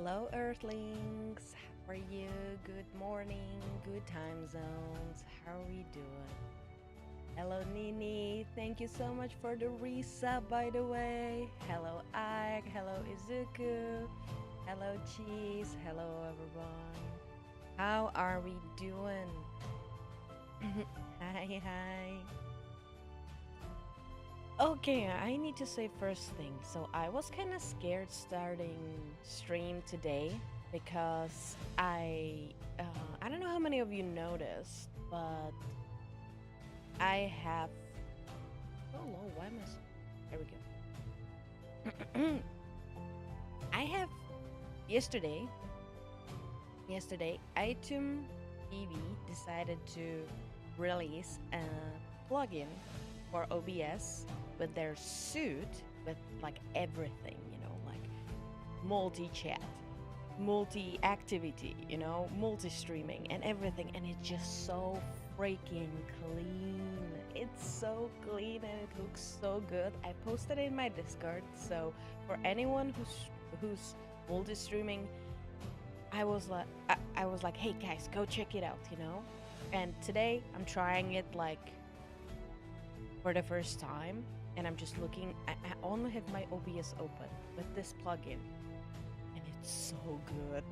Hello, Earthlings. How are you? Good morning, good time zones. How are we doing? Hello, Nini. Thank you so much for the resub, by the way. Hello, Ike. Hello, Izuku. Hello, Cheese. Hello, everyone. How are we doing? Hi, hi. Okay, I need to say first thing. So I was kind of scared starting stream today because I don't know how many of you noticed, but I have oh low. Why am I? There we go. I have yesterday. Yesterday, Item TV decided to release a plugin for OBS with their suit with like everything, like multi-chat, multi-activity, multi-streaming and everything, and it's just so freaking clean. It's so clean and it looks so good. I posted it in my Discord, so for anyone who's multi-streaming, I was like, hey guys, go check it out. And today I'm trying it like for the first time, and I'm just looking. I only have my OBS open with this plugin, and it's so good.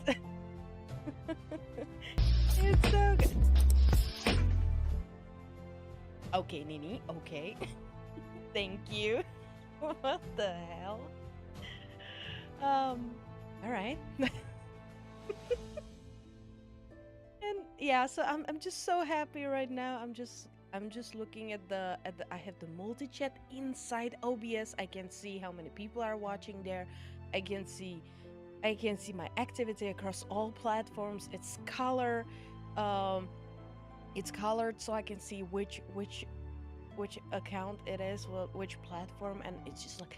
It's so good. Okay, Nini. Okay. Thank you. What the hell? All right. And yeah, so I'm just so happy right now. I'm just looking at the I have the multi-chat inside OBS. I can see how many people are watching there. I can see I can see my activity across all platforms. Um it's colored so I can see which account it is, which platform, and it's just like,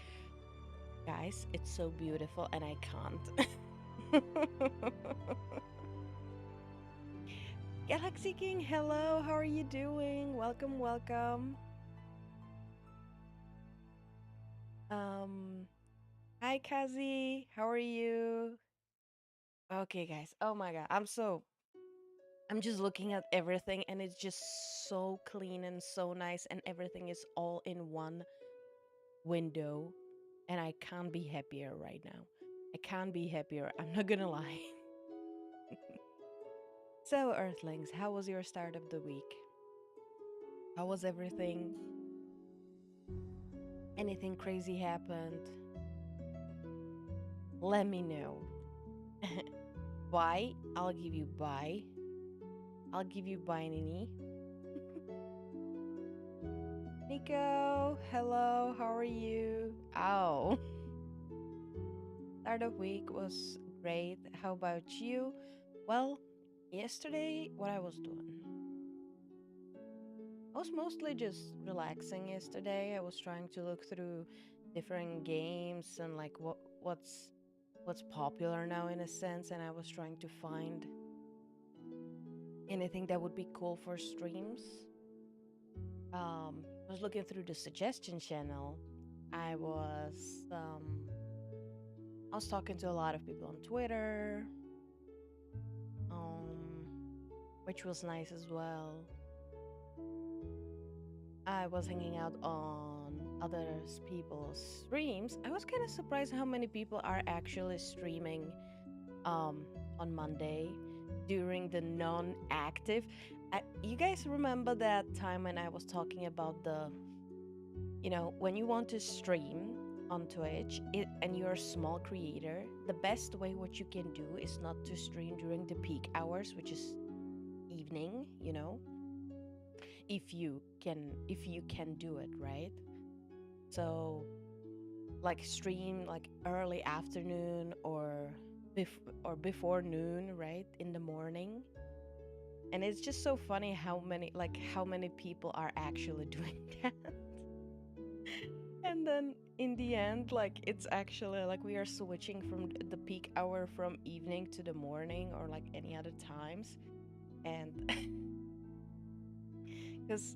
guys, it's so beautiful and I can't. Galaxy King, hello, how are you doing? Welcome, welcome. Um, Hi Kazi, how are you? Okay, guys. Oh my god, I'm just looking at everything and it's just so clean and so nice, and everything is all in one window, and I can't be happier right now. I can't be happier. I'm not gonna lie. So, Earthlings, how was your start of the week? How was everything? Anything crazy happened? Let me know. Bye. I'll give you bye. I'll give you bye, Nini. Nico, hello. How are you? Ow. Start of week was great. How about you? Well, yesterday, what I was doing, I was mostly just relaxing yesterday. I was trying to look through different games and like what's popular now in a sense, and I was trying to find anything that would be cool for streams. I was looking through the suggestion channel. I was um I was talking to a lot of people on Twitter, um, which was nice as well. I was hanging out on others people's streams. I was kind of surprised how many people are actually streaming um on Monday during the non-active. You guys remember that time when I was talking about when you want to stream on Twitch and you're a small creator, the best way what you can do is not to stream during the peak hours, which is evening, if you can do it, right? So like stream like early afternoon or before noon, right? In the morning. And it's just so funny how many people are actually doing that. And then in the end, like it's actually like we are switching from the peak hour from evening to the morning or like any other times. And because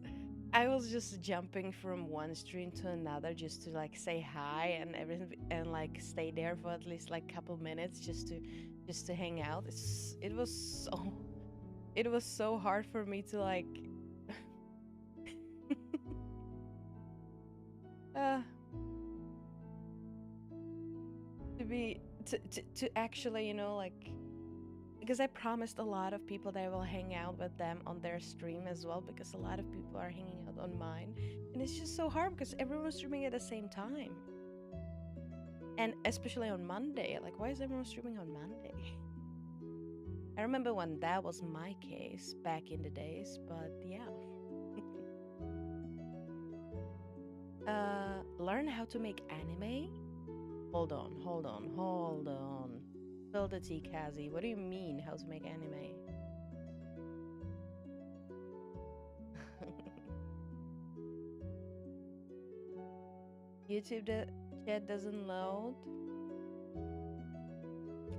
I was just jumping from one stream to another just to like say hi and everything and like stay there for at least like couple minutes just to hang out. It was so hard for me to like uh to be to actually, you know, like because I promised a lot of people that I will hang out with them on their stream as well because a lot of people are hanging out on mine. And it's just so hard because everyone's streaming at the same time. And especially on Monday. Like, why is everyone streaming on Monday? I remember when that was my case back in the days, but yeah. Learn how to make anime? Hold on, hold on, hold on. Spill the tea, Kazi. What do you mean, how to make anime? YouTube the chat doesn't load.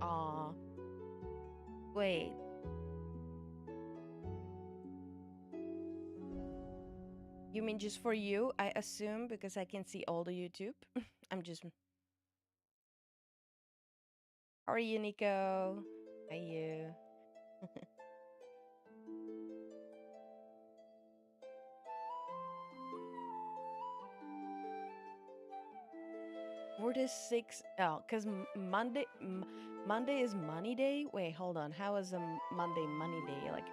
Aw. Wait. You mean just for you, I assume, because I can see all the YouTube? I'm just... How are you, Nico? How are you? 4 to 6. Oh, because Monday is money day. Wait, hold on. How is a Monday money day? Like,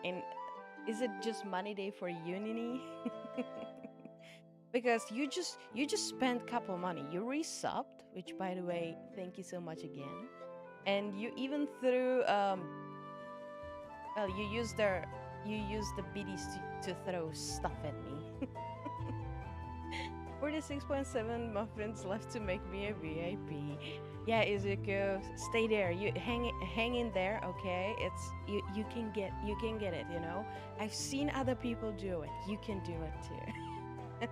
is it just money day for Unity? Because you just spent couple money. You resubbed, which by the way, thank you so much again. And you even threw well, you used the biddies to throw stuff at me. 46.7 muffins left to make me a VIP. Yeah, Izuku, stay there. You hang in there, okay? You can get it, you know? I've seen other people do it. You can do it too.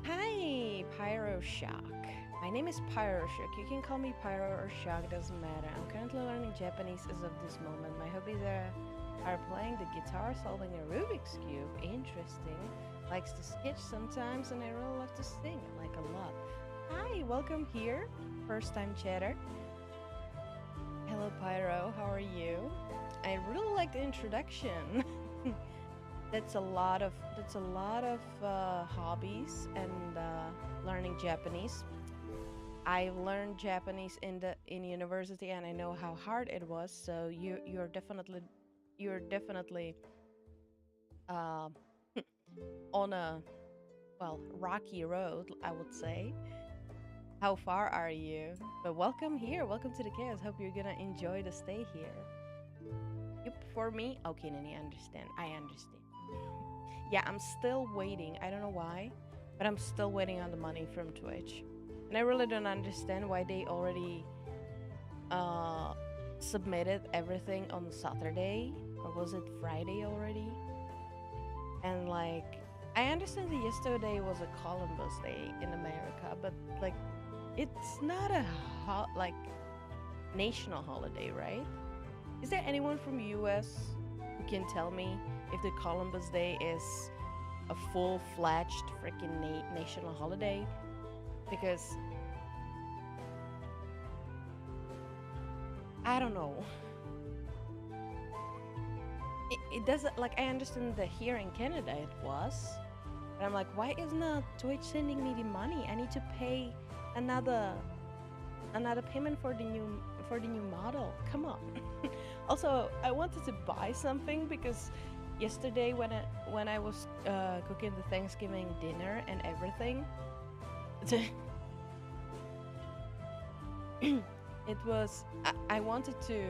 Hi, Pyro Shock. My name is Pyro Shock. You can call me Pyro or Shock, doesn't matter. I'm currently learning Japanese as of this moment. My hobbies are playing the guitar, solving a Rubik's Cube. Interesting. Likes to sketch sometimes, and I really love to sing, like a lot. Hi, welcome here. First time chatter. Hello, Pyro. How are you? I really like the introduction. That's a lot of hobbies and learning Japanese. I learned Japanese in university, and I know how hard it was. So you're definitely on a rocky road, I would say. How far are you? But welcome here. Welcome to the chaos. Hope you're gonna enjoy the stay here. Yep, for me. Okay, Nini, I understand. Yeah, I'm still waiting. I don't know why, but I'm still waiting on the money from Twitch. And I really don't understand why they already submitted everything on Saturday, or was it Friday already? And like, I understand that yesterday was a Columbus Day in America, but like, it's not a national holiday, right? Is there anyone from US who can tell me if the Columbus Day is a full-fledged freaking national holiday? Because I don't know. It doesn't, like, I understand that here in Canada it was, but I'm like, why isn't Twitch sending me the money? I need to pay another payment for the new model. Come on. Also, I wanted to buy something because yesterday when I was cooking the Thanksgiving dinner and everything, it was I wanted to.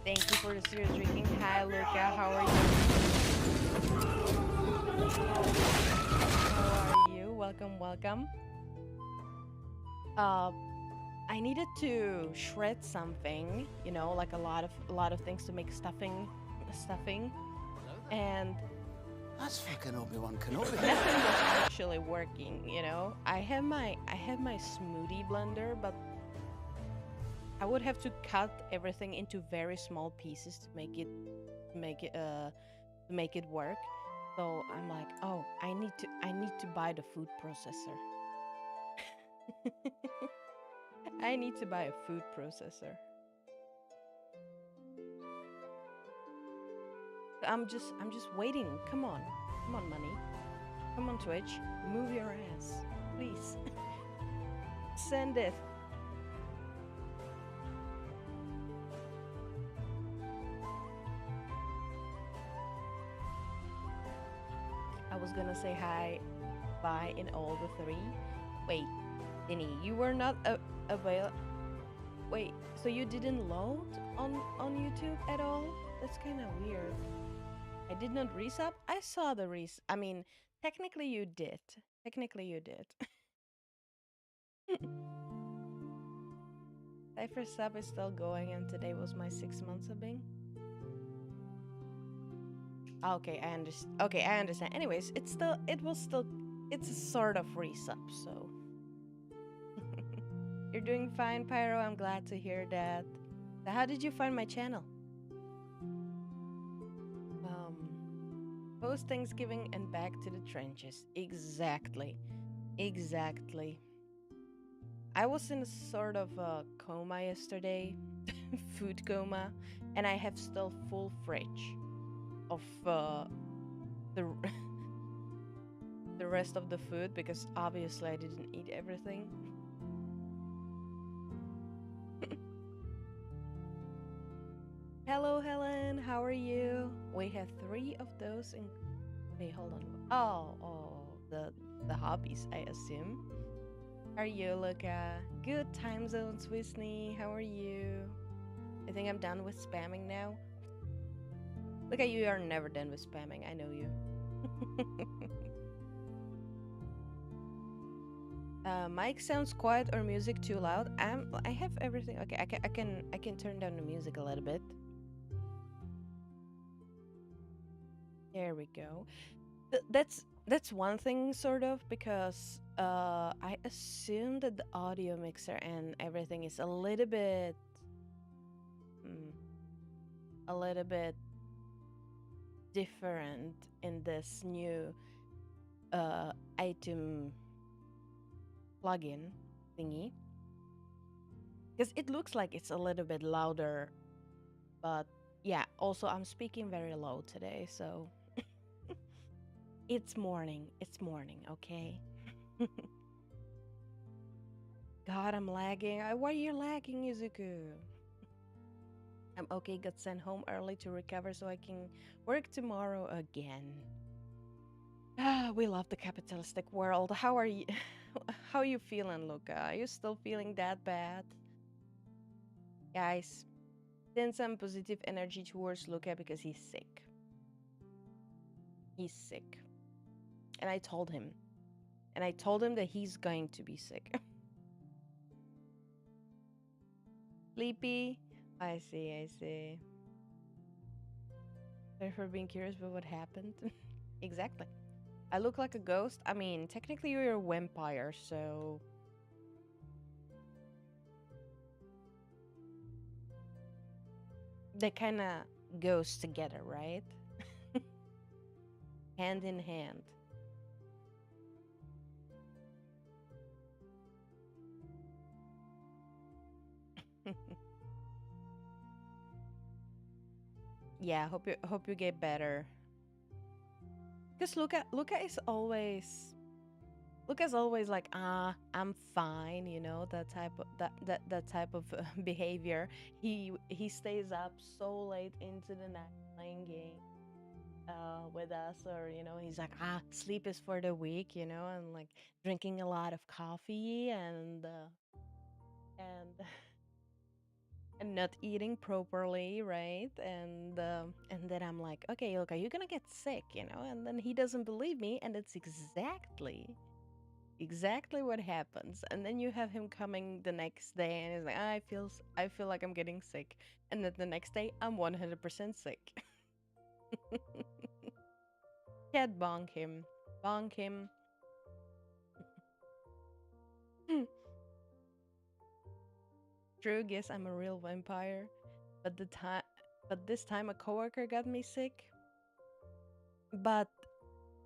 Thank you for the serious drinking. Hi, Luca. How are you? How are you? Welcome. I needed to shred something, you know, like a lot of things to make stuffing, and that's fucking Obi-Wan Kenobi. nothing was actually working, you know. I have my smoothie blender, but I would have to cut everything into very small pieces to make it to make it work. So I'm like, oh, I need to buy the food processor. I need to buy a food processor. I'm just waiting. Come on. Come on, money. Come on, Twitch. Move your ass. Please. Send it. I was gonna say hi, bye in all the three. Wait, Dinny, you were not available. Wait, so you didn't load on YouTube at all? That's kind of weird. I did not resub. I saw the I mean, technically you did. Technically you did. Cypher sub is still going, and today was my 6 months subbing. Okay, I understand. Okay, I understand. Anyways, it's a sort of resub, so. You're doing fine, Pyro. I'm glad to hear that. So how did you find my channel? Post Thanksgiving and back to the trenches. Exactly. Exactly. I was in a sort of a coma yesterday, food coma, and I have still full fridge of the the rest of the food because obviously I didn't eat everything. Hello, Helen. How are you? We have 3 of those in. Wait, hold on. Oh, the hobbies, I assume. How are you, Luca? Good time zones, Wisney. How are you? I think I'm done with spamming now. Look at you, are never done with spamming. I know you. Mic sounds quiet or music too loud. I have everything. Okay, I can turn down the music a little bit. There we go. That's one thing, sort of, because I assume that the audio mixer and everything is a little bit different in this new item plugin thingy, because it looks like it's a little bit louder, but yeah, also I'm speaking very low today, so it's morning, okay. God, I'm lagging. Why are you lagging, Izuku? I'm okay, got sent home early to recover so I can work tomorrow again. Ah, we love the capitalistic world. How are you? How are you feeling, Luca? Are you still feeling that bad? Guys, send some positive energy towards Luca because he's sick. He's sick. And I told him. And I told him that he's going to be sick. Sleepy? I see. Sorry for being curious about what happened. Exactly. I look like a ghost. I mean, technically you're a vampire, so... They kind of goes together, right? Hand in hand. Yeah, hope you get better. Because Luca's always like, I'm fine, you know, that type of behavior. He stays up so late into the night playing game with us, or you know, he's like, sleep is for the weak, you know, and like drinking a lot of coffee and and not eating properly, right? And then I'm like, okay, look, are you gonna get sick, you know? And then he doesn't believe me, and it's exactly what happens. And then you have him coming the next day, and he's like, I feel like I'm getting sick, and then the next day I'm 100% sick. Can't bonk him, bonk him. True, guess I'm a real vampire, but this time a coworker got me sick. But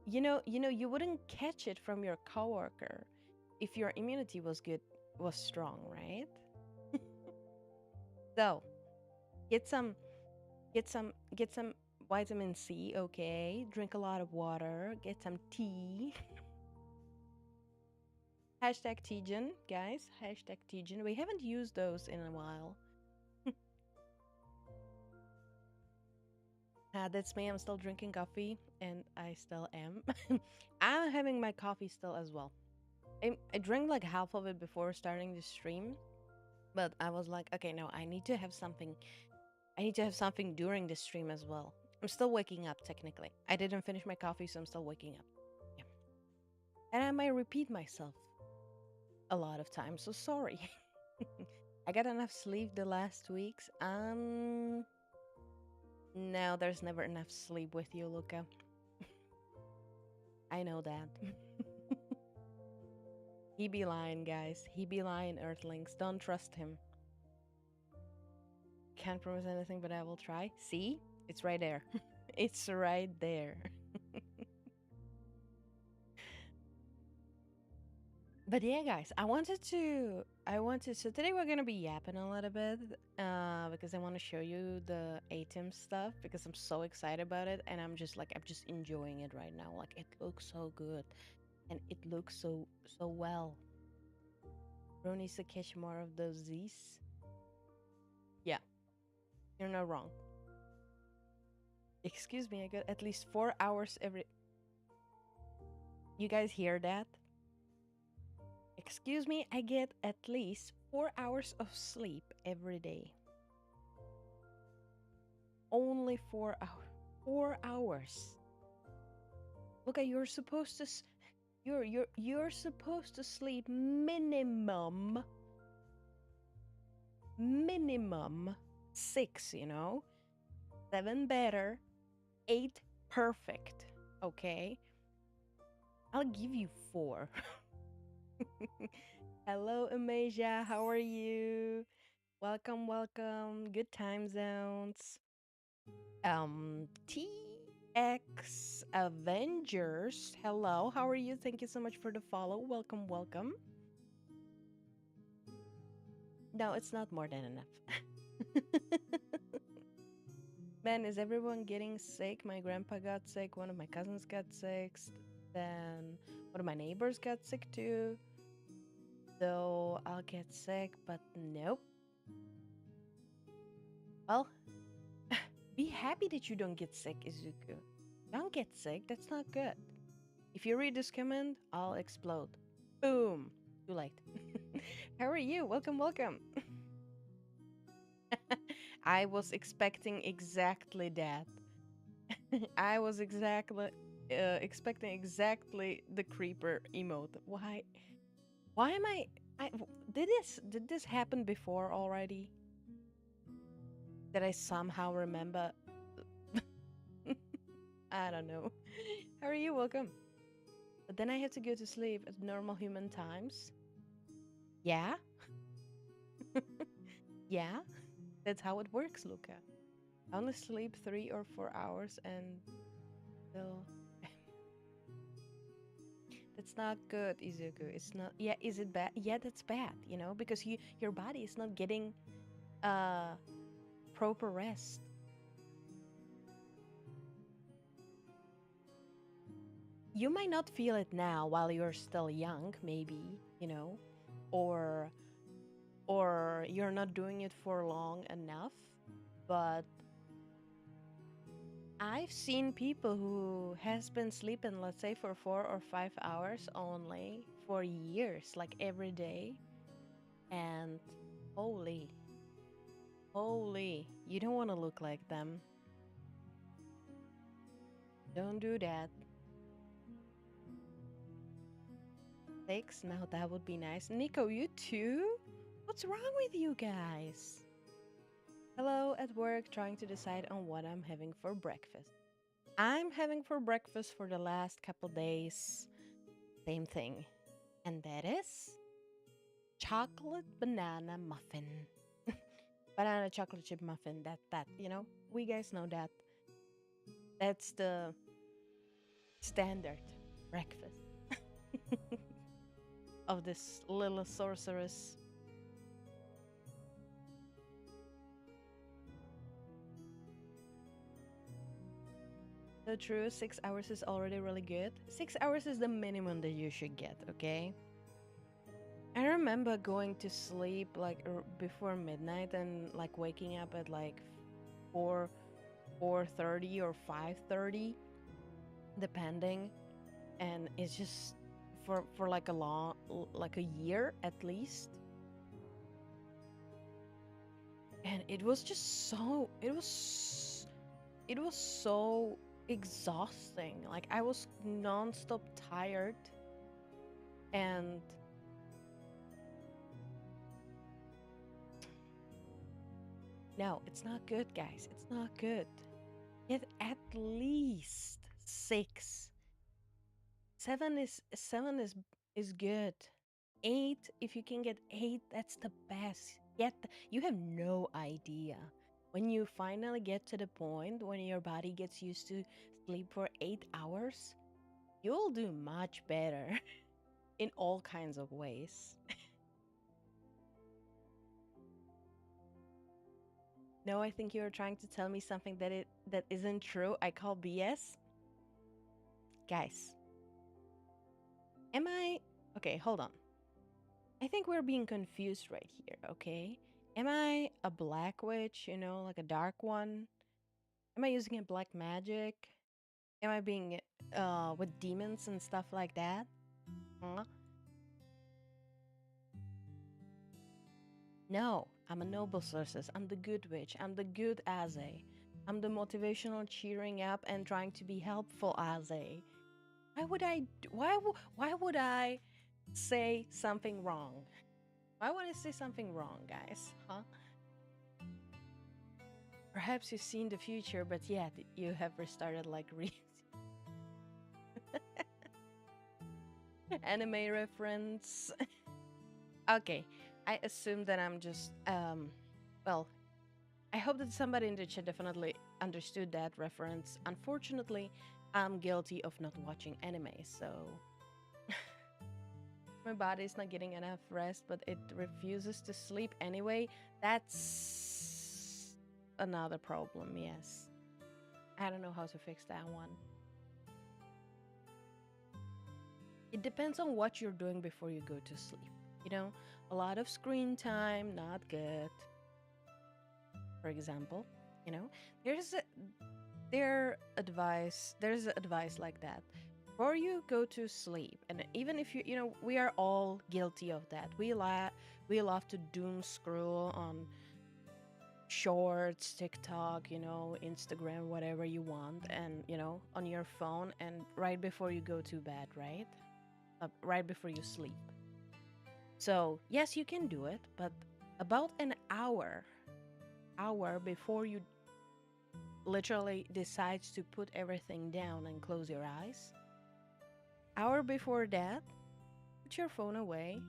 you wouldn't catch it from your coworker if your immunity was strong, right? So get some get some vitamin C, okay? Drink a lot of water, get some tea. Hashtag Tejan, guys. Hashtag Tejan. We haven't used those in a while. That's me. I'm still drinking coffee, and I still am. I'm having my coffee still as well. I drank like half of it before starting the stream, but I was like, okay, no, I need to have something. I need to have something during the stream as well. I'm still waking up, technically. I didn't finish my coffee, so I'm still waking up. Yeah. And I might repeat myself a lot of times, so sorry. I got enough sleep the last weeks. No, there's never enough sleep with you, Luca. I know that. He be lying, guys. He be lying, Earthlings. Don't trust him. Can't promise anything, but I will try. See? It's right there. It's right there. But yeah, guys, so today we're gonna be yapping a little bit, because I want to show you the ATEM stuff because I'm so excited about it, and I'm just enjoying it right now. Like it looks so good, and it looks so well. Bro needs to catch more of those Z's. Yeah, you're not wrong. Excuse me, I got at least 4 hours every. You guys hear that? Excuse me, I get at least 4 hours of sleep every day. Only 4 hours. 4 hours. Look at you're supposed to sleep minimum 6, 7 better, 8 perfect. Okay? I'll give you 4. Hello, Amasia. How are you? Welcome, welcome. Good time zones. TX Avengers. Hello, how are you? Thank you so much for the follow. Welcome, welcome. No, it's not more than enough. Man, is everyone getting sick? My grandpa got sick. One of my cousins got sick. Then one of my neighbors got sick too. Though I'll get sick, but nope. Well, be happy that you don't get sick, Izuku. Don't get sick, that's not good. If you read this comment, I'll explode. Boom. Too late. How are you? Welcome, welcome. I was expecting exactly that. I was expecting exactly the creeper emote. Why? Why am did this happen before already? Did I somehow remember? I don't know. How are you? Welcome. But then I have to go to sleep at normal human times. Yeah? Yeah? That's how it works, Luca. I only sleep 3 or 4 hours and still. That's not good, Izuku. It's not. Yeah, is it bad? Yeah, that's bad, because your body is not getting uh proper rest. You might not feel it now while you're still young, maybe, or you're not doing it for long enough, but I've seen people who has been sleeping, let's say, for 4 or 5 hours only for years, like every day, and holy, you don't want to look like them. Don't do that. 6? Now that would be nice. Nico, you too? What's wrong with you guys? Hello, at work, trying to decide on what I'm having for breakfast. I'm having for breakfast for the last couple days. Same thing. And that is chocolate banana muffin. Banana chocolate chip muffin. That, we guys know that. That's the standard breakfast of this little sorceress. So true, 6 hours is already really good. 6 hours is the minimum that you should get, okay? I remember going to sleep like before midnight and like waking up at like 4 4:30 or 5:30 depending, and it's just for like a long like a year at least. And it was just so it was so exhausting. Like I was nonstop tired, and no, it's not good, guys. It's not good. Get at least 6. 7 is good. 8, if you can get 8, that's the best. You have no idea. When you finally get to the point when your body gets used to sleep for 8 hours, you'll do much better in all kinds of ways. No, I think you're trying to tell me something that isn't true. I call BS. Guys, am I okay, hold on. I think we're being confused right here, okay? Am I a black witch, like a dark one? Am I using a black magic? Am I being with demons and stuff like that? Huh? No, I'm a noble sorceress. I'm the good witch. I'm the good Aze. I'm the motivational cheering up and trying to be helpful Aze. Why would I say something wrong? Why would I say something wrong, guys? Huh? Perhaps you've seen the future, but yet you have restarted like anime reference. Okay, I assume that I'm just well, I hope that somebody in the chat definitely understood that reference. Unfortunately, I'm guilty of not watching anime, so my body's not getting enough rest, but it refuses to sleep anyway. That's another problem, yes. I don't know how to fix that one. It depends on what you're doing before you go to sleep. A lot of screen time, not good. For example, there's advice like that. Before you go to sleep, and even if we are all guilty of that. We love to doom scroll on shorts, TikTok, Instagram, whatever you want, and on your phone, and right before you go to bed, right? Right before you sleep. So yes, you can do it, but about an hour before you literally decides to put everything down and close your eyes, hour before that, put your phone away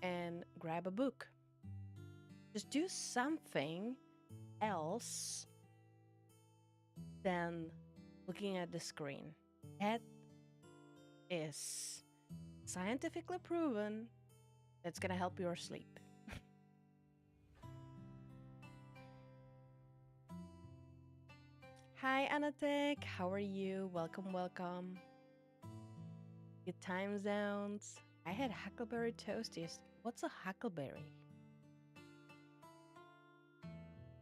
and grab a book. Just do something else than looking at the screen. That is scientifically proven that's gonna help your sleep. Hi Anatek, how are you? Welcome. Good time zones. I had huckleberry toasties. What's a huckleberry?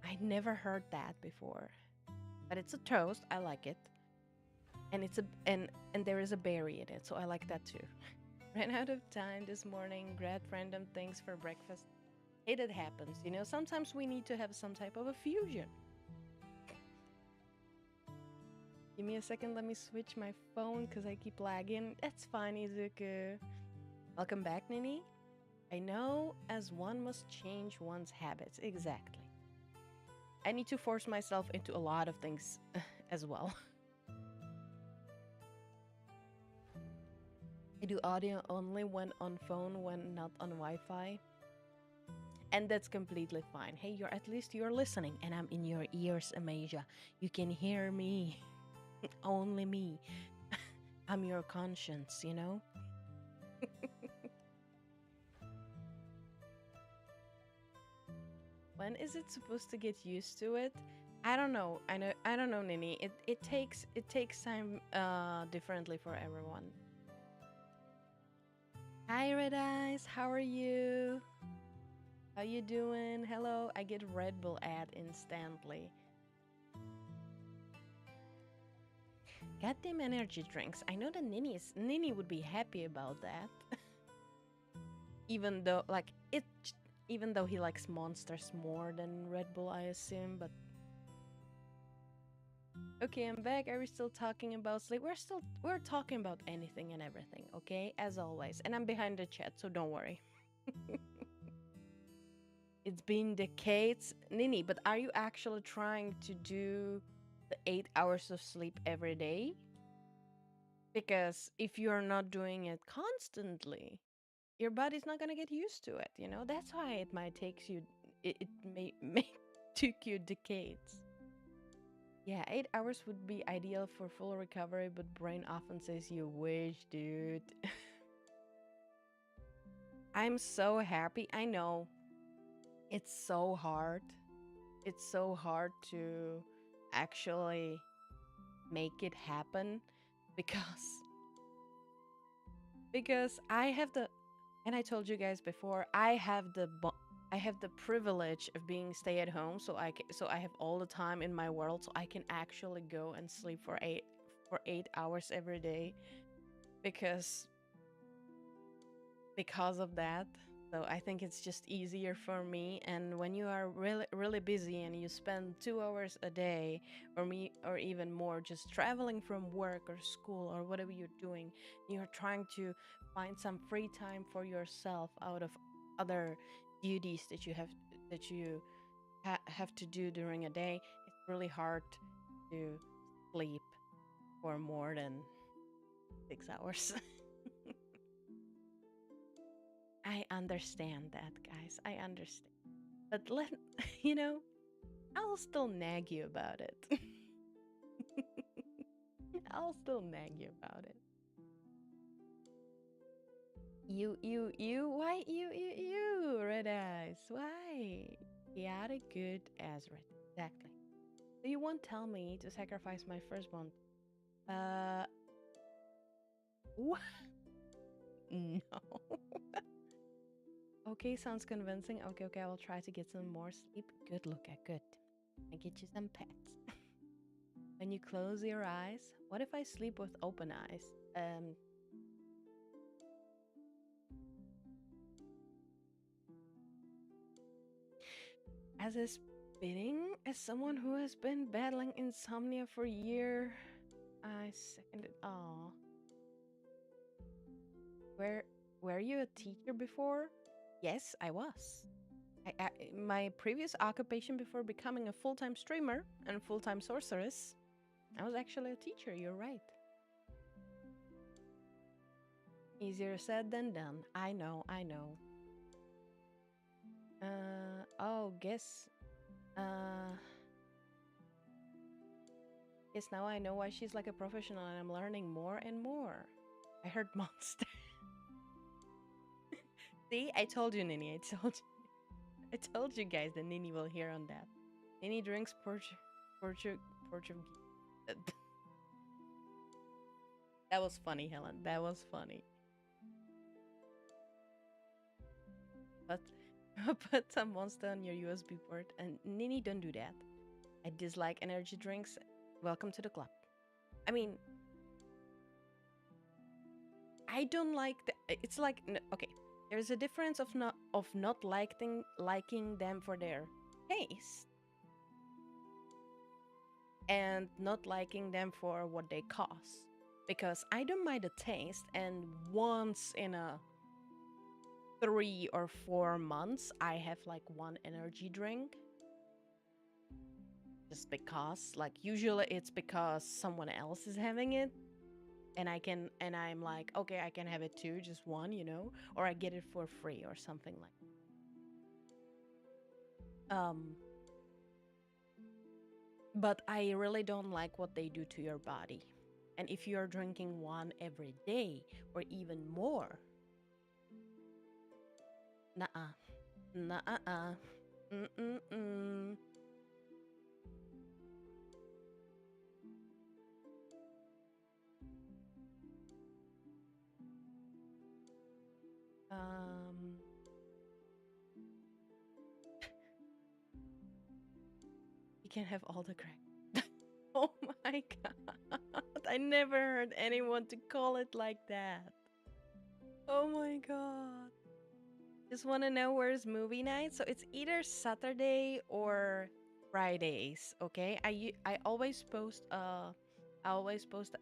I never heard that before. But it's a toast. I like it. And it's and there is a berry in it, so I like that too. Ran out of time this morning. Grabbed random things for breakfast. Hey, that happens. Sometimes we need to have some type of a fusion. Give me a second. Let me switch my phone because I keep lagging. That's fine, Izuku. Welcome back, Nini. I know as one must change one's habits. Exactly. I need to force myself into a lot of things as well. I do audio only when on phone, when not on Wi-Fi. And that's completely fine. Hey, at least you're listening and I'm in your ears, Amasia. You can hear me. Only me. I'm your conscience, you know? When is it supposed to get used to it? I don't know. I don't know, Nini. It takes time differently for everyone. Hi Red Eyes, how are you? How you doing? Hello. I get Red Bull ad instantly. Goddamn energy drinks. I know that Nini would be happy about that. even though like it even though he likes monsters more than Red Bull, I assume, but okay, I'm back. Are we still talking about sleep? We're talking about anything and everything, okay? As always. And I'm behind the chat, so don't worry. It's been decades, Nini, but are you actually trying to do the 8 hours of sleep every day? Because if you're not doing it constantly, your body's not gonna get used to it, you know? That's why it might take you it may took you decades. Yeah, 8 hours would be ideal for full recovery, but brain often says you wish, dude. I'm so happy. I know it's so hard. It's so hard to actually make it happen because I have the and I told you guys before, I have the privilege of being stay at home, so so I have all the time in my world, so I can actually go and sleep for 8 hours every day because of that. So I think it's just easier for me. And when you are really busy and you spend 2 hours a day or even more just traveling from work or school or whatever you're doing, you're trying to find some free time for yourself out of other duties that you have to do during a day. It's really hard to sleep for more than 6 hours. I understand that, guys. I understand. But you know, I'll still nag you about it. I'll still nag you about it. Why Red Eyes? Why? Chaotic good as red. Exactly. So you won't tell me to sacrifice my firstborn. Uh, what? No. Okay, sounds convincing. Okay, I will try to get some more sleep. Good, Luca, good. I get you some pets. When you close your eyes, what if I sleep with open eyes? As a spitting, as someone who has been battling insomnia for a year, I seconded. Oh, where were you a teacher before? Yes, I was. My previous occupation before becoming a full-time streamer and full-time sorceress, I was actually a teacher. You're right. Easier said than done. I know. I know. Oh, guess. Uh, Guess now I know why she's like a professional and I'm learning more and more. I heard monster. See, I told you, Nini. I told you guys that Nini will hear on that. Nini drinks Portuguese. That was funny, Helen. That was funny. But put some monster on your USB port. And Nini, don't do that. I dislike energy drinks. Welcome to the club. I mean, I don't like the. It's like okay. There's a difference of not liking them for their taste and not liking them for what they cost. Because I don't mind the taste, and once in a 3 or 4 months, I have like one energy drink. Just because, like, usually it's because someone else is having it, and I'm like, okay, I can have it too, just one, or I get it for free or something like that. But I really don't like what they do to your body. And if you're drinking one every day or even more, nuh-uh, nuh-uh, mm-mm-mm. Um, you can have all the crack. Oh my god. I never heard anyone to call it like that. Oh my god. Just want to know where's movie night? So it's either Saturday or Fridays, okay? I always post an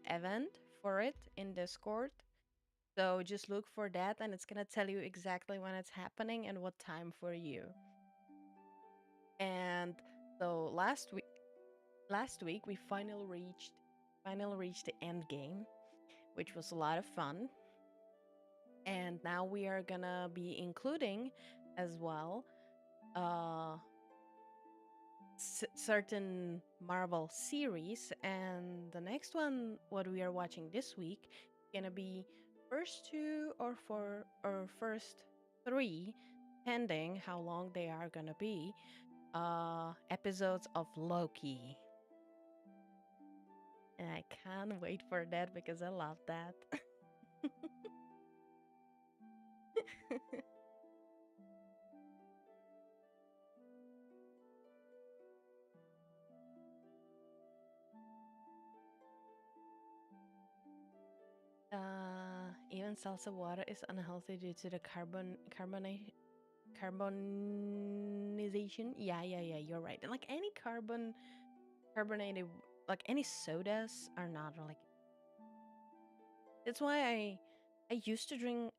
event for it in Discord. So just look for that and it's going to tell you exactly when it's happening and what time for you. And so last week we finally reached the end game, which was a lot of fun. And now we are gonna be including as well uh certain Marvel series, and the next one what we are watching this week gonna be first two or first three, depending how long they are gonna be, episodes of Loki. And I can't wait for that because I love that. Even salsa water is unhealthy due to the carbonization. Yeah, you're right. And like any carbonated, like any sodas are not like. That's why I used to drink.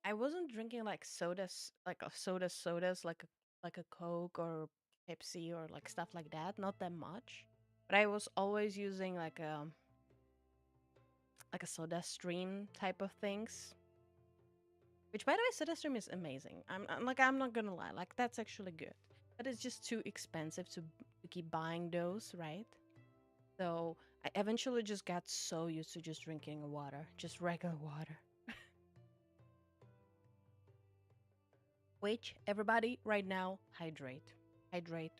I wasn't drinking like sodas, like a sodas, like a Coke or Pepsi or like stuff like that. Not that much, but I was always using like a soda stream type of things. Which, by the way, soda stream is amazing. I'm not gonna lie, like that's actually good, but it's just too expensive to keep buying those, right? So I eventually just got so used to just drinking water, just regular water. Which everybody right now, hydrate, hydrate.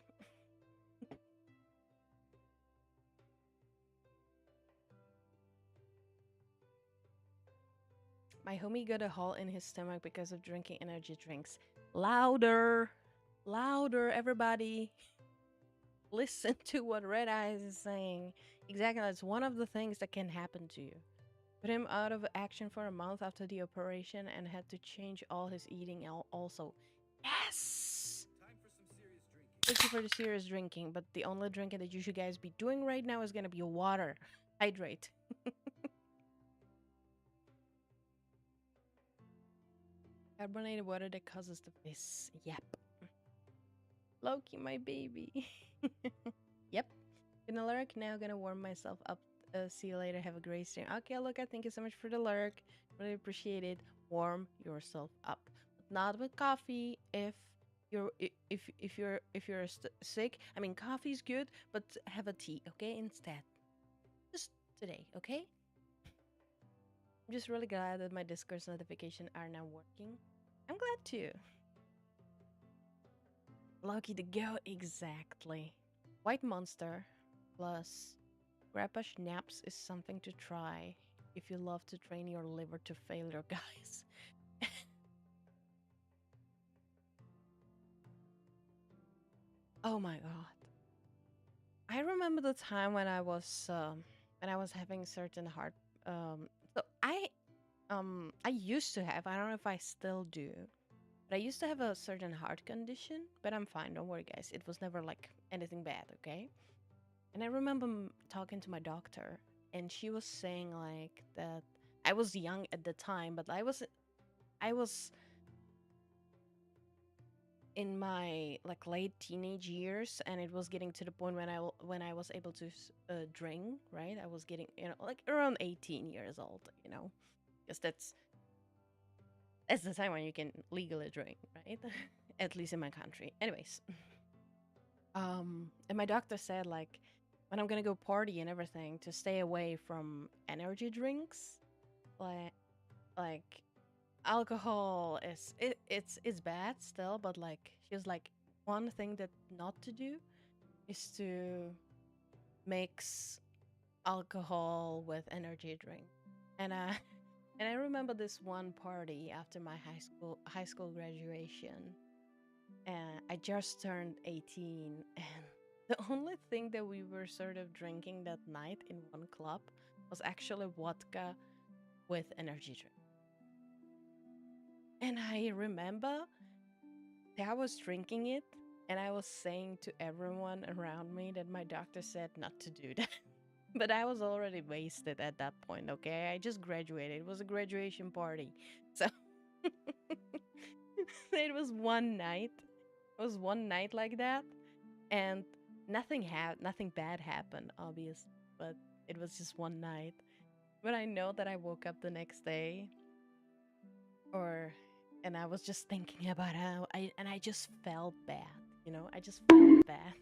My homie got a hole in his stomach because of drinking energy drinks. Louder, louder, everybody. Listen to what Red Eyes is saying. Exactly, that's one of the things that can happen to you. Put him out of action for a month after the operation and had to change all his eating also. Yes! Thank you for the serious drinking, but the only drinking that you should guys be doing right now is gonna be water. Hydrate. Carbonated water that causes the piss. Yep. Loki, my baby. Yep. Gonna lurk now, gonna warm myself up. See you later. Have a great stream. Okay, Luca, thank you so much for the lurk. Really appreciate it. Warm yourself up, but not with coffee. If you're sick, I mean, coffee's good, but have a tea, okay? Instead, just today, okay? I'm just really glad that my Discord notifications are now working. I'm glad too. Lucky to go, exactly. White Monster plus Grandpa Schnapps is something to try if you love to train your liver to failure, guys. Oh my god. I remember the time when I was having certain heart so I used to have, I don't know if I still do, but I used to have a certain heart condition, but I'm fine, don't worry guys. It was never like anything bad, okay? And I remember talking to my doctor, and she was saying like that I was young at the time, but I was in my like late teenage years, and it was getting to the point when I was able to drink, right? I was getting, like around 18 years old, because that's the time when you can legally drink, right? At least in my country. Anyways, and my doctor said like when I'm gonna go party and everything, to stay away from energy drinks. Like like alcohol is it's bad still, but like she was like one thing that not to do is to mix alcohol with energy drink. And and I remember this one party after my high school graduation, and I just turned 18, and the only thing that we were sort of drinking that night in one club was actually vodka with energy drink. And I remember that I was drinking it, and I was saying to everyone around me that my doctor said not to do that. But I was already wasted at that point, okay? I just graduated. It was a graduation party. So it was one night. It was one night like that, and nothing bad happened, obviously, but it was just one night. But I know that I woke up the next day, or and I was just thinking about how I just felt bad, I just felt bad.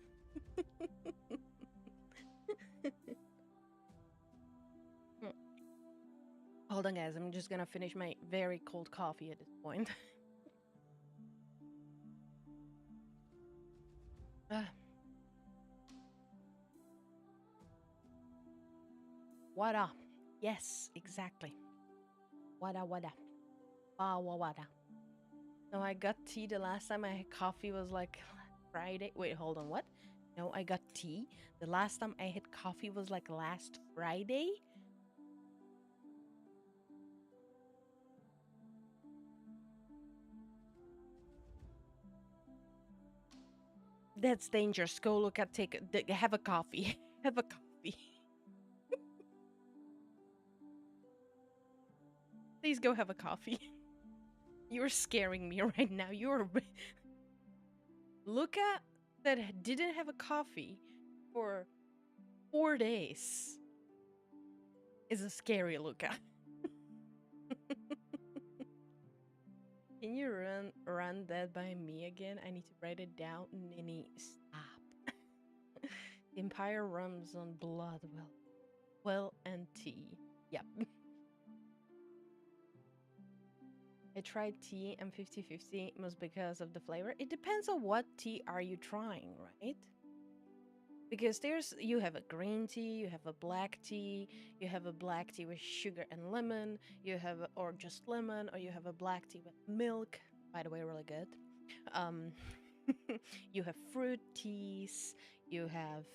Mm. Hold on, guys. I'm just gonna finish my very cold coffee at this point. Ah, wada. Yes, exactly. Wada wada. Wada. No, I got tea the last time I had coffee was like Friday. Wait, hold on. What? No, I got tea. The last time I had coffee was like last Friday. That's dangerous. Go look at have a coffee. Have a coffee. Please go have a coffee. You're scaring me right now. Luca that didn't have a coffee for 4 days is a scary Luca. Can you run that by me again? I need to write it down. Nini, stop. Empire runs on blood, well, and tea. Yep. I tried tea and 50-50 was because of the flavor. It depends on what tea are you trying, right? Because you have a green tea, you have a black tea, you have a black tea with sugar and lemon, or just lemon, or you have a black tea with milk. By the way, really good. Um, you have fruit teas, you have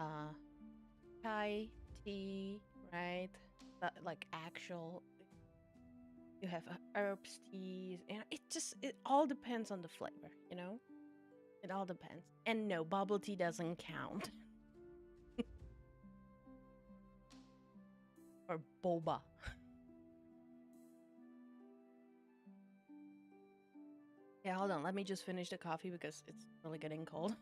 uh, Thai tea, right? Like actual. You have herbs teas, and it all depends on the flavor, It all depends. And no, bubble tea doesn't count. Or boba. Yeah, hold on. Let me just finish the coffee because it's really getting cold.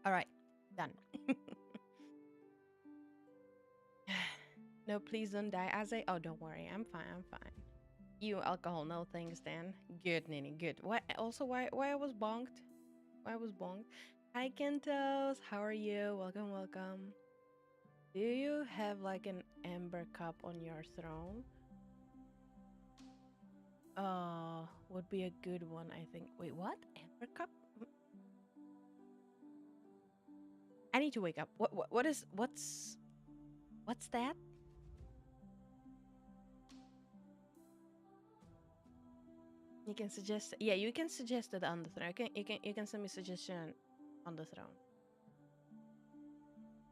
All right, done. No, please don't die. Oh, don't worry. I'm fine. I'm fine. You alcohol, no thanks, then. Good, Nini. Good. Why? Also, why I was bonked? Why I was bonked? Hi, Kentos. How are you? Welcome, welcome. Do you have like an amber cup on your throne? Would be a good one, I think. Wait, what? Amber cup? I need to wake up. What's that? You can suggest. Yeah, you can suggest it on the throne. You can send me suggestion on the throne.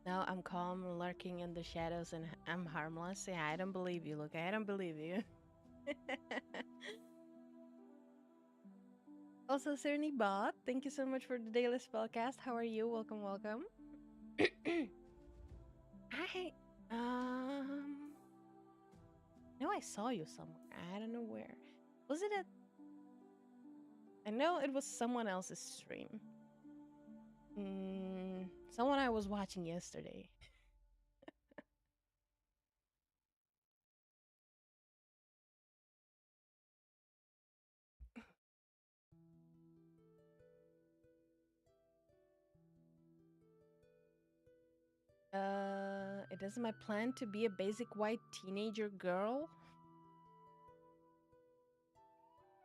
No, I'm calm, lurking in the shadows, and I'm harmless. Yeah, I don't believe you. Look, I don't believe you. Also, Cerny Bot, thank you so much for the daily spellcast. How are you? Welcome, welcome. I know I saw you somewhere. I don't know where. Was it at? I know it was someone else's stream. Someone I was watching yesterday. It is my plan to be a basic white teenager girl.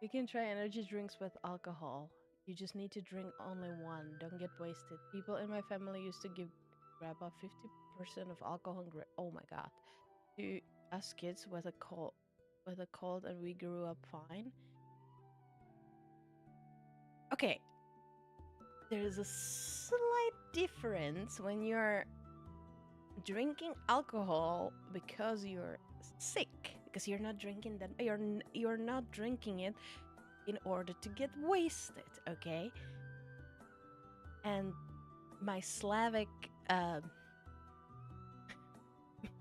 You can try energy drinks with alcohol. You just need to drink only one. Don't get wasted. People in my family used to give grandpa 50% of alcohol and oh my god. To us kids with a cold and we grew up fine. Okay. There's a slight difference when you're drinking alcohol because you're sick, because you're not drinking that you're not drinking it in order to get wasted, okay? And my Slavic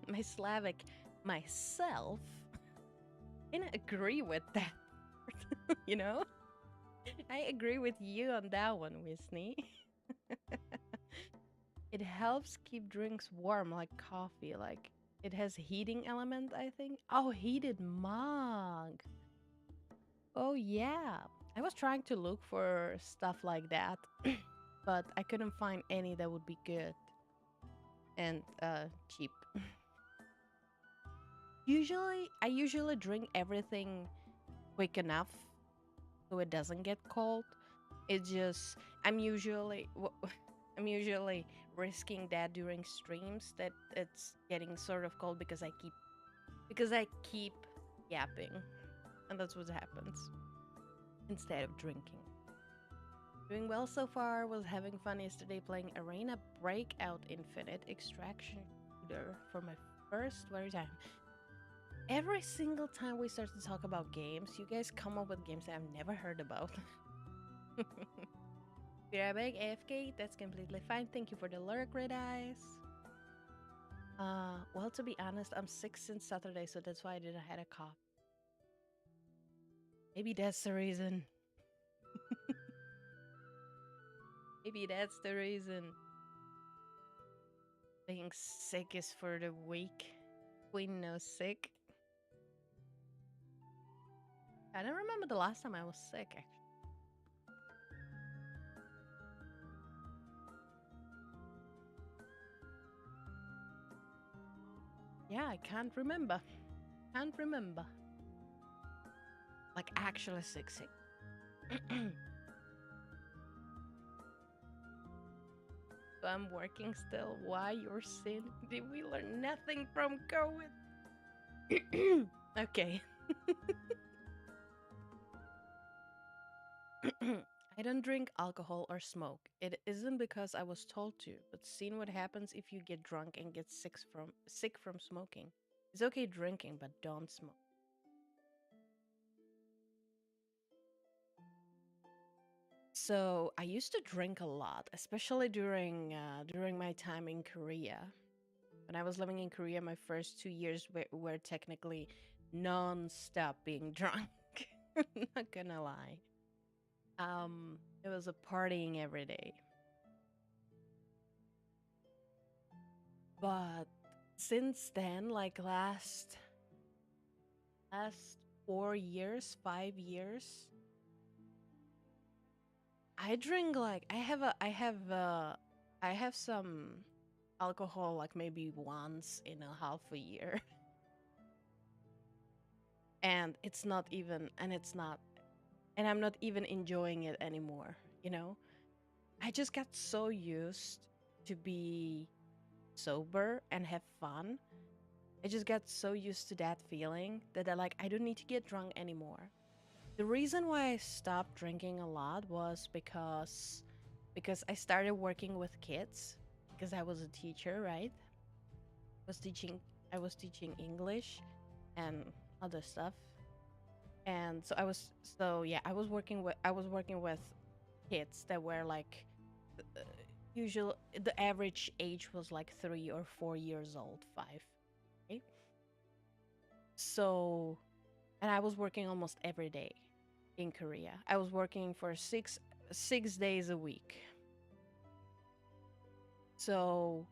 my Slavic myself didn't agree with that. You know? I agree with you on that one, Wisney. It helps keep drinks warm like coffee, like it has heating element, I think. Oh, heated mug. Oh yeah. I was trying to look for stuff like that, but I couldn't find any that would be good and cheap. I usually drink everything quick enough so it doesn't get cold. It just I'm usually I'm usually risking that during streams that it's getting sort of cold because I keep yapping, and that's what happens instead of drinking. Doing well so far. Was having fun yesterday playing Arena Breakout Infinite Extraction Shooter for my first very time. Every single time we start to talk about games, you guys come up with games that I've never heard about. Be right back, AFK. That's completely fine. Thank you for the lurk, Red Eyes. Well, to be honest, I'm sick since Saturday, so that's why I didn't have a cough. Maybe that's the reason. Maybe that's the reason. Being sick is for the weak. Queen no sick. I don't remember the last time I was sick, actually. Yeah, I can't remember. Can't remember. Like actually sick. So I'm working still. Why you're sick? Did we learn nothing from COVID? Okay. I don't drink alcohol or smoke. It isn't because I was told to, but seen what happens if you get drunk and get sick from smoking. It's okay drinking, but don't smoke. So I used to drink a lot, especially during my time in Korea. When I was living in Korea, my first 2 years were technically non-stop being drunk. Not gonna lie. It was a partying every day. But since then, like last 4 years, 5 years, I drink like I have some alcohol like maybe once in a half a year. And I'm not even enjoying it anymore, you know? I just got so used to be sober and have fun. I just got so used to that feeling that I don't need to get drunk anymore. The reason why I stopped drinking a lot was because I started working with kids because I was a teacher, right? I was teaching English and other stuff. And I was working with kids that were like usual the average age was like 3 or 4 years old, 5. Okay? So, and I was working almost every day in Korea. I was working for six days a week. So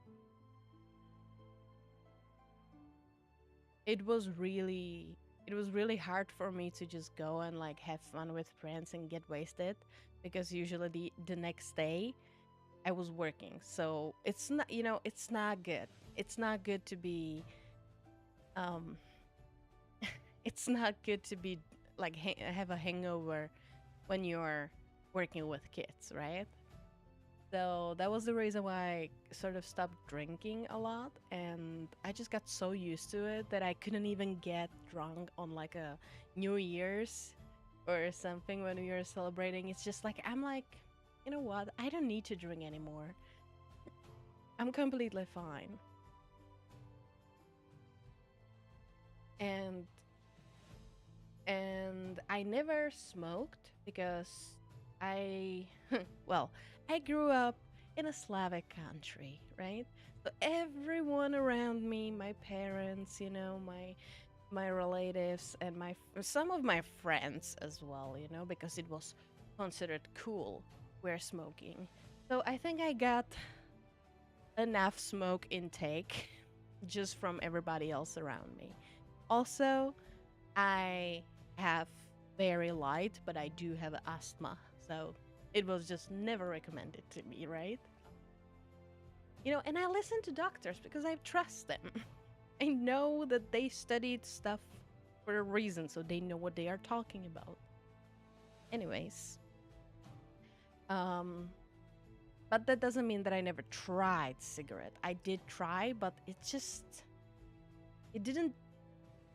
it was really hard for me to just go and like have fun with friends and get wasted because usually the next day I was working. So it's not, it's not good. It's not good to be um it's not good to be like have a hangover when you're working with kids, right? So that was the reason why I sort of stopped drinking a lot, and I just got so used to it that I couldn't even get drunk on like a New Year's or something when we were celebrating. It's just like I'm like, you know what? I don't need to drink anymore. I'm completely fine. And I never smoked because I well, I grew up in a Slavic country, right? So everyone around me, my parents, my relatives and some of my friends as well, because it was considered cool were smoking. So I think I got enough smoke intake just from everybody else around me. Also, I have very light, but I do have asthma. So it was just never recommended to me, right? And I listen to doctors because I trust them. I know that they studied stuff for a reason, so they know what they are talking about. Anyways, um, but that doesn't mean that I never tried cigarette. I did try, but it didn't.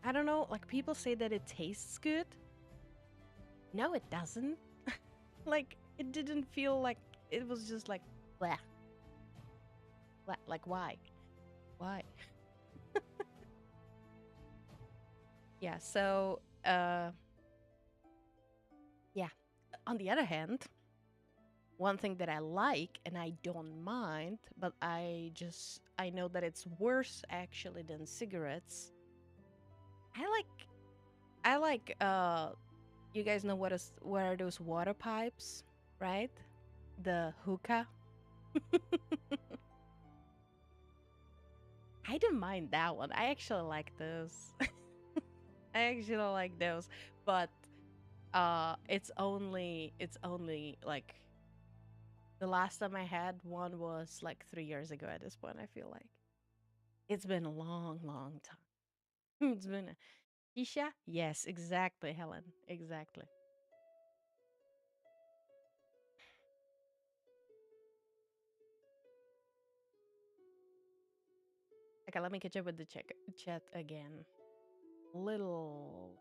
I don't know. Like people say that it tastes good. No, it doesn't. Like it didn't feel like it was just like blah, blah. Like why? Yeah. So yeah. On the other hand, one thing that I like and I don't mind, but I know that it's worse actually than cigarettes. I like I like you guys know what are those water pipes, right? The hookah. I don't mind that one. I actually like those. I actually like those, but it's only like the last time I had one was like 3 years ago. At this point, I feel like it's been a long, long time. It's been a Isha. Yes, exactly, Helen. Exactly. Okay, let me catch up with the chat again. Little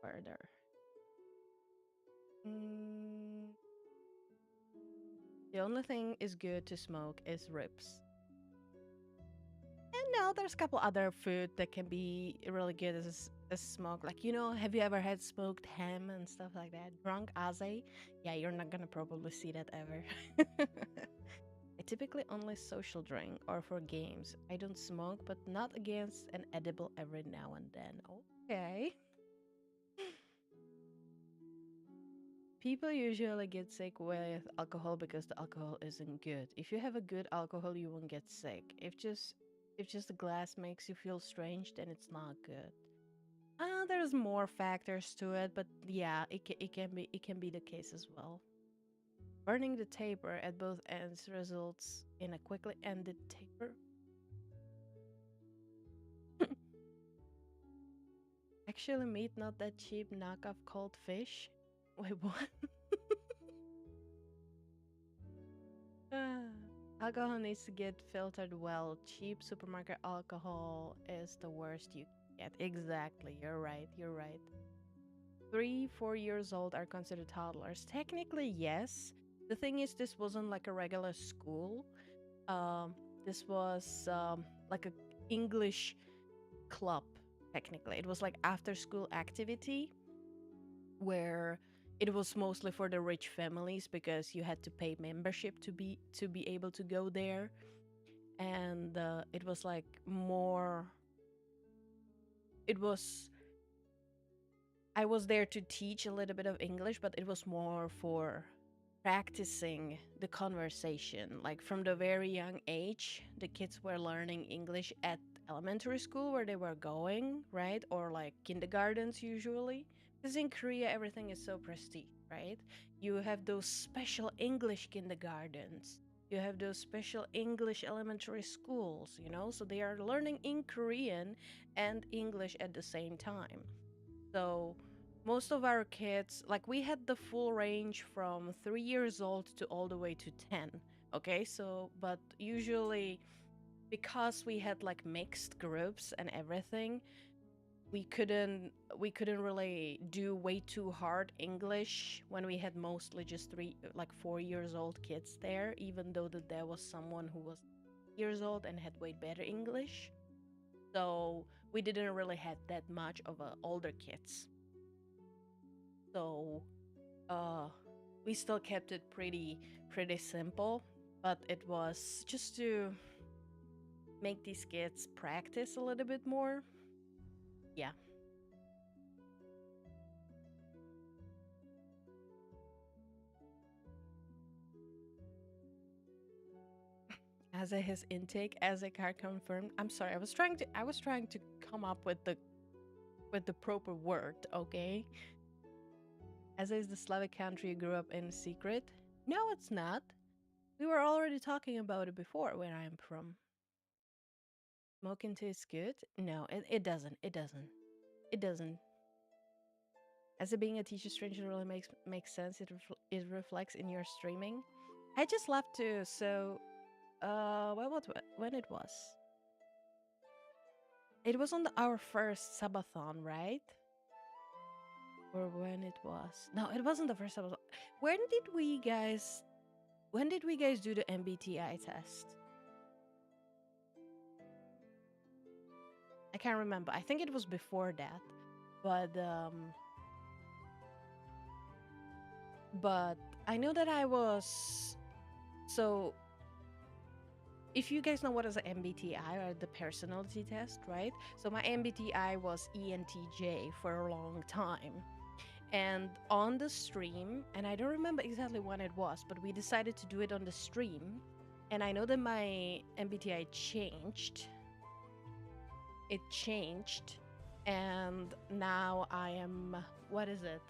further. Mm, the only thing is good to smoke is ribs. And no, there's a couple other food that can be really good as smoke. Like, have you ever had smoked ham and stuff like that? Drunk aze? Yeah, you're not gonna probably see that ever. I typically only social drink or for games. I don't smoke, but not against an edible every now and then. Okay. People usually get sick with alcohol because the alcohol isn't good. If you have a good alcohol, you won't get sick. If just the glass makes you feel strange, then it's not good. There's more factors to it, but yeah, it can be the case as well. Burning the taper at both ends results in a quickly ended taper. Actually, meat not that cheap knockoff cold fish. Wait, what? Ah, alcohol needs to get filtered well. Cheap supermarket alcohol is the worst you get. Exactly. You're right. You're right. 3, 4 years old are considered toddlers. Technically, yes. The thing is, this wasn't like a regular school. Um, this was like a English club. Technically, it was like after school activity where it was mostly for the rich families because you had to pay membership to be able to go there, and it was like more. It was I was there to teach a little bit of English, but it was more for practicing the conversation. Like from the very young age, the kids were learning English at elementary school where they were going, right? Or like kindergartens usually. Because in Korea, everything is so prestige, right? You have those special English kindergartens. You have those special English elementary schools, you know, so they are learning in Korean and English at the same time. So most of our kids, like we had the full range from 3 years old to all the way to 10. Okay, so but usually because we had like mixed groups and everything, we couldn't really do way too hard English when we had mostly just 4 years old kids there, even though that there was someone who was years old and had way better English. So we didn't really have that much of older kids. So uh we still kept it pretty simple, but it was just to make these kids practice a little bit more. Yeah. As a his intake, as a car confirmed. I'm sorry, I was trying to come up with the proper word, okay? As is the Slavic country you grew up in secret? No, it's not. We were already talking about it before where I'm from. Smoking tastes good? No, it doesn't. It doesn't. It doesn't. As it being a teacher stranger really makes sense. It reflects in your streaming. I just love to. So, when it was? It was on our first subathon, right? Or when it was? No, it wasn't the first subathon. When did we guys? When did we guys do the MBTI test? I can't remember. I think it was before that, but but I know that I was so. If you guys know what is an MBTI or the personality test, right? So my MBTI was ENTJ for a long time. And on the stream, and I don't remember exactly when it was, but we decided to do it on the stream. And I know that my MBTI changed. It changed. And now I am, what is it?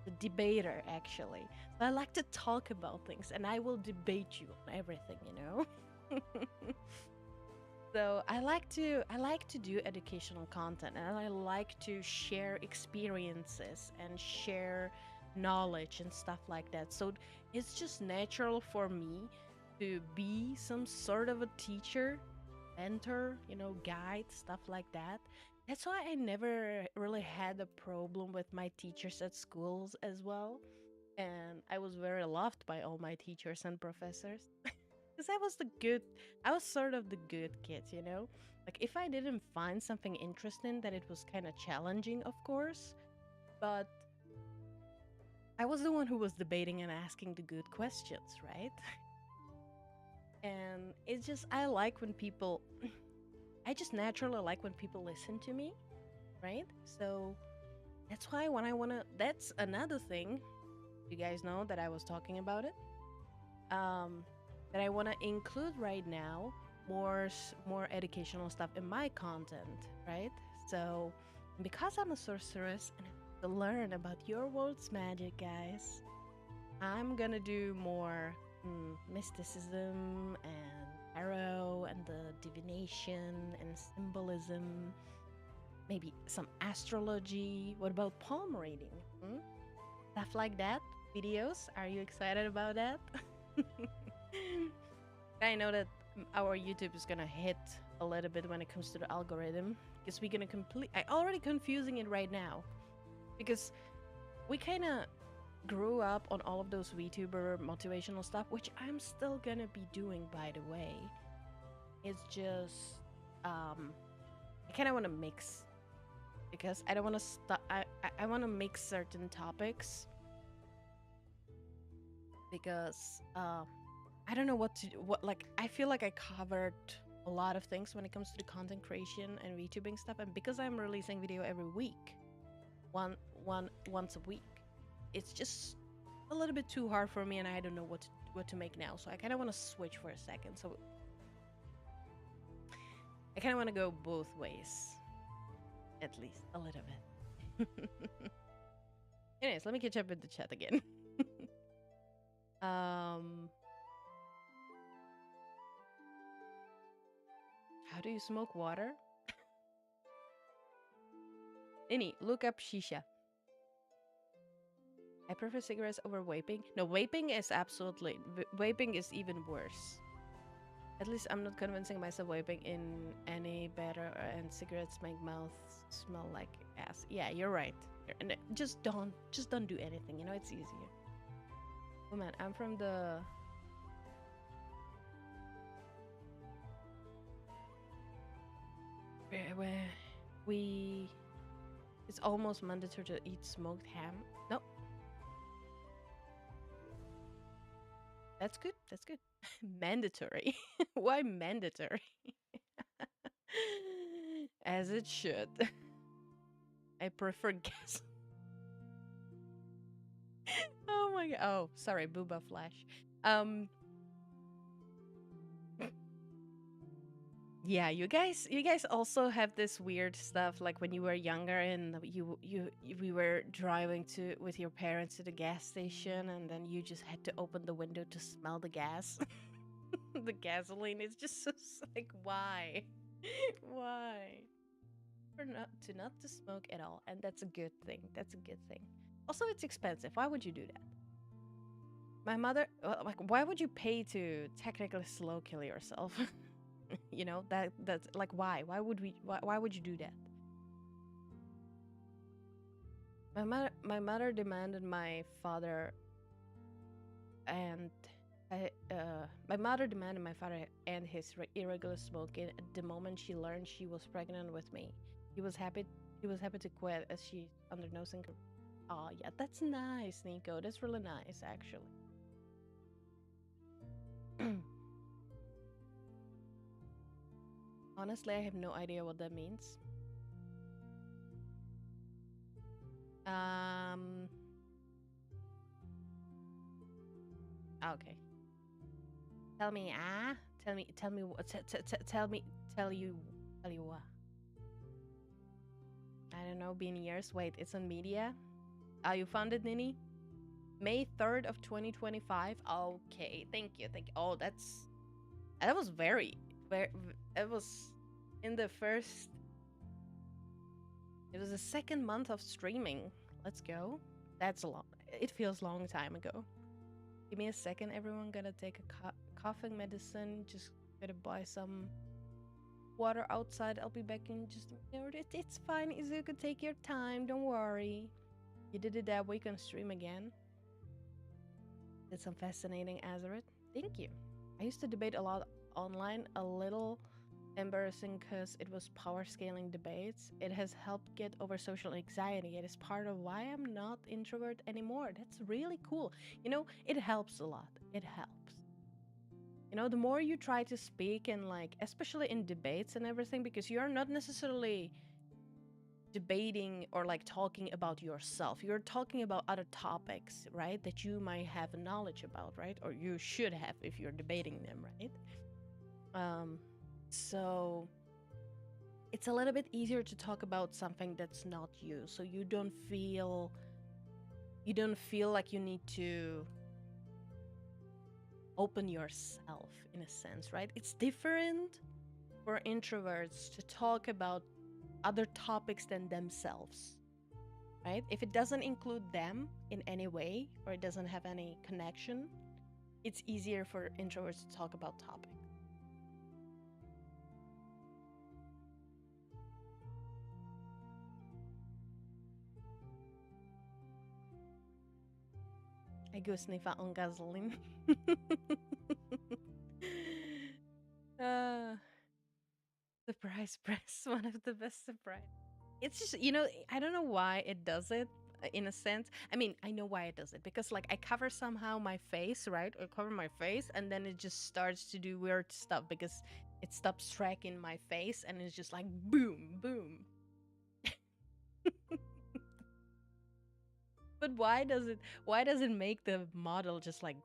The debater, actually. So I like to talk about things and I will debate you on everything, you know? So I like to do educational content and I like to share experiences and share knowledge and stuff like that. So it's just natural for me to be some sort of a teacher, mentor, you know, guide, stuff like that. That's why I never really had a problem with my teachers at schools as well. And I was very loved by all my teachers and professors. Because I was sort of the good kid, you know? Like, if I didn't find something interesting, that it was kind of challenging, of course. But I was the one who was debating and asking the good questions, right? And it's just, I like when people, I just naturally like when people listen to me, right? So that's why when I wanna, that's another thing, you guys know that I was talking about it. Um, that I want to include right now more educational stuff in my content, right? So because I'm a sorceress and I want to learn about your world's magic, guys, I'm gonna do more mysticism and tarot and the divination and symbolism, maybe some astrology. What about palm reading? Hmm? Stuff like that. Videos. Are you excited about that? I know that our YouTube is gonna hit a little bit when it comes to the algorithm because we're gonna I already confusing it right now because we kind of grew up on all of those VTuber motivational stuff, which I'm still gonna be doing, by the way. It's just I kind of want to mix because I don't want to stop. I want to mix certain topics because I don't know what like I feel like I covered a lot of things when it comes to the content creation and VTubing stuff, and because I'm releasing video every week, once a week, it's just a little bit too hard for me, and I don't know what to make now. So I kind of want to switch for a second. So I kind of want to go both ways, at least a little bit. Anyways, let me catch up with the chat again. um How do you smoke water? Any, look up shisha. I prefer cigarettes over vaping. No, vaping is absolutely... Vaping is even worse. At least I'm not convincing myself vaping in any better, and cigarettes make mouth smell like ass. Yeah, you're right. And just don't do anything. You know, it's easier. Oh man, I'm from the... where we... It's almost mandatory to eat smoked ham. No. That's good. That's good. Mandatory. Why mandatory? As it should. I prefer gas. Oh my god. Oh, sorry, Booba Flash. Yeah, you guys also have this weird stuff like when you were younger and we were driving to with your parents to the gas station and then you just had to open the window to smell the gas. The gasoline is just so like why? Why? For not to smoke at all, and that's a good thing. That's a good thing. Also, it's expensive. Why would you do that? My mother, like, why would you pay to technically slow kill yourself? You know, that's like why would why would you do that? My mother demanded my father and my mother demanded my father and his irregular smoking at the moment she learned she was pregnant with me. He was happy to quit as she's undernosing. Oh yeah, that's nice, Nico. That's really nice actually. Honestly, I have no idea what that means. Um. Okay. Tell me, Tell me what. Tell you what. I don't know. Been years. Wait, it's on media. You found it, Nini? May 3rd of 2025. Okay, thank you. Oh, that was very. It was in the first. It was the second month of streaming. Let's go. That's a long. It feels long time ago. Give me a second, everyone. Gonna take a coughing medicine. Just gotta buy some water outside. I'll be back in just a minute. It's fine. You could take your time. Don't worry. You did it that week on stream again. Did some fascinating Azeroth. Thank you. I used to debate a lot online. A little embarrassing because it was power scaling debates. It has helped get over social anxiety. It is part of why I'm not introvert anymore. That's really cool. You know, it helps a lot. It helps. You know, the more you try to speak and like, especially in debates and everything, because you're not necessarily debating or like talking about yourself. You're talking about other topics, right? That you might have knowledge about, right? Or you should have if you're debating them, right? So it's a little bit easier to talk about something that's not you, so you don't feel like you need to open yourself in a sense, right? It's different for introverts to talk about other topics than themselves, right? If it doesn't include them in any way or it doesn't have any connection, it's easier for introverts to talk about topics. I go sniff out on gasoline. uh, surprise press, one of the best surprise. It's just, you know, I don't know why it does it in a sense. I mean, I know why it does it because, like, I cover somehow my face, right? I cover my face and then it just starts to do weird stuff because it stops tracking my face and it's just like boom, boom. But why does it make the model just like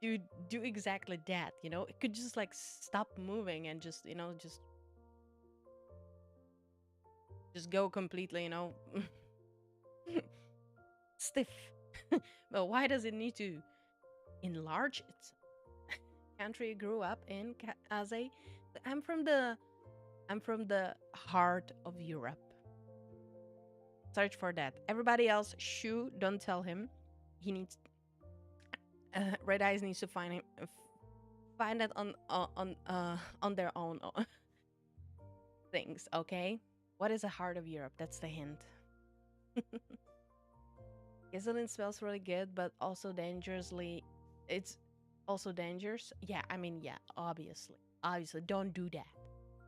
do exactly that, you know? It could just like stop moving and just, you know, just go completely, you know, stiff. But why does it need to enlarge itself? Country grew up in as a I'm from the heart of Europe. Search for that. Everybody else, shoo, don't tell him. He needs Red Eyes needs to find him. Find it on their own things, okay? What is the heart of Europe? That's the hint. Gasoline smells really good, but also dangerously. It's also dangerous. Yeah, I mean, yeah, obviously. Obviously, don't do that.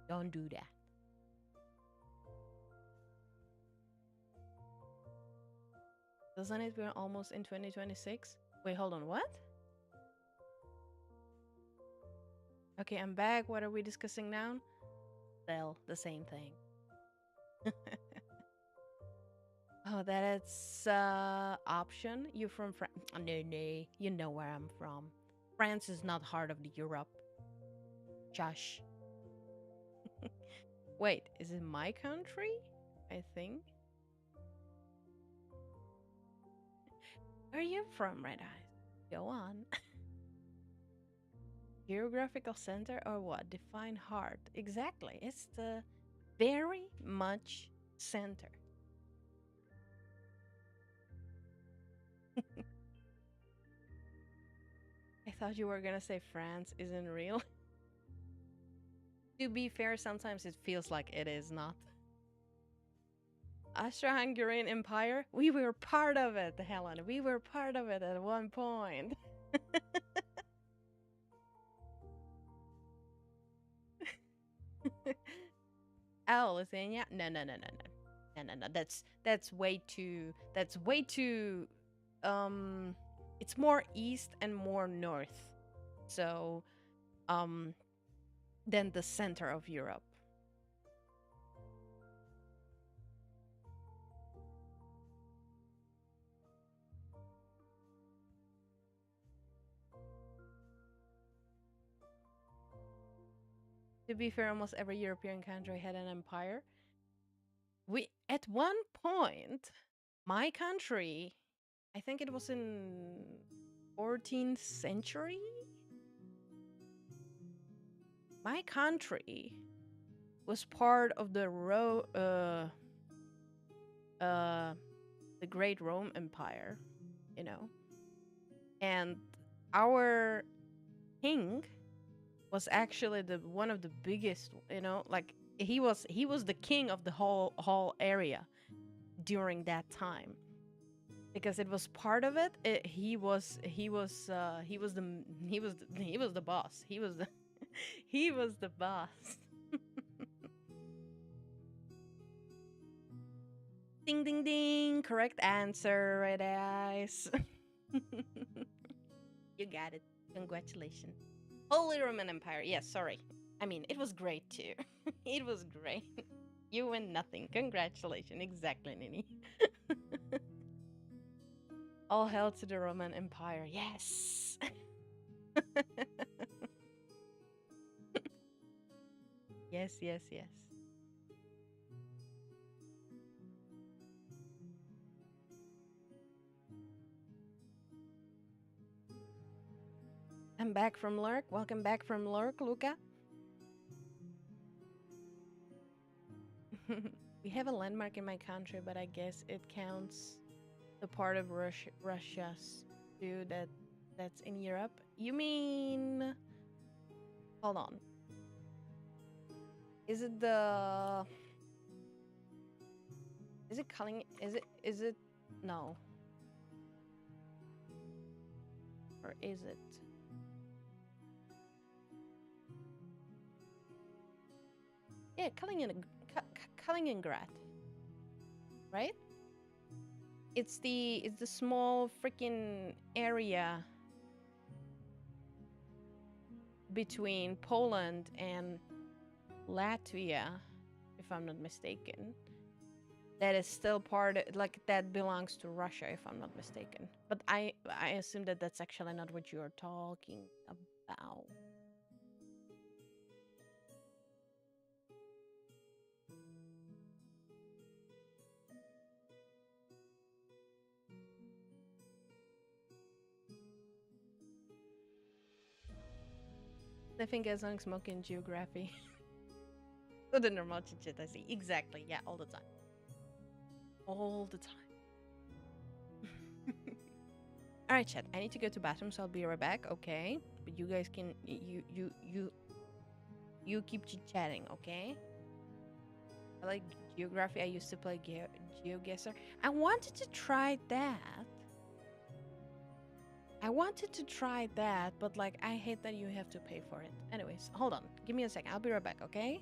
Don't do that. Doesn't it? We're almost in 2026. Wait, hold on. What? Okay, I'm back. What are we discussing now? Well, the same thing. Oh, that is option. You from France? Oh, no. You know where I'm from. France is not heart of the Europe. Josh. Wait, is it my country? I think. Where are you from, Red Eyes? Go on. Geographical center or what? Define heart. Exactly. It's the very much center. I thought you were gonna say France isn't real. To be fair, sometimes it feels like it is not. Austro-Hungarian Empire? We were part of it, Helen. We were part of it at one point. Oh, Lithuania? No. That's way too it's more east and more north. So than the center of Europe. To be fair, almost every European country had an empire. We at one point, my country, I think it was in 14th century. My country was part of the the Great Rome Empire, you know, and our king was actually the one of the biggest, you know, like he was the king of the whole area during that time because it was part of it. He was the boss. He was the he was the boss. Ding ding ding, correct answer, Red Eyes. You got it. Congratulations. Holy Roman Empire. Yes, sorry. I mean, it was great too. It was great. You win nothing. Congratulations. Exactly, Nini. All hail to the Roman Empire. Yes. Yes. I'm back from Lurk. Welcome back from Lurk, Luca. We have a landmark in my country, but I guess it counts the part of Russia's too that's in Europe. You mean? Hold on. Is it the? Is it Culling? Is it? No. Or is it? Yeah, Kaliningrad. Right? It's the small freaking area between Poland and Latvia, if I'm not mistaken. That is still part of, like that belongs to Russia, if I'm not mistaken. But I assume that that's actually not what you're talking about. Sniffing gas on smoking geography. Oh, the normal shit I see. Exactly. Yeah, all the time. All the time. All right, chat. I need to go to bathroom, so I'll be right back. Okay, but you guys can you keep chit chatting. Okay. I like geography. I used to play GeoGuessr. I wanted to try that. I wanted to try that, but like I hate that you have to pay for it. Anyways, hold on. Give me a second. I'll be right back. Okay.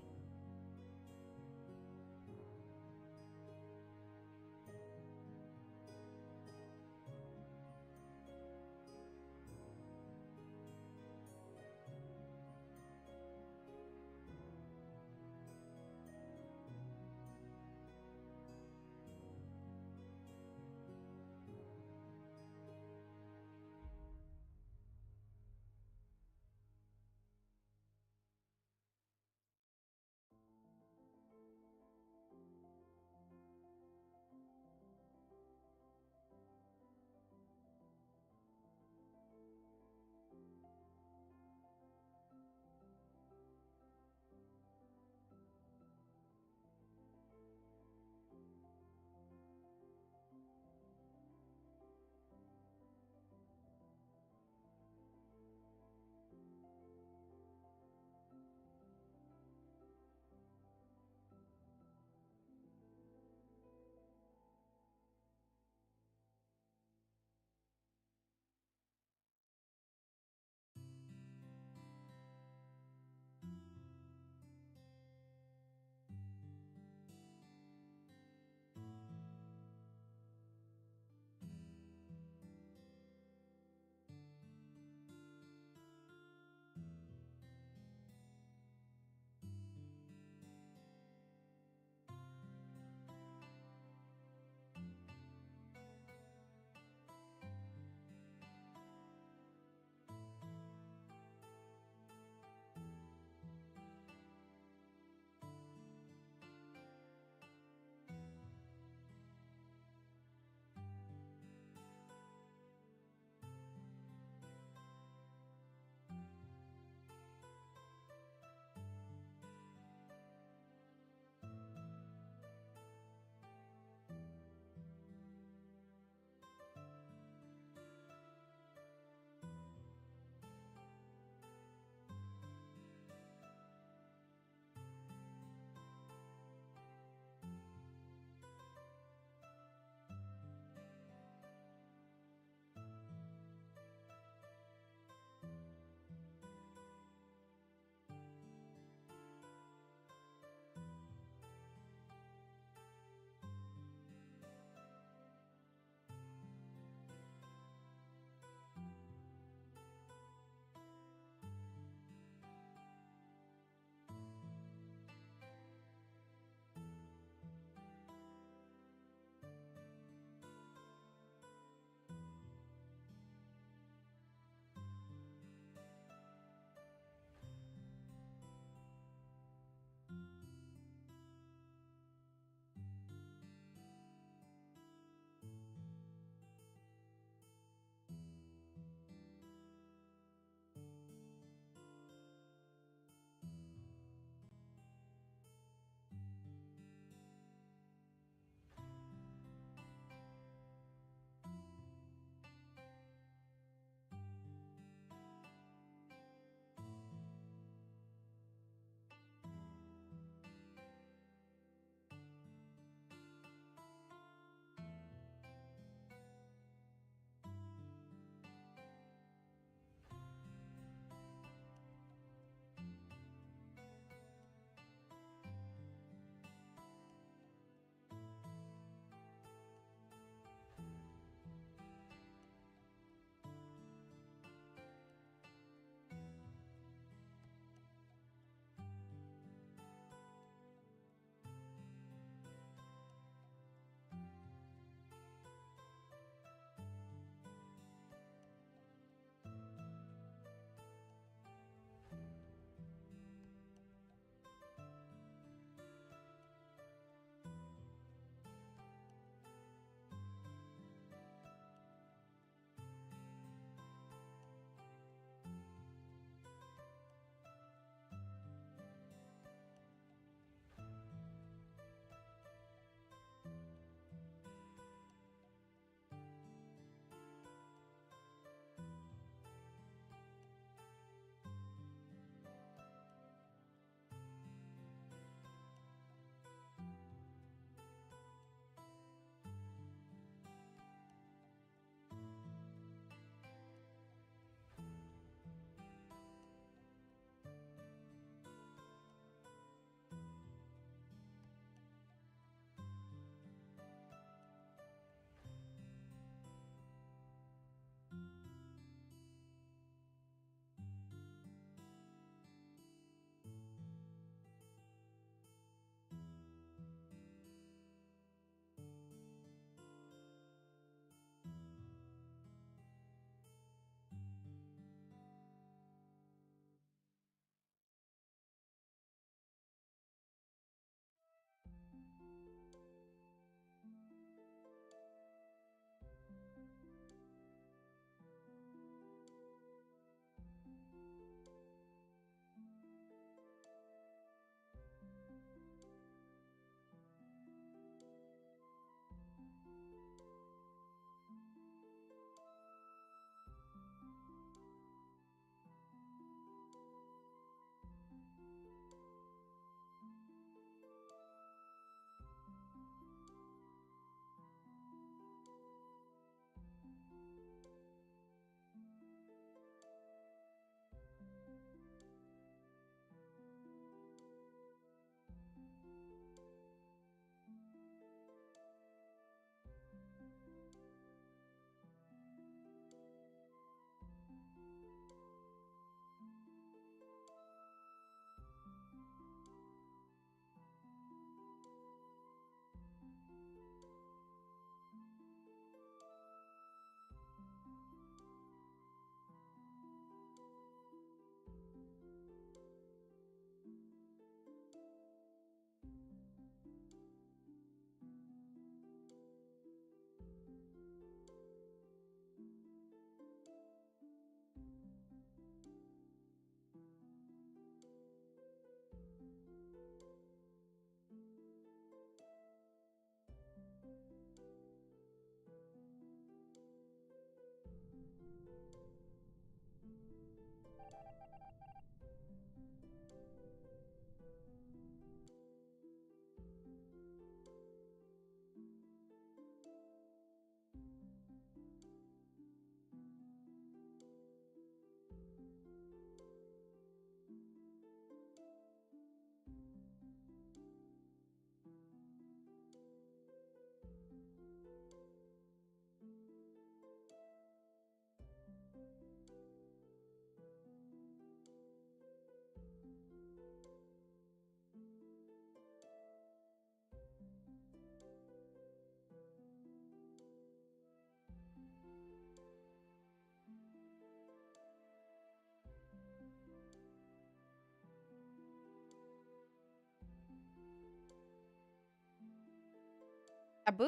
Abu?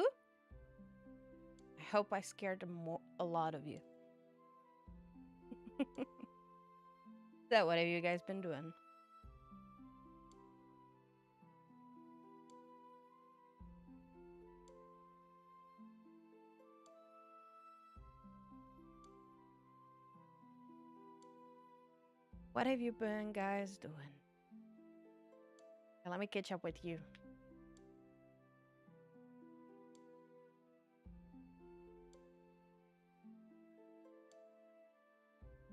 I hope I scared a lot of you. So, what have you guys been doing? What have you been guys doing? Let me catch up with you.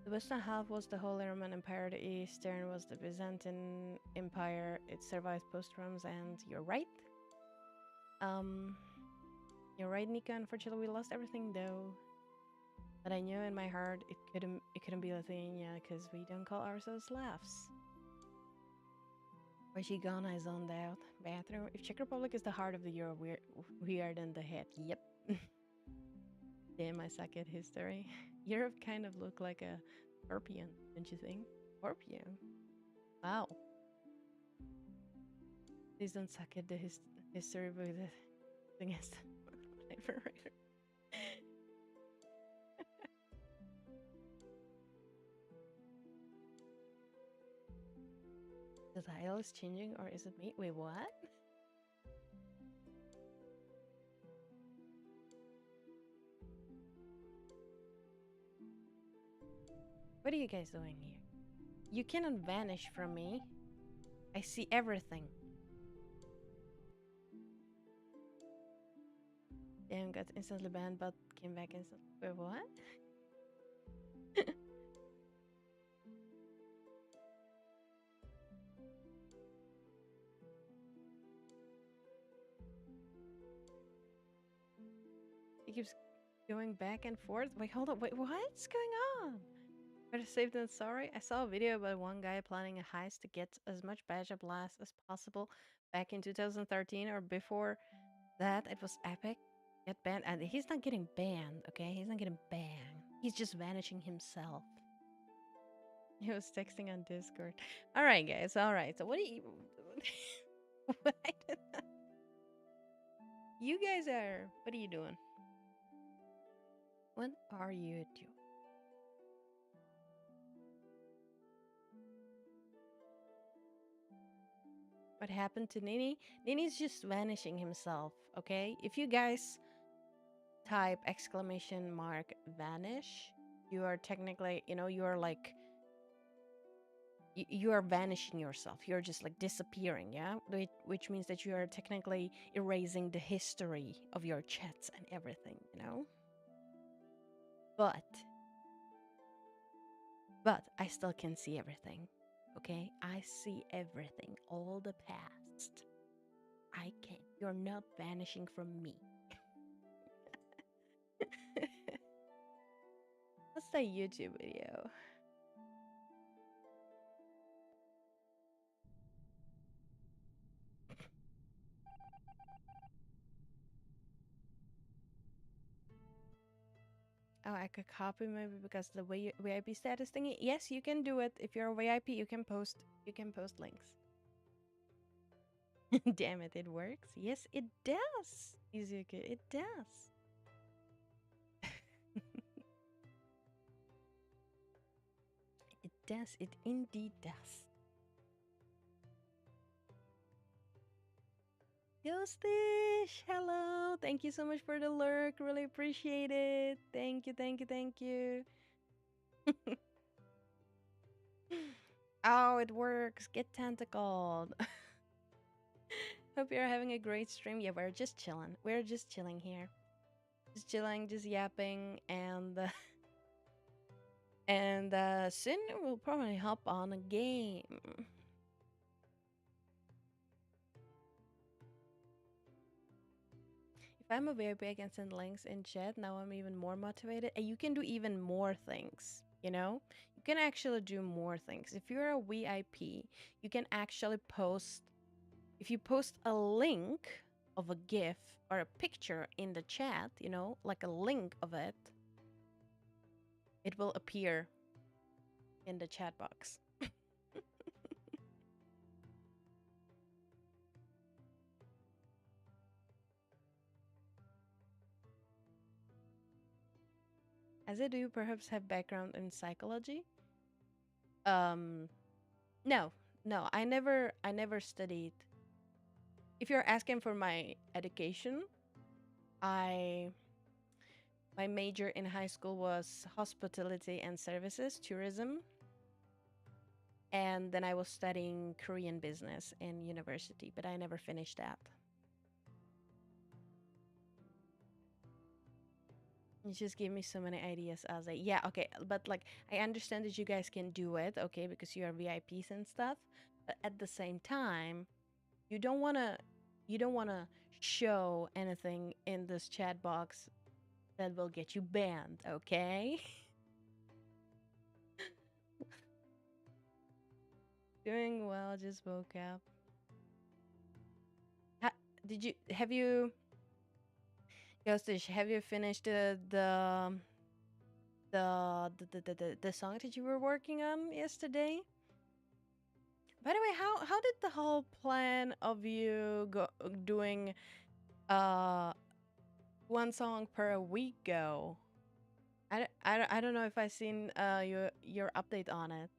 The western half was the Holy Roman Empire, the eastern was the Byzantine Empire. It survived post-Rome's end. You're right. You're right, Nika. Unfortunately, we lost everything though. But I knew in my heart it couldn't be Lithuania because we don't call ourselves Slavs. Where's she gone? I zoned out. Bathroom. If Czech Republic is the heart of the Euro, we are then the head. Yep. Damn, I suck at history. Europe kind of looked like a scorpion, don't you think? Scorpion. Wow. Please don't suck at the history, but the thing is, the title is changing, or is it me? Wait, what? What are you guys doing here? You cannot vanish from me. I see everything. Damn, got instantly banned, but came back instantly. Wait, what? He keeps going back and forth. Wait, hold up. Wait, what's going on? Better safe than sorry. I saw a video about one guy planning a heist to get as much badge of blast as possible back in 2013 or before that. It was epic. Get banned. And he's not getting banned, okay? He's not getting banned. He's just vanishing himself. He was texting on Discord. All right, guys. All right. So what do you... You guys are... What are you doing? What are you doing? What happened to Nini? Nini's just vanishing himself, okay? If you guys type exclamation mark vanish, you are technically, you know, you are like, you are vanishing yourself. You're just like disappearing, yeah? Which means that you are technically erasing the history of your chats and everything, you know? But I still can see everything, okay? I see everything, all the past. I can. You're not vanishing from me. What's that YouTube video? Oh, I could copy maybe because the way VIP status thingy. Yes, you can do it. If you're a VIP, you can post links. Damn it, it works. Yes, it does. Izuku, it does. It does. It indeed does. Ghostish, hello. Thank you so much for the lurk. Really appreciate it. Thank you, thank you, thank you. Oh, it works. Get tentacled. Hope you're having a great stream. Yeah, we're just chilling. We're just chilling here. Just chilling, just yapping, and soon we'll probably hop on a game. If I'm a VIP, I can send links in chat. Now I'm even more motivated. And you can do even more things, you know? You can actually do more things. If you're a VIP, you can actually post... If you post a link of a GIF or a picture in the chat, you know, like a link of it, it will appear in the chat box. as I do perhaps have background in psychology. Um, no, no, I never studied. If you're asking for my education, I my major in high school was hospitality and services, tourism, and then I was studying Korean business in university, but I never finished that. You just gave me so many ideas. I was like, yeah, okay, but like I understand that you guys can do it, okay, because you are VIPs and stuff. But at the same time, you don't wanna you don't wanna show anything in this chat box that will get you banned, okay? Doing well, just woke up. Ha- did you have you Ghostish, have you finished the song that you were working on yesterday? By the way, how did the whole plan of you doing uh one song per week go? I don't know if I seen your update on it.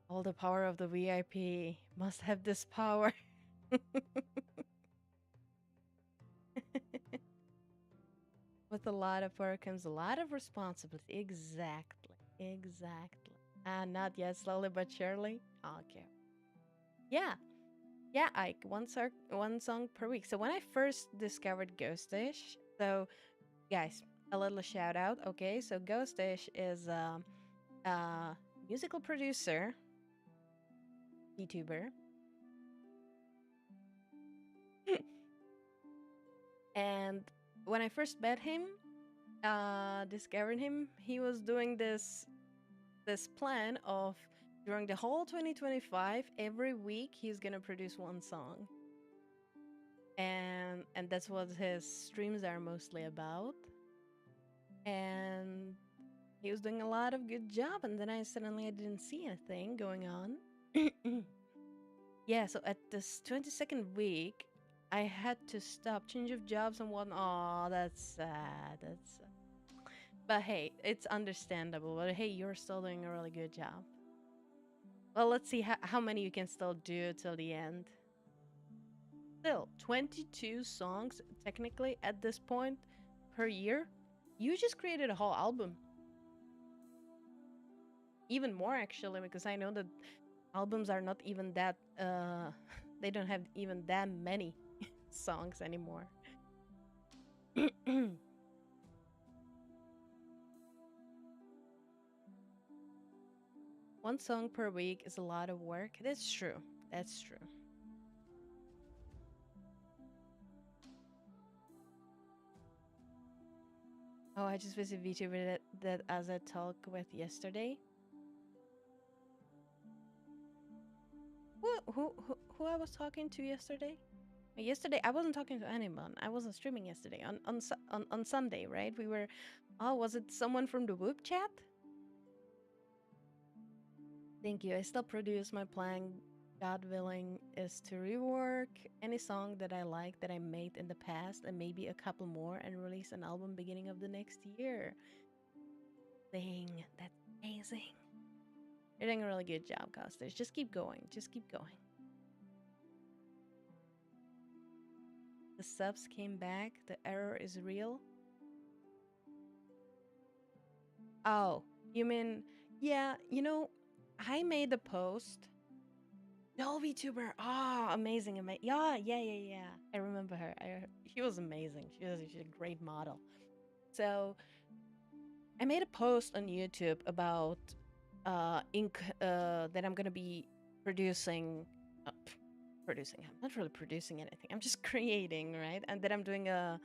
All the power of the VIP must have this power. With a lot of work comes a lot of responsibility. Exactly. Exactly. Not yet, slowly but surely. Okay. Yeah. Yeah, Ike. One song per week. So when I first discovered Ghostish, so guys, a little shout out. Okay, so Ghostish is a musical producer, YouTuber, and when I first met him, discovered him, he was doing this plan of during the whole 2025, every week he's gonna produce one song, and that's what his streams are mostly about. And he was doing a lot of good job, and then I didn't see anything going on. Yeah, so at this 22nd week, I had to stop, change of jobs and whatnot. Oh, that's sad. That's sad. But hey, it's understandable. But hey, you're still doing a really good job. Well, let's see how many you can still do till the end. Still, 22 songs technically at this point per year. You just created a whole album. Even more actually, because I know that albums are not even that they don't have even that many songs anymore. One song per week is a lot of work. That's true. That's true. Oh, I just visited VTuber that as I talked with yesterday. Who I was talking to yesterday? Yesterday I wasn't talking to anyone. I wasn't streaming yesterday on Sunday, right? We were. Oh, was it someone from the Whoop chat? Thank you. I still produce. My plan, God willing, is to rework any song that I like that I made in the past and maybe a couple more and release an album beginning of the next year. Thing. That's amazing. You're doing a really good job, Costers. Just keep going. Just keep going. The subs came back. The error is real. Oh, you mean, yeah, I made a post. No VTuber. Ah, amazing. Yeah, yeah, yeah, yeah. I remember her. She was amazing. She's a great model. So I made a post on YouTube about ink that I'm gonna be producing. Producing. I'm not really producing anything. I'm just creating, right? And that I'm doing that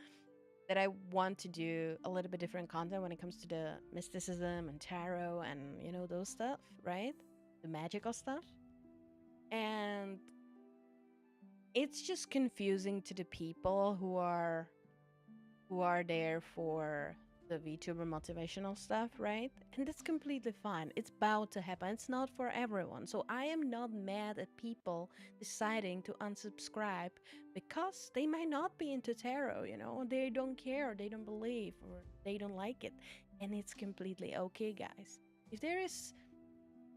I want to do a little bit different content when it comes to the mysticism and tarot and those stuff, right? The magical stuff. And it's just confusing to the people who are there for the VTuber motivational stuff, right? And that's completely fine. It's bound to happen. It's not for everyone. So I am not mad at people deciding to unsubscribe because they might not be into tarot, you know, they don't care, they don't believe, or they don't like it. And it's completely okay, guys. If there is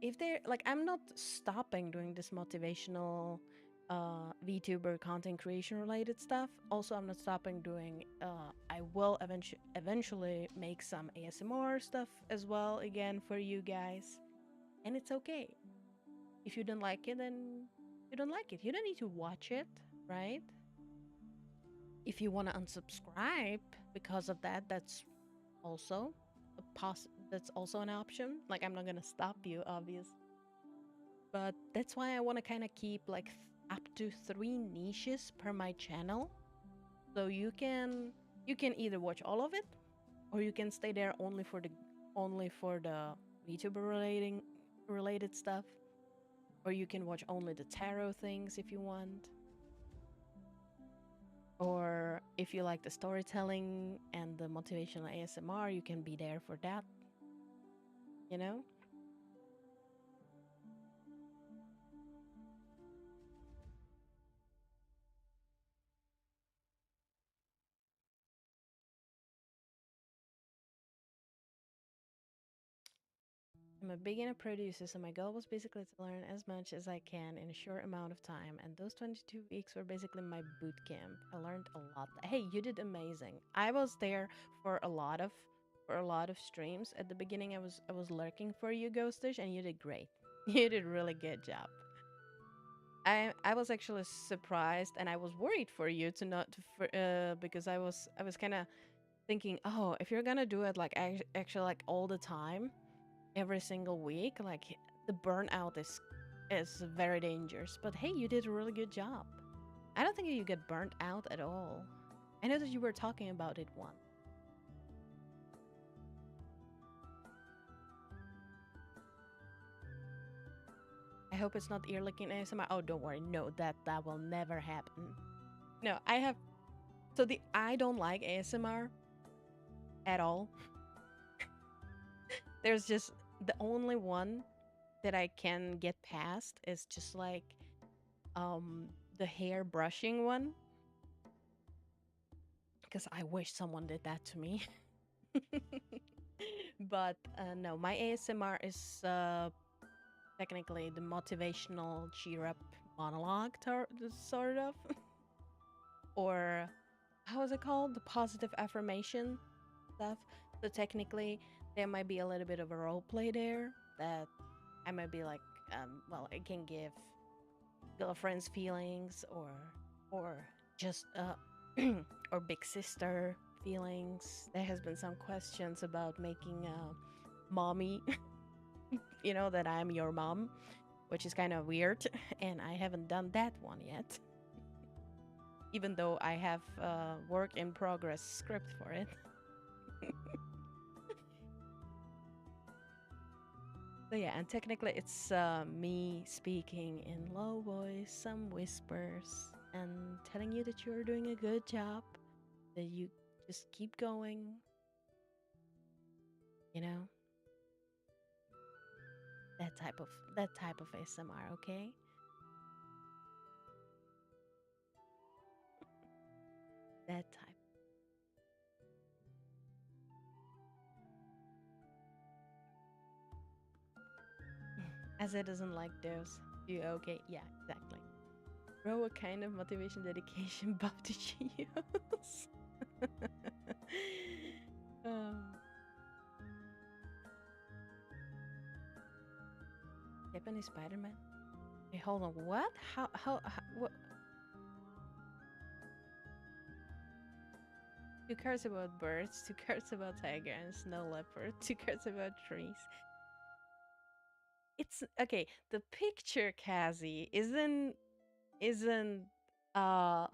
if they're like, I'm not stopping doing this motivational VTuber content creation related stuff. Also, I'm not stopping doing I will eventually make some ASMR stuff as well again for you guys. And it's okay. If you don't like it, then you don't like it. You don't need to watch it, right? If you want to unsubscribe because of that, also that's also an option. Like, I'm not going to stop you, obviously. But that's why I want to kind of keep like up to 3 niches per my channel. So you can either watch all of it, or you can stay there only for the VTuber related stuff, or you can watch only the tarot things if you want. Or if you like the storytelling and the motivational ASMR, you can be there for that, you know? I'm a beginner producer, so my goal was basically to learn as much as I can in a short amount of time. And those 22 weeks were basically my boot camp. I learned a lot. Hey, you did amazing. I was there for a lot of streams. At the beginning, I was lurking for you, Ghostish, and you did great. You did really good job. I was actually surprised, and I was worried for you to not to, because I was kind of thinking, oh, if you're gonna do it like actually like all the time, every single week, like the burnout is very dangerous. But hey, you did a really good job. I don't think you get burnt out at all. I know that you were talking about it once. I hope it's not ear licking ASMR. Oh, don't worry. No, that will never happen. No, I have. So the I don't like ASMR at all. There's just the only one that I can get past is just like the hair brushing one, because I wish someone did that to me. But no, my ASMR is technically the motivational cheer up monologue, sort of, or how is it called? The positive affirmation stuff. So technically, there might be a little bit of a role play there that I might be like, well, I can give girlfriend's feelings, or just or big sister feelings. There has been some questions about making a mommy, that I'm your mom, which is kind of weird, and I haven't done that one yet, even though I have work in progress script for it. So yeah, and technically it's me speaking in low voice, some whispers, and telling you that you're doing a good job, that you just keep going, you know, that type of ASMR, okay? That type. As it doesn't like those. You okay? Yeah, exactly. Bro, what kind of motivation dedication buff did you use? um, Japanese Spider-Man. Hey, hold on. What? How what? Two cards about birds, two cards about tiger and snow leopard, two cards about trees. It's okay. The picture, Kazi, isn't uh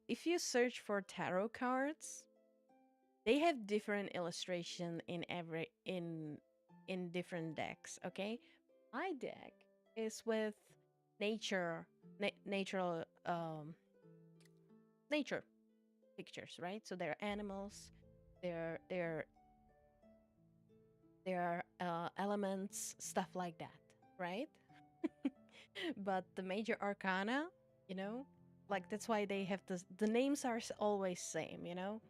if you search for tarot cards, they have different illustration in different decks, okay? My deck is with nature natural nature pictures, right? So there are animals, their elements, stuff like that, right? But the major arcana, you know, like that's why they have the names are always same, you know?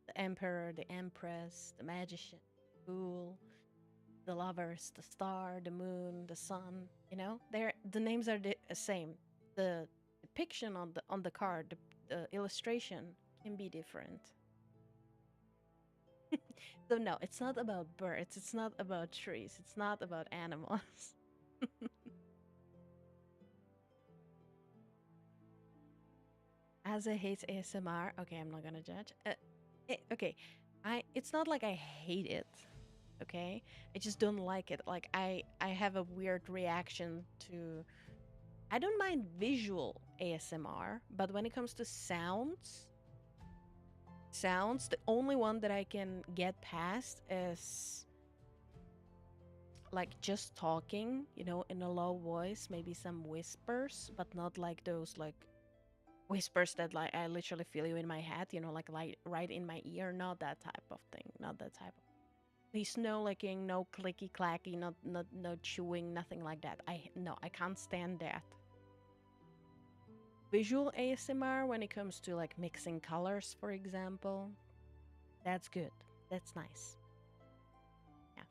The emperor, the empress, the magician, fool, the lovers, the star, the moon, the sun, you know? The names are the same. The depiction on the card, the illustration can be different. So no, it's not about birds, it's not about trees, it's not about animals. As I hate ASMR, okay, I'm not gonna judge. Okay, it's not like I hate it. Okay, I just don't like it. Like I have a weird reaction to. I don't mind visual ASMR, but when it comes to sounds, the only one that I can get past is like just talking, you know, in a low voice, maybe some whispers, but not like those like whispers that like I literally feel you in my head, you know, like right in my ear. Not that type of thing. Not that type of. There's no licking, no clicky clacky, not no chewing, nothing like that. I can't stand that. Visual ASMR when it comes to like mixing colors, for example, that's good. That's nice. Yeah.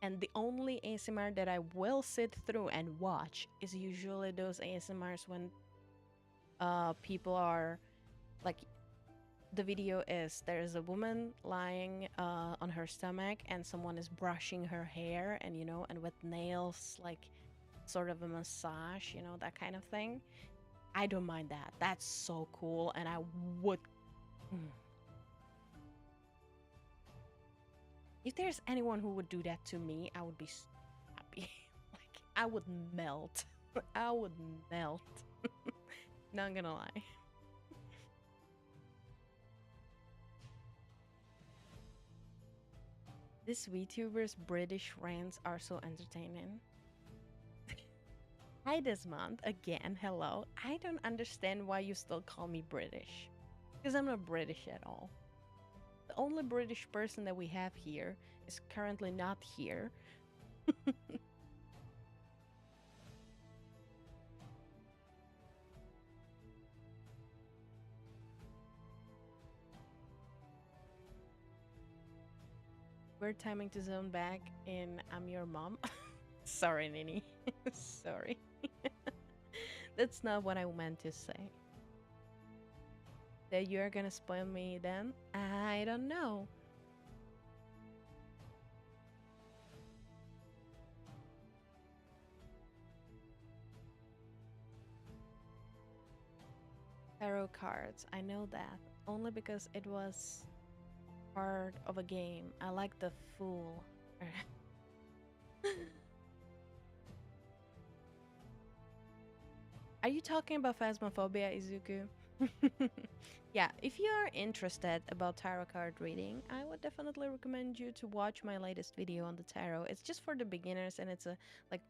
And the only ASMR that I will sit through and watch is usually those ASMRs when people are like the video is there's a woman lying on her stomach and someone is brushing her hair and you know and with nails like sort of a massage, you know, that kind of thing. I don't mind that. That's so cool and I would if there's anyone who would do that to me, I would be so happy. Like I would melt. I would melt. Not gonna lie. This VTuber's British rants are so entertaining. Hi, Desmond. Again, hello. I don't understand why you still call me British. Because I'm not British at all. The only British person that we have here is currently not here. We're timing to zone back in I'm Your Mom. Sorry, Nini. Sorry. That's not what I meant to say. That you're gonna spoil me then? I don't know. Tarot cards. I know that. Only because it was part of a game. I like the Fool. Are you talking about Phasmophobia, Izuku? Yeah, if you are interested about tarot card reading, I would definitely recommend you to watch my latest video on the tarot. It's just for the beginners and it's a like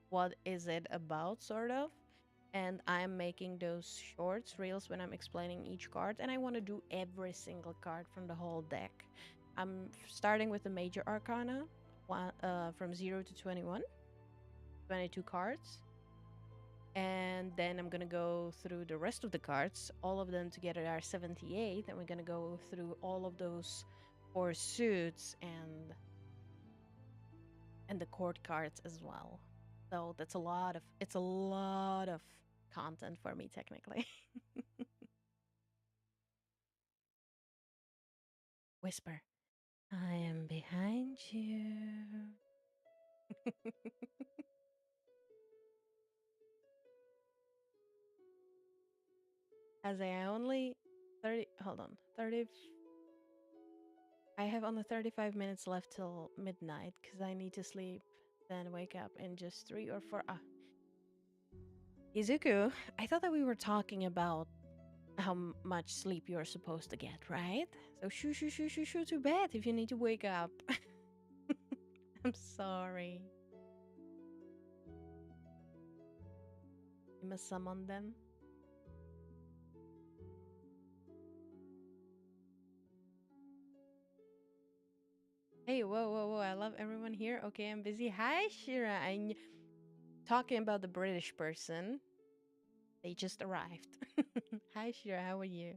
what is it about sort of. And I'm making those shorts, reels when I'm explaining each card and I want to do every single card from the whole deck. I'm starting with the major arcana from 0 to 21, 22 cards. And then I'm gonna go through the rest of the cards. All of them together are 78, and we're gonna go through all of those four suits and the court cards as well. So that's a lot of it's a lot of content for me technically. Whisper, I am behind you. As I only 30 hold on 30 I have only 35 minutes left till midnight because I need to sleep, then wake up in just 3 or 4. Izuku, I thought that we were talking about how much sleep you're supposed to get, right? So shoo to bed if you need to wake up. I'm sorry. You must summon them. Hey, whoa, whoa, whoa! I love everyone here. Okay, I'm busy. Hi, Shira. I'm talking about the British person. They just arrived. Hi, Shira. How are you?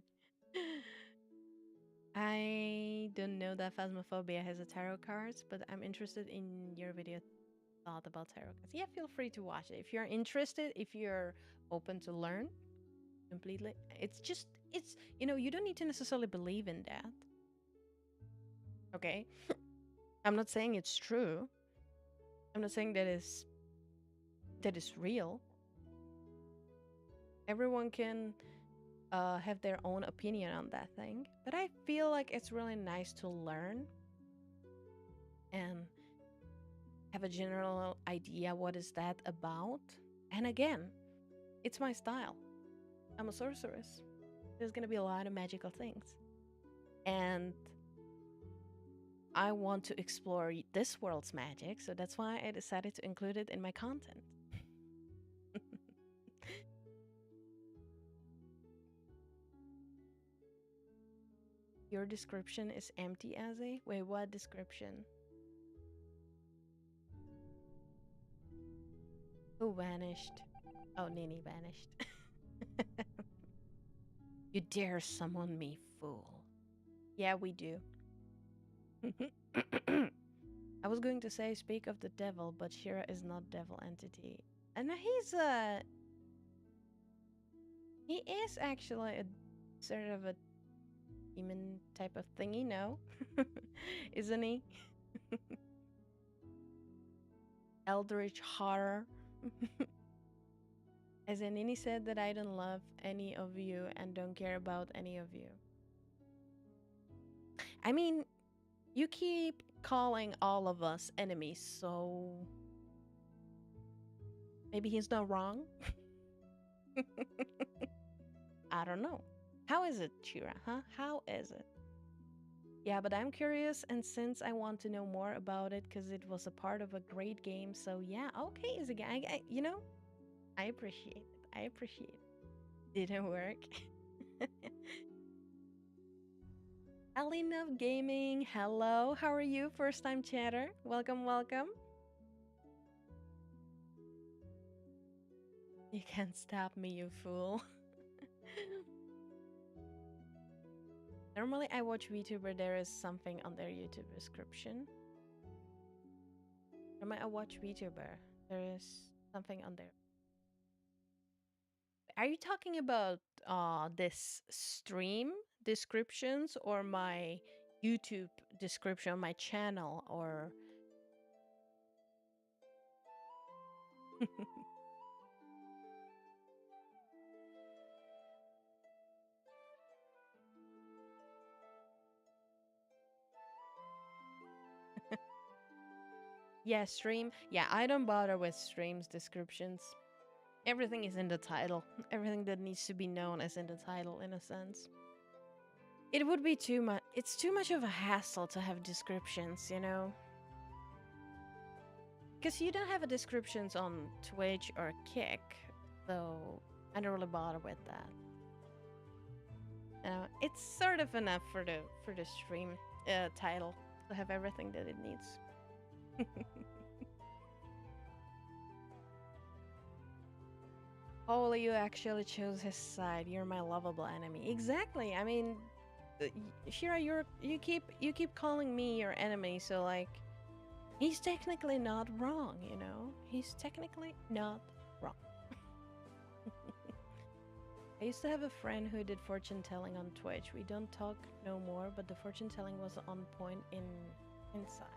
I don't know that Phasmophobia has a tarot cards, but I'm interested in your video thought about tarot cards. Yeah, feel free to watch it if you're interested. If you're open to learn completely, it's just you don't need to necessarily believe in that. Okay, I'm not saying it's true. I'm not saying that is real. Everyone can have their own opinion on that thing, but I feel like it's really nice to learn and have a general idea what is that about. And again, it's my style. I'm a sorceress. There's gonna be a lot of magical things, and I want to explore this world's magic, so that's why I decided to include it in my content. Your description is empty as a wait, what description? Who vanished? Oh, Nini vanished. You dare summon me, fool. Yeah, we do. I was going to say speak of the devil, but Shira is not devil entity. And he is actually a sort of a demon type of thingy, no? Isn't he? Eldritch horror. As Nini said that I don't love any of you and don't care about any of you. I mean, you keep calling all of us enemies, so maybe he's not wrong. I don't know. How is it, Chira? Huh? How is it? Yeah, but I'm curious, and since I want to know more about it, because it was a part of a great game, so yeah, okay, is again, I appreciate it. I appreciate it. Didn't work. Aline of Gaming, hello. How are you, first time chatter? Welcome, welcome. You can't stop me, you fool. Normally, I watch VTuber. There is something on their YouTube description. Normally, I watch VTuber. There is something on there. Are you talking about this stream descriptions or my YouTube description, my channel, or yeah, stream? Yeah, I don't bother with streams descriptions. Everything is in the title. Everything that needs to be known is in the title, in a sense. It would be too much. It's too much of a hassle to have descriptions, you know? Because you don't have a descriptions on Twitch or Kick, so I don't really bother with that. It's sort of enough for the stream title to have everything that it needs. Holy, you actually chose his side. You're my lovable enemy. Exactly. I mean, Shira, you keep calling me your enemy, so like, he's technically not wrong. You know, he's technically not wrong. I used to have a friend who did fortune telling on Twitch. We don't talk no more, but the fortune telling was on point inside.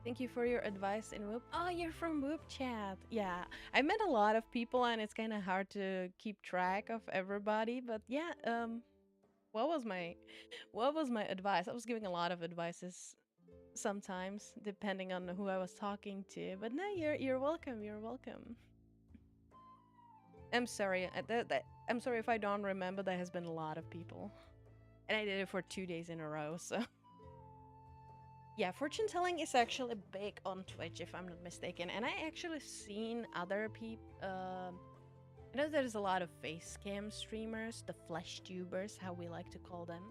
Thank you for your advice in Whoop. Oh, you're from Whoop Chat. Yeah, I met a lot of people, and it's kind of hard to keep track of everybody. But yeah, what was my advice? I was giving a lot of advices sometimes, depending on who I was talking to. But no, you're welcome. You're welcome. I'm sorry. I'm sorry if I don't remember. There has been a lot of people, and I did it for 2 days in a row. So yeah, fortune telling is actually big on Twitch, if I'm not mistaken. And I actually seen other people, I know there's a lot of face cam streamers, the flesh tubers, how we like to call them.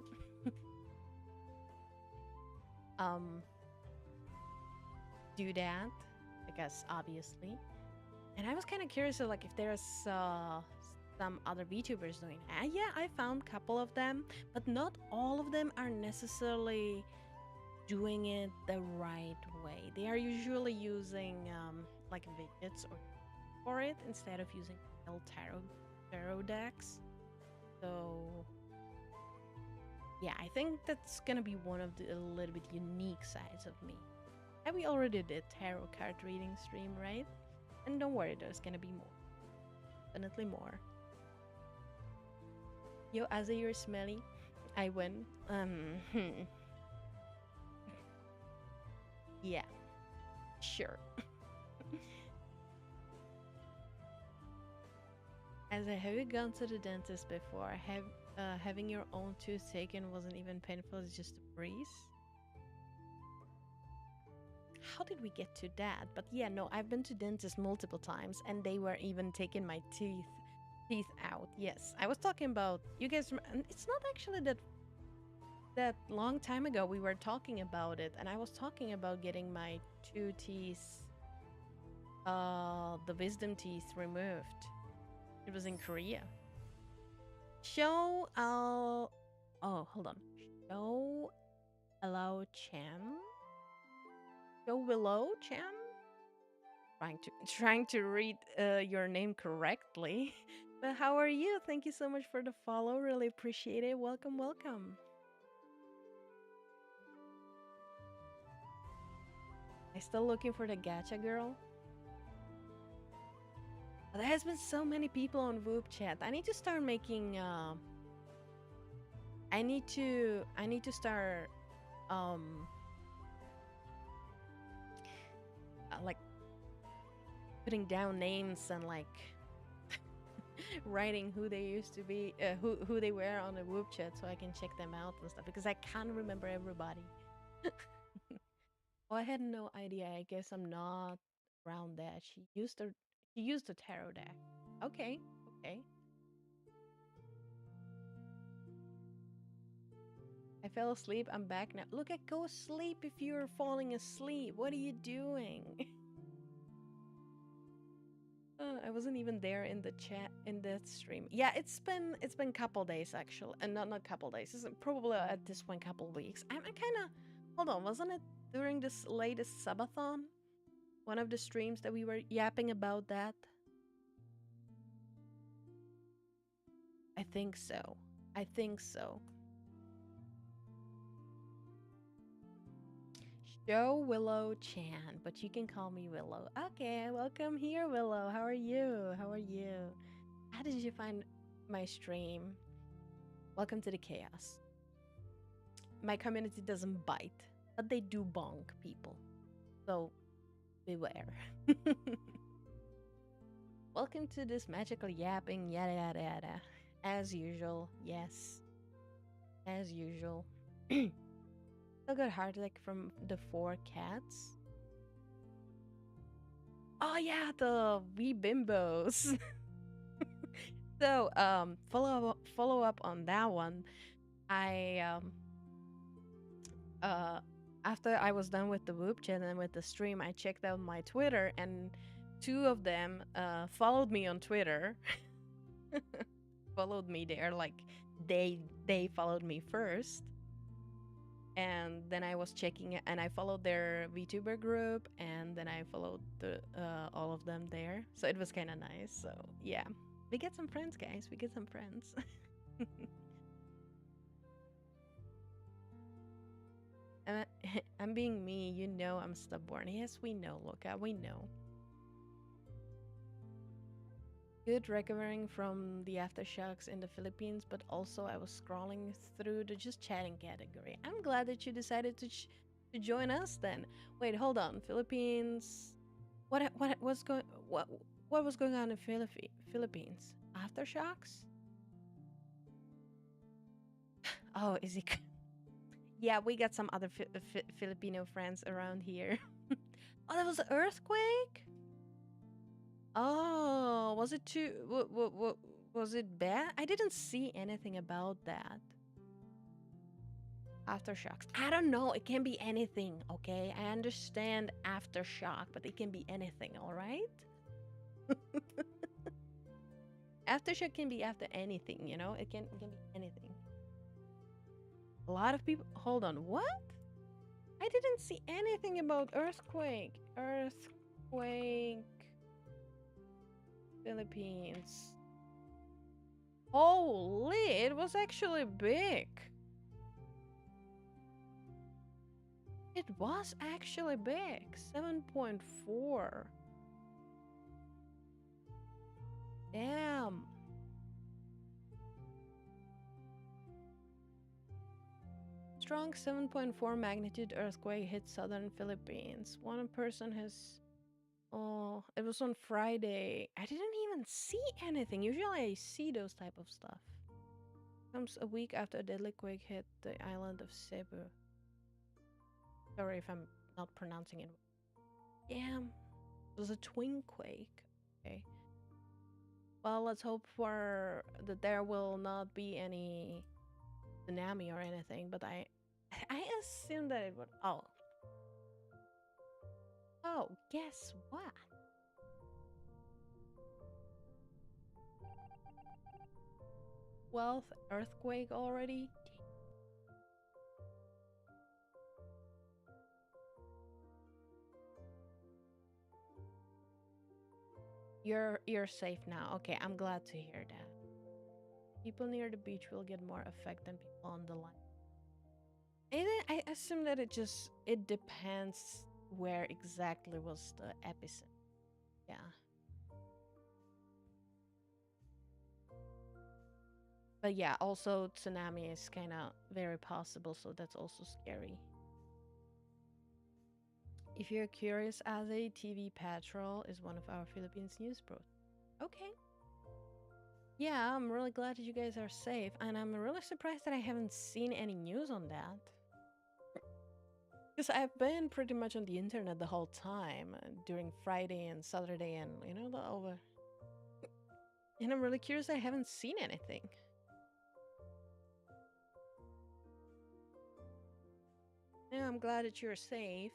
um, do that, I guess, obviously. And I was kind of curious, like, if there's some other VTubers doing that. Yeah, I found a couple of them, but not all of them are necessarily doing it the right way. They are usually using like widgets or for it instead of using real tarot decks. So yeah, I think that's gonna be one of the a little bit unique sides of me. And we already did tarot card reading stream, right? And don't worry, there's gonna be more. Definitely more. Yo, Azzy, you're smelly. I win. Yeah, sure. As have you gone to the dentist before? Having your own tooth taken wasn't even painful, it's just a breeze. How did we get to that? But yeah, no, I've been to dentists multiple times and they were even taking my teeth out. Yes, I was talking about, you guys, it's not actually that long time ago we were talking about it, and I was talking about getting my 2 teeth, the wisdom teeth removed. It was in Korea. Show oh, hold on. Show Allow Cham? Show Willow Cham? Trying to read your name correctly. But how are you? Thank you so much for the follow. Really appreciate it. Welcome, welcome. I still looking for the gacha girl. There has been so many people on Whoop chat. I need to start making I need to start like putting down names and like writing who they used to be, who they were on the Whoop chat, so I can check them out and stuff, because I can't remember everybody. Oh, I had no idea. I guess I'm not around that. She used a tarot deck. Okay, okay. I fell asleep. I'm back now. Look, at go sleep if you're falling asleep. What are you doing? I wasn't even there in the chat in that stream. Yeah, it's been couple days actually, and not couple days. It's probably at this point couple weeks. I'm kind of hold on. Wasn't it during this latest subathon? One of the streams that we were yapping about that. I think so. I think so. Show Willow Chan, but you can call me Willow. Okay, welcome here, Willow. How are you? How are you? How did you find my stream? Welcome to the chaos. My community doesn't bite, but they do bonk people. So beware. Welcome to this magical yapping, yada yada yada. As usual, yes. As usual. Still got heart like from the 4 cats. Oh yeah, the wee bimbos. So follow up on that one. I after I was done with the Whoop chat and with the stream, I checked out my Twitter, and 2 of them followed me on Twitter. Followed me there, like they followed me first. And then I was checking it, and I followed their VTuber group, and then I followed the all of them there. So it was kind of nice. So yeah, we get some friends, guys. We get some friends. I'm being me, you know. I'm stubborn. Yes, we know, Luca. We know. Good recovering from the aftershocks in the Philippines, but also I was scrolling through the just chatting category. I'm glad that you decided to join us then. Wait, hold on. Philippines. What was going on in Philippines? Aftershocks? Oh, is it? Yeah, we got some other Filipino friends around here. Oh, that was an earthquake? Oh, was it too? What was it bad? I didn't see anything about that. Aftershocks. I don't know. It can be anything, okay? I understand aftershock, but it can be anything, all right? Aftershock can be after anything, you know? It can be anything. A lot of people. Hold on. What? I didn't see anything about earthquake. Earthquake. Philippines. Holy, it was actually big. It was actually big. 7.4. Damn. Strong 7.4 magnitude earthquake hit southern Philippines. One person has. Oh, it was on Friday. I didn't even see anything. Usually I see those type of stuff. Comes a week after a deadly quake hit the island of Cebu. Sorry if I'm not pronouncing it. Damn. It was a twin quake. Okay. Well, let's hope for that there will not be any tsunami or anything, but I assume that it would. Oh, guess what? 12th earthquake already. You're safe now. Okay, I'm glad to hear that. People near the beach will get more effect than people on the land. And I assume that it depends where exactly was the epicenter. Yeah. But yeah, also tsunami is kind of very possible, so that's also scary. If you're curious, as a TV Patrol is one of our Philippines news pros. Okay. Yeah, I'm really glad that you guys are safe, and I'm really surprised that I haven't seen any news on that. Because I've been pretty much on the internet the whole time during Friday and Saturday, and the over. And I'm really curious. I haven't seen anything. Yeah, I'm glad that you're safe.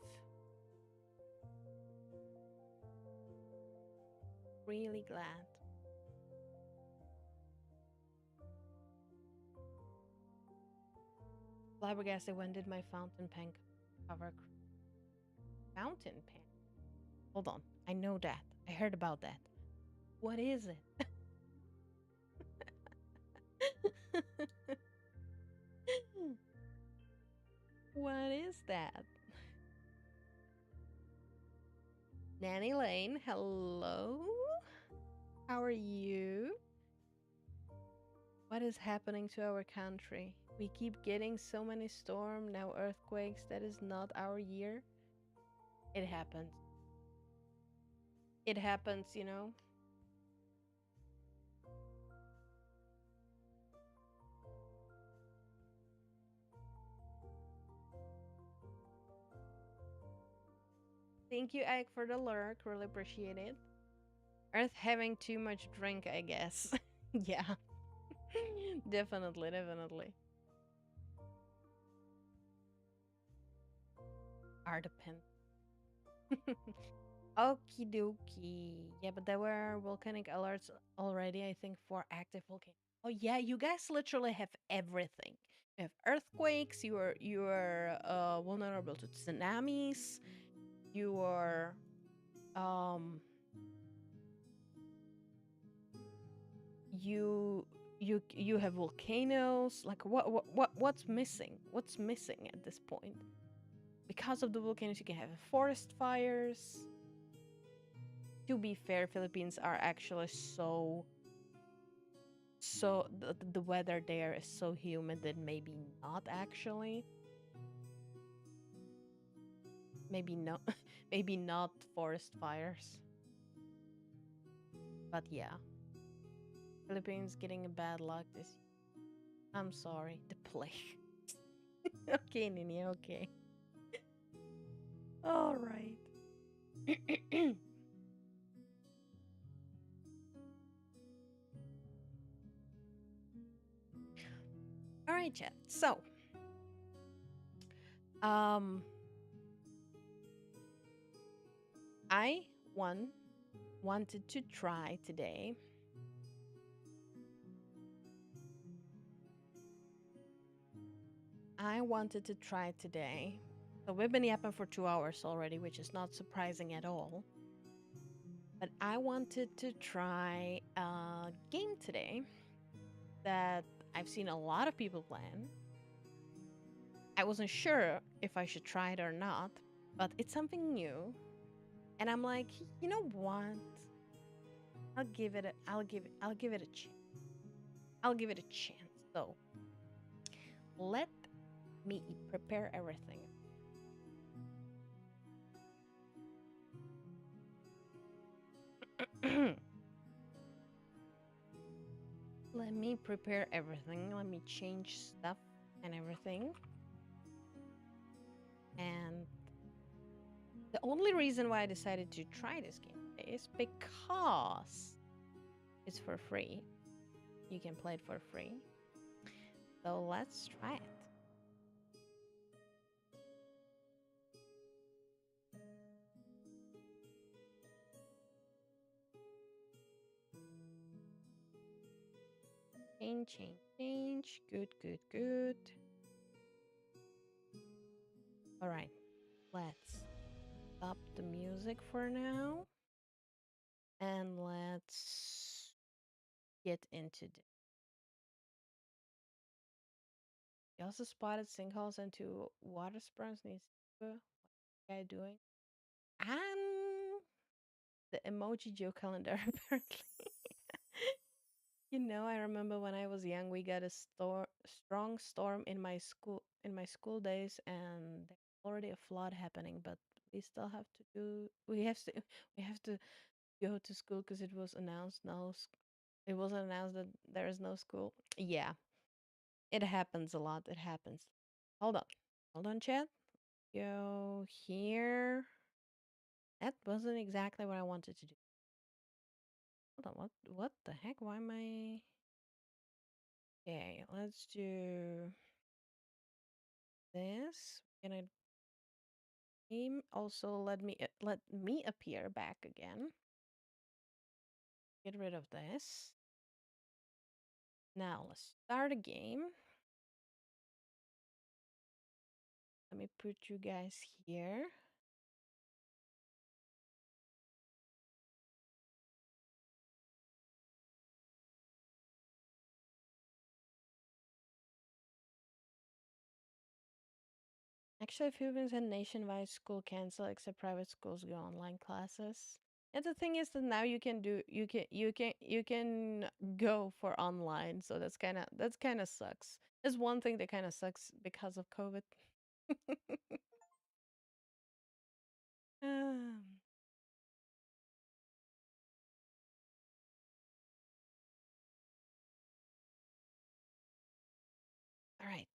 Really glad. Flabbergasted. When did my fountain pen cover? Fountain pen. Hold on. I know that. I heard about that. What is it? What is that? Nanny Lane, hello? How are you? What is happening to our country? We keep getting so many storms, now earthquakes. That is not our year. It happens. It happens. Thank you, Ike, for the lurk. Really appreciate it. Earth having too much drink, I guess. Yeah. Definitely, definitely. Are depend. Okie dokie. Yeah, but there were volcanic alerts already, I think, for active volcano. Oh yeah, you guys literally have everything. You have earthquakes, you are vulnerable to tsunamis, you are um you have volcanoes. Like what's missing? What's missing at this point? Because of the volcanoes, you can have forest fires. To be fair, Philippines are actually the weather there is so humid that maybe not actually. Maybe not maybe not forest fires. But yeah. Philippines getting a bad luck this. I'm sorry. The plague. Okay, Nini, okay. All right. right, chat. So, um, I wanted to try today. I wanted to try today. So we've been yapping for 2 hours already, which is not surprising at all. But I wanted to try a game today that I've seen a lot of people playing. I wasn't sure if I should try it or not, but it's something new. And I'm like, you know what? I'll give it a chance. I'll give it a chance. So let me prepare everything. Let me prepare everything. Let me change stuff and everything. And the only reason why I decided to try this game is because it's for free. You can play it for free. So let's try it. Change, change, change. Good, good, good. All right, let's stop the music for now. And let's get into this. We also spotted sinkholes and two water springs needs to what guy doing? And the emoji Joe calendar apparently. I remember when I was young, we got a strong storm in my school days, and there's already a flood happening. But we still have to do. We have to go to school because it was announced it wasn't announced that there is no school. Yeah, it happens a lot. It happens. Hold on, hold on, chat. Go here. That wasn't exactly what I wanted to do. Hold on, what the heck? Why am I? Okay, let's do this. Gonna game. Also, let me appear back again. Get rid of this. Now let's start a game. Let me put you guys here. Actually, Philippines had nationwide school cancel except private schools go online classes. And the thing is that now you can go for online, so that's kind of sucks. There's one thing that kind of sucks because of COVID. Um, all right.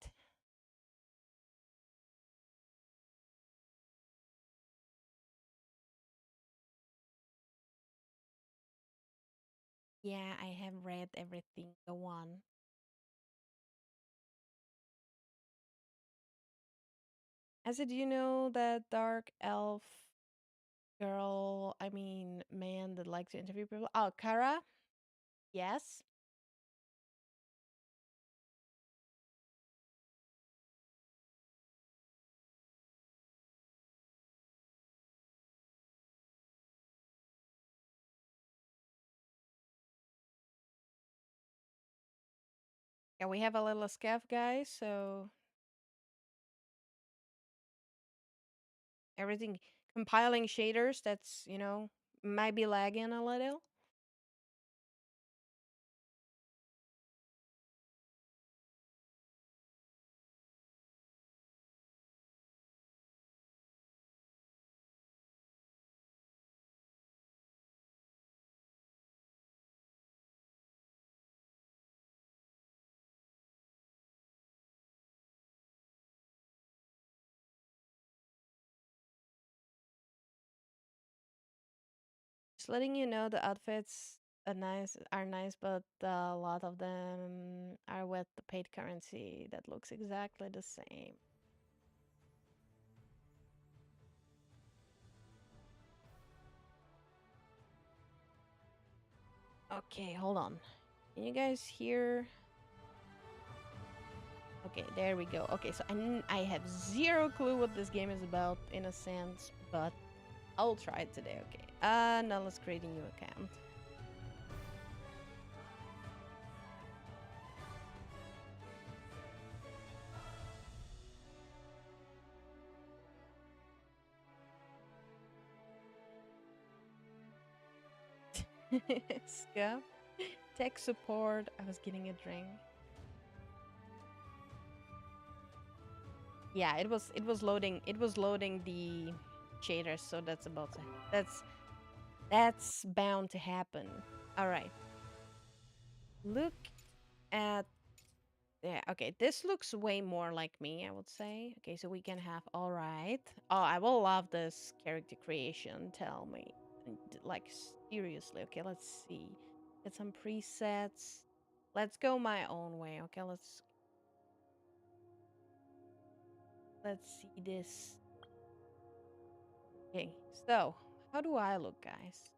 Yeah, I have read everything. Go on. As it, you know that dark elf girl, I mean man that likes to interview people? Oh, Kara? Yes. Yeah, we have a little scav guy, so everything compiling shaders that's, might be lagging a little. Just letting you know the outfits are nice, but a lot of them are with the paid currency that looks exactly the same. Okay, hold on. Can you guys hear? Okay, there we go. Okay, so I have zero clue what this game is about in a sense, but I'll try it today. Okay. Now let's create a new account. Ska. Tech support. I was getting a drink. Yeah, it was loading the shaders, so that's bound to happen. All right. Look at yeah, okay. This looks way more like me, I would say. Okay, so we can have all right. Oh, I will love this character creation. Tell me. Like seriously. Okay, let's see. Get some presets. Let's go my own way. Okay, let's see this. Okay. So, how do I look, guys?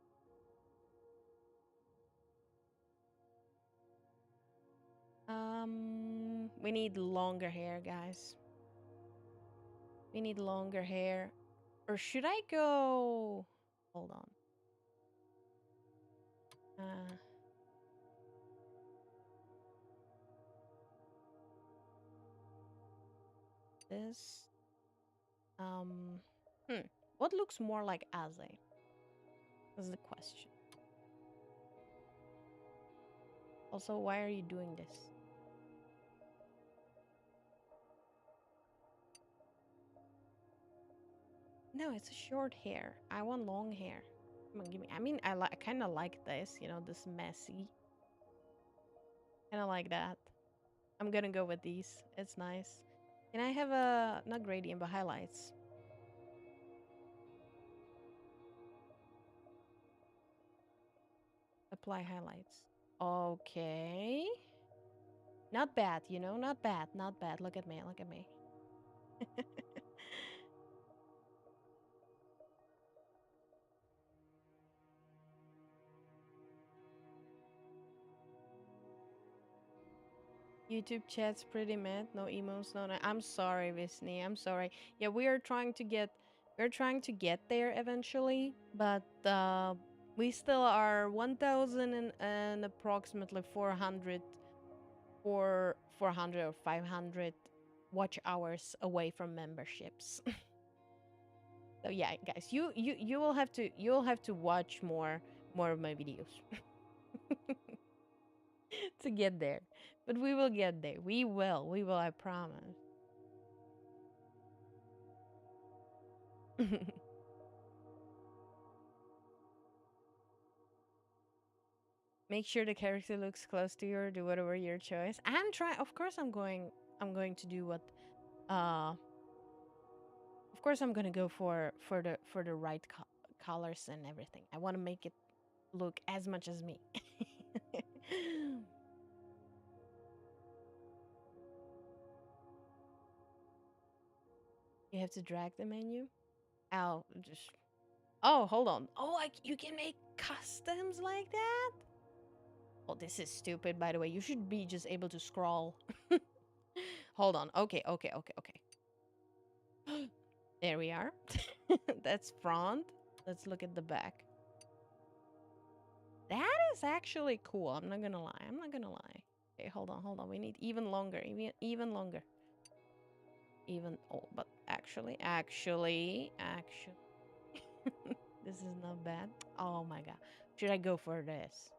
We need longer hair, guys. We need longer hair. Or should I go? Hold on. Uh, this. Um, hmm. What looks more like Aze? Is the question. Also, why are you doing this? No, it's a short hair. I want long hair. Come on, give me. I mean, I kind of like this. You know, this messy. Kind of like that. I'm gonna go with these. It's nice. Can I have a not gradient but highlights? Apply highlights. Okay. Not bad, you know, not bad, not bad. Look at me, look at me. YouTube chat's pretty mad. No emos, no. I'm sorry, Visney. I'm sorry. Yeah, we're trying to get there eventually, but we still are 1,000 and approximately 400 or 400 or 500 watch hours away from memberships. So yeah, guys, you'll have to watch more of my videos to get there. But we will get there. We will, I promise. Make sure the character looks close to you or do whatever your choice. I'm trying of course I'm going to do what uh of course I'm gonna go for the right colors and everything. I want to make it look as much as me. You have to drag the menu. Oh, just oh, hold on. Oh, you can make customs like that? Oh, this is stupid, by the way. You should be just able to scroll. Hold on. Okay, okay, okay, okay. There we are. That's front. Let's look at the back. That is actually cool. I'm not gonna lie. I'm not gonna lie. Okay, hold on, hold on. We need even longer. Even longer. Even oh, but actually, this is not bad. Oh my god. Should I go for this?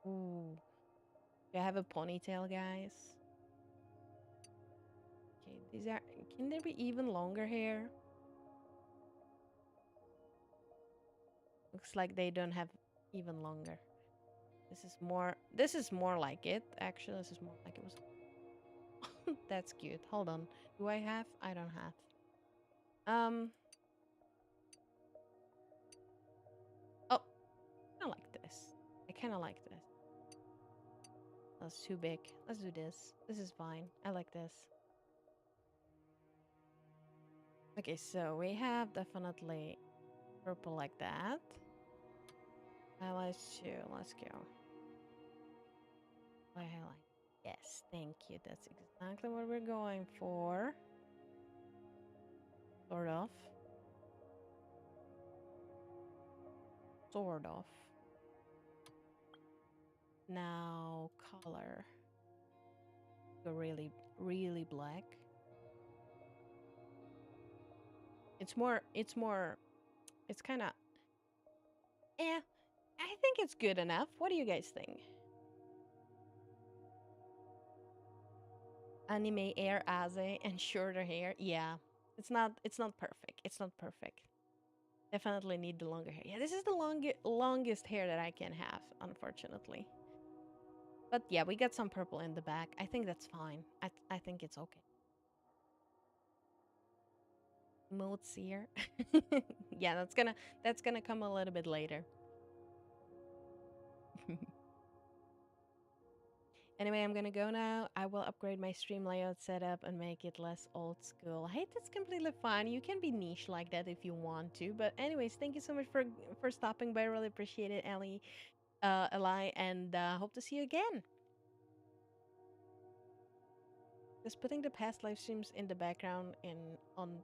Ooh. Do I have a ponytail, guys? Okay, these are. Can there be even longer hair? Looks like they don't have even longer. This is more. This is more like it. Actually, this is more like it was. That's cute. Hold on. Do I have? I don't have. Um. Oh, I like this. I kind of like this. That's too big. Let's do this. This is fine. I like this. Okay, so we have definitely purple like that. Highlights too. Let's go. Highlight. Yes, thank you. That's exactly what we're going for. Sort of. Sort of. Now, color. Go really, really black. It's kind of, I think it's good enough. What do you guys think? Anime hair, Aze, and shorter hair. Yeah, it's not perfect. It's not perfect. Definitely need the longer hair. Yeah, this is the longest hair that I can have, unfortunately. But yeah, we got some purple in the back. I think that's fine. I think it's okay. Modes here. Yeah, that's gonna come a little bit later. Anyway, I'm gonna go now. I will upgrade my stream layout setup and make it less old school. Hey, that's completely fine. You can be niche like that if you want to. But anyways, thank you so much for stopping by. I really appreciate it, Ellie, Eli, and hope to see you again. Just putting the past live streams in the background on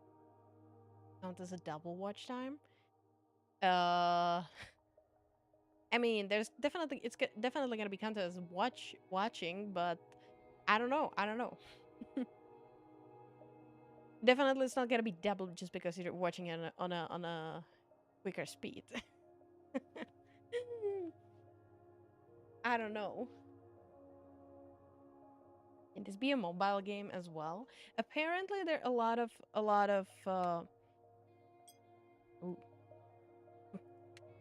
count as a double watch time. I mean, there's definitely definitely gonna be counted as watching, but I don't know. I don't know. Definitely, it's not gonna be double just because you're watching it on a quicker speed. I don't know. Can this be a mobile game as well? Apparently, there are a lot of. Ooh,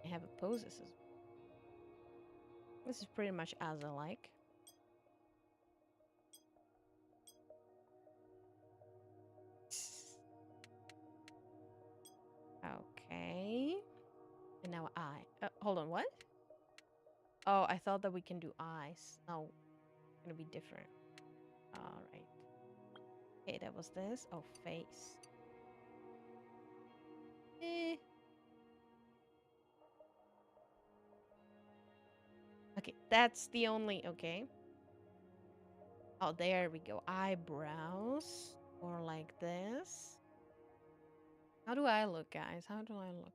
I have a poses as well. This is pretty much as I like. Okay. And now eye. Hold on, what? Oh, I thought that we can do eyes. No, it's gonna be different. All right. Okay, that was this. Oh, face. Eh. Okay, that's the only. Okay. Oh, there we go. Eyebrows. Or like this. How do I look, guys? How do I look?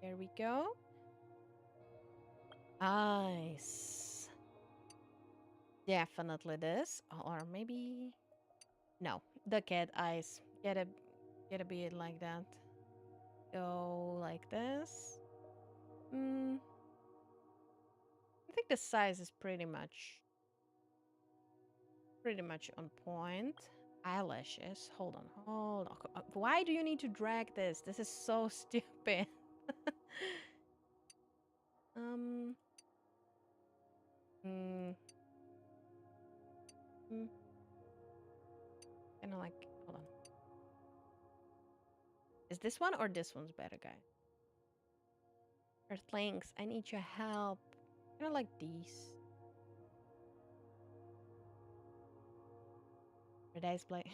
There we go. Eyes. Definitely this. Or maybe... No, the cat eyes. Get a bit like that. Go like this. I think the size is pretty much on point. Eyelashes. Hold on, hold on. Why do you need to drag this? This is so stupid. um. Mm, kind of like. Hold on. Is this one or this one's better, guys? Earthlings, I need your help. Kind of like these. Red eyes play.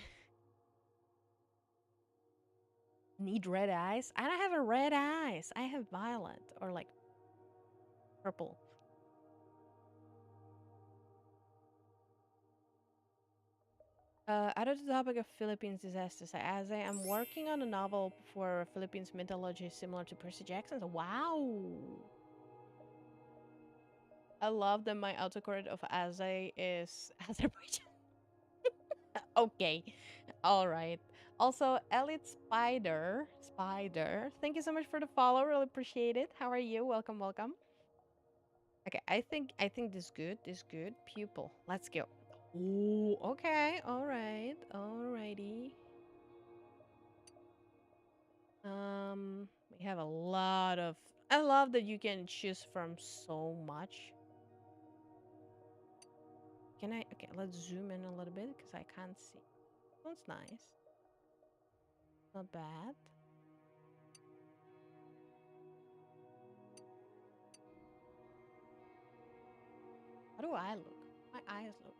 Need red eyes? I don't have a red eyes. I have violet or like purple. Out of the topic of Philippines disasters, as I am working on a novel for Philippines mythology similar to Percy Jackson's. Wow! I love that my autocorrect of Azay is Azerbaijan. Okay, all right. Also, Elite Spider, thank you so much for the follow. Really appreciate it. How are you? Welcome, welcome. Okay, I think this good. This good. Pupil. Let's go. Ooh, okay. All right. Alrighty. We have a lot of. I love that you can choose from so much. Can I? Okay, let's zoom in a little bit because I can't see. This one's nice. Not bad. How do I look? My eyes look.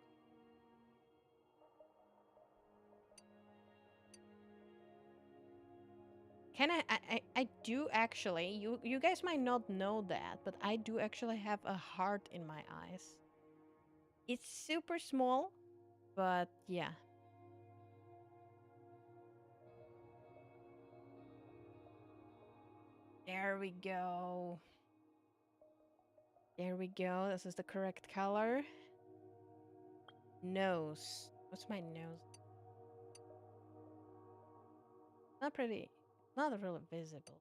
Can I do actually. You guys might not know that, but I do actually have a heart in my eyes. It's super small, but yeah. There we go. There we go. This is the correct color. Nose. What's my nose? Not pretty. Not really visible.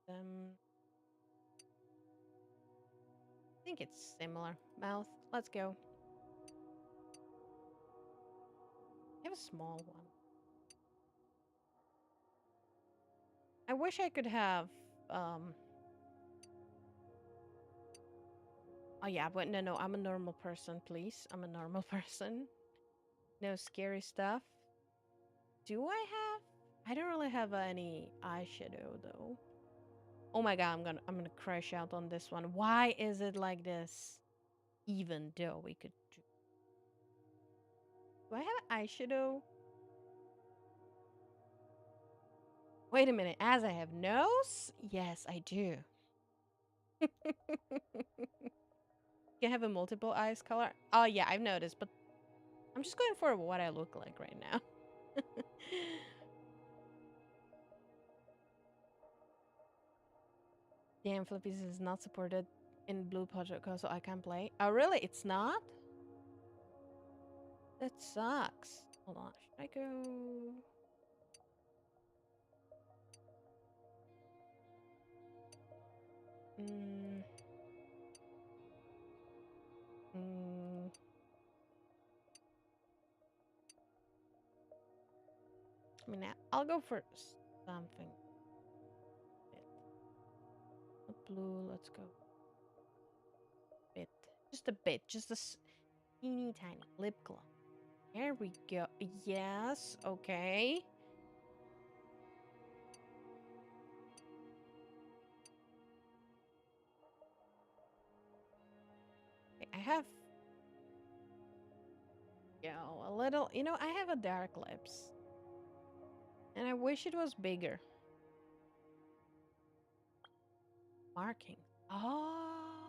I think it's similar. Mouth. Let's go. I have a small one. I wish I could have. Oh yeah, but no. I'm a normal person, please. I'm a normal person. No scary stuff. Do I have? I don't really have any eyeshadow though. Oh my god, I'm gonna crash out on this one. Why is it like this? Even though we could do I have eyeshadow? Wait a minute, as I have nose? Yes, I do. You have a multiple eyes color? Oh yeah, I've noticed, but I'm just going for what I look like right now. Damn, Philippines is not supported in Blue Project, so I can't play. Oh really? It's not? That sucks. Hold on, should I go? Mm, mm. I mean, I'll go for something. Bit. Not blue. Let's go. Bit. Just a bit. Just a teeny tiny lip gloss. There we go. Yes. Okay. I have. A little. I have a dark lips, and I wish it was bigger. Marking. Oh.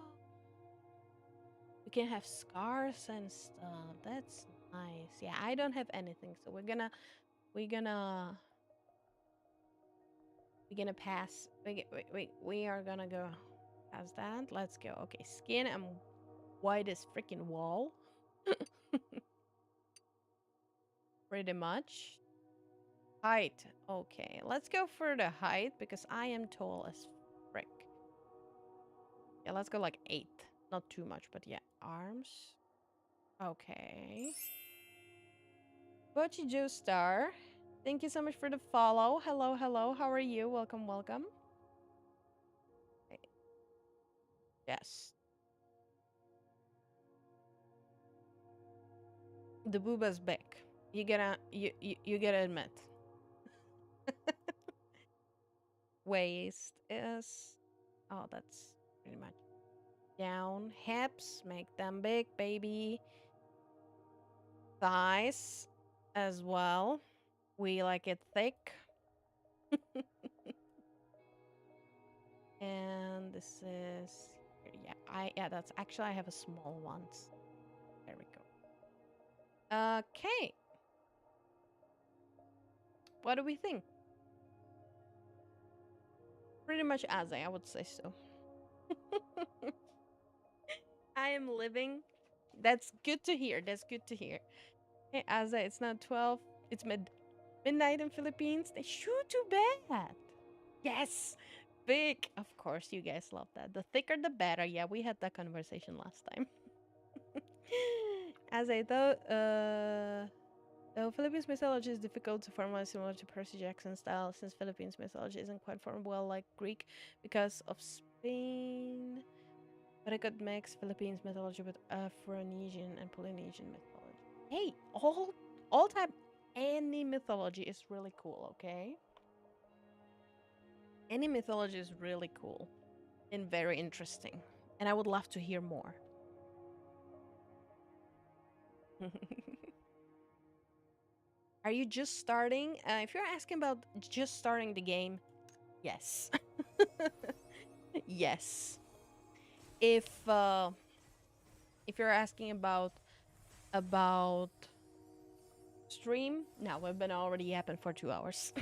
We can have scars and stuff. That's nice. Yeah, I don't have anything, so we're gonna pass. We are gonna go past that. Let's go. Okay, skin. I'm white as freaking wall. Pretty much. Height. Okay, let's go for the height because I am tall as frick. Yeah, let's go like 8. Not too much, but yeah. Arms. Okay. Bochi Joe Star. Thank you so much for the follow. Hello, hello. How are you? Welcome, welcome. Okay. Yes. The booba's big. You gotta admit. Waist is that's pretty much down. Hips, make them big, baby. Thighs as well. We like it thick. And this is that's actually I have a small one. There we go. Okay. What do we think? Pretty much as I would say so. I am living. That's good to hear. That's good to hear. Hey, Aza, it's not 12. It's midnight in Philippines. They shoot too bad. Yes. Big. Of course, you guys love that. The thicker, the better. Yeah, we had that conversation last time. As I thought, though Philippines mythology is difficult to formalize similar to Percy Jackson style, since Philippines mythology isn't quite formed well like Greek because of Spain. But I could mix Philippines mythology with Afronesian and Polynesian mythology. Hey, all time any mythology is really cool, okay? Any mythology is really cool and very interesting. And I would love to hear more. Are you just starting? If you're asking about just starting the game, yes. Yes. If you're asking about stream, no, we've been already yapping for 2 hours.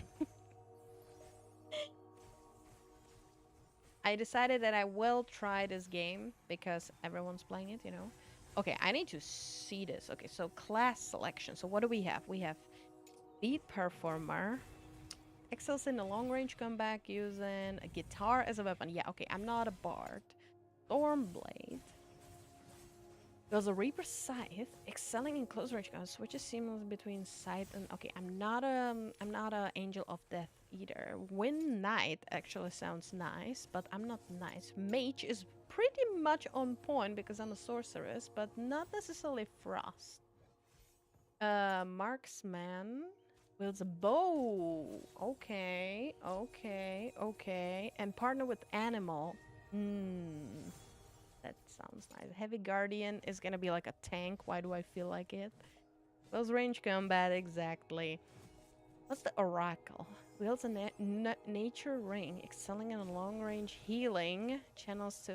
I decided that I will try this game because everyone's playing it, you know. Okay, I need to see this. Okay, so class selection. So what do we have? We have beat performer. Excels in the long range comeback using a guitar as a weapon. Yeah, okay, I'm not a bard. Stormblade. There's a Reaper Scythe, excelling in close range gun, switches seamlessly between Scythe and okay. I'm not a Angel of Death either. Wind Knight actually sounds nice, but I'm not nice. Mage is pretty much on point because I'm a sorceress, but not necessarily Frost. Marksman wields a bow. Okay, okay, okay, and partner with animal. Hmm. That sounds nice. Heavy Guardian is gonna be like a tank. Why do I feel like it? Close range combat, exactly. What's the Oracle? Wields a nature ring, excelling in long range healing. Channels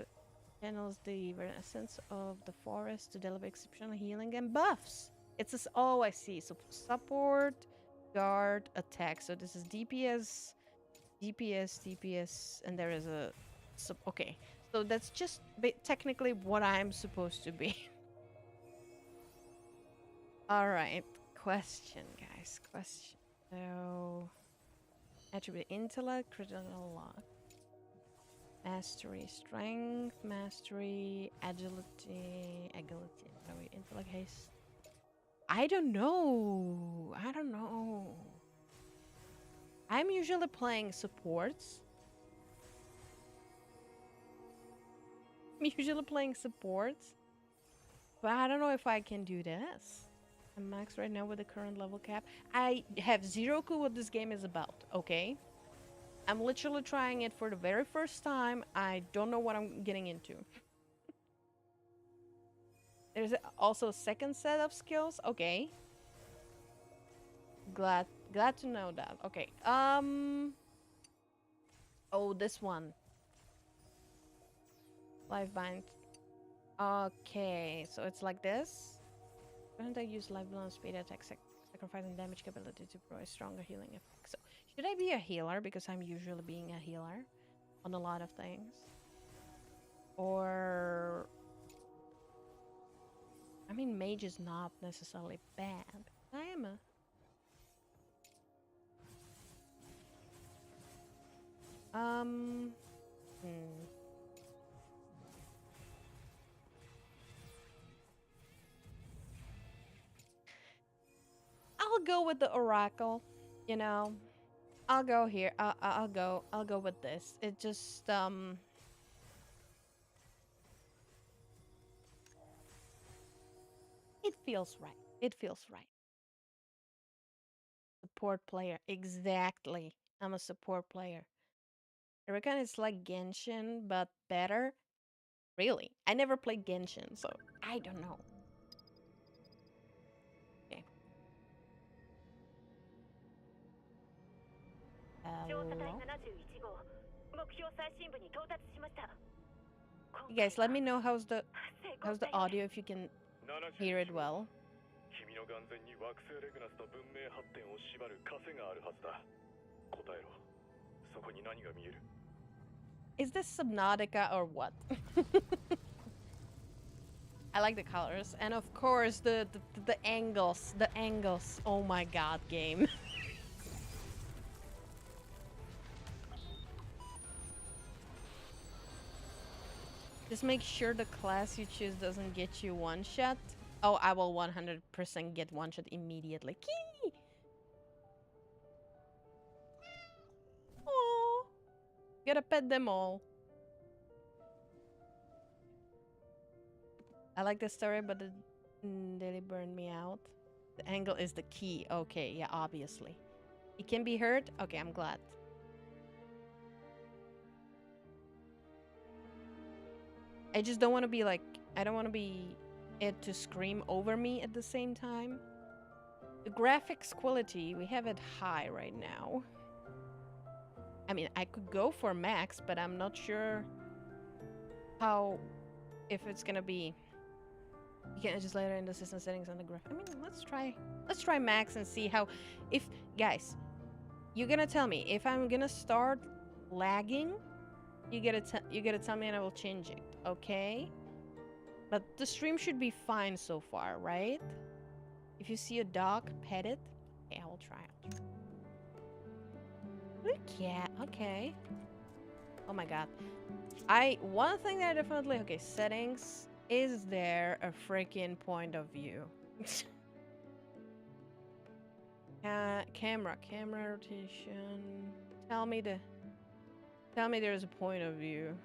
the essence of the forest to deliver exceptional healing and buffs. It's a, oh, I see. So support, guard, attack. So this is DPS, DPS, and there is a okay. So that's just technically what I'm supposed to be. All right. Question, guys. Question. So, attribute intellect, critical luck, mastery, strength, mastery, agility, no, intellect, haste. I don't know. I don't know. I'm usually playing supports. But I don't know if I can do this. I'm max right now with the current level cap. I have zero clue what this game is about, okay? I'm literally trying it for the very first time. I don't know what I'm getting into. There's also a second set of skills. Okay. Glad to know that. Okay. Oh, this one. Life bind. Okay, so it's like this. Don't I use life balance speed attack sacrificing damage capability to provide stronger healing effect? So should I be a healer because I'm usually being a healer on a lot of things? Or I mean mage is not necessarily bad. I am a I'll go with the oracle, you know. I'll go here. I'll go with this. It just it feels right. It feels right. Support player. Exactly. I'm a support player. I reckon it's like Genshin, but better. Really? I never played Genshin, so I don't know. Okay. You guys, let me know how's the audio if you can hear it well. Is this Subnautica or what? I like the colors and of course the angles. The angles. Oh my god, game. Just make sure the class you choose doesn't get you one shot. Oh, I will 100% get one shot immediately. Kee! Oh, gotta pet them all. I like the story, but it really burned me out. The angle is the key. Okay, yeah, obviously. It can be hurt. Okay, I'm glad. I just don't want to be like, I don't want to be it to scream over me at the same time. The graphics quality, we have it high right now. I mean, I could go for max, but I'm not sure how, if it's gonna be. You can adjust later in the system settings on the graph. I mean, let's try max and see how, if, guys, you're gonna tell me if I'm gonna start lagging, you gotta tell me and I will change it, okay? But the stream should be fine so far, right? If you see a dog, pet it. Okay, I will try. Yeah, okay. Oh my god. One thing that I definitely, okay, settings. Is there a freaking point of view? Camera rotation. Tell me there's a point of view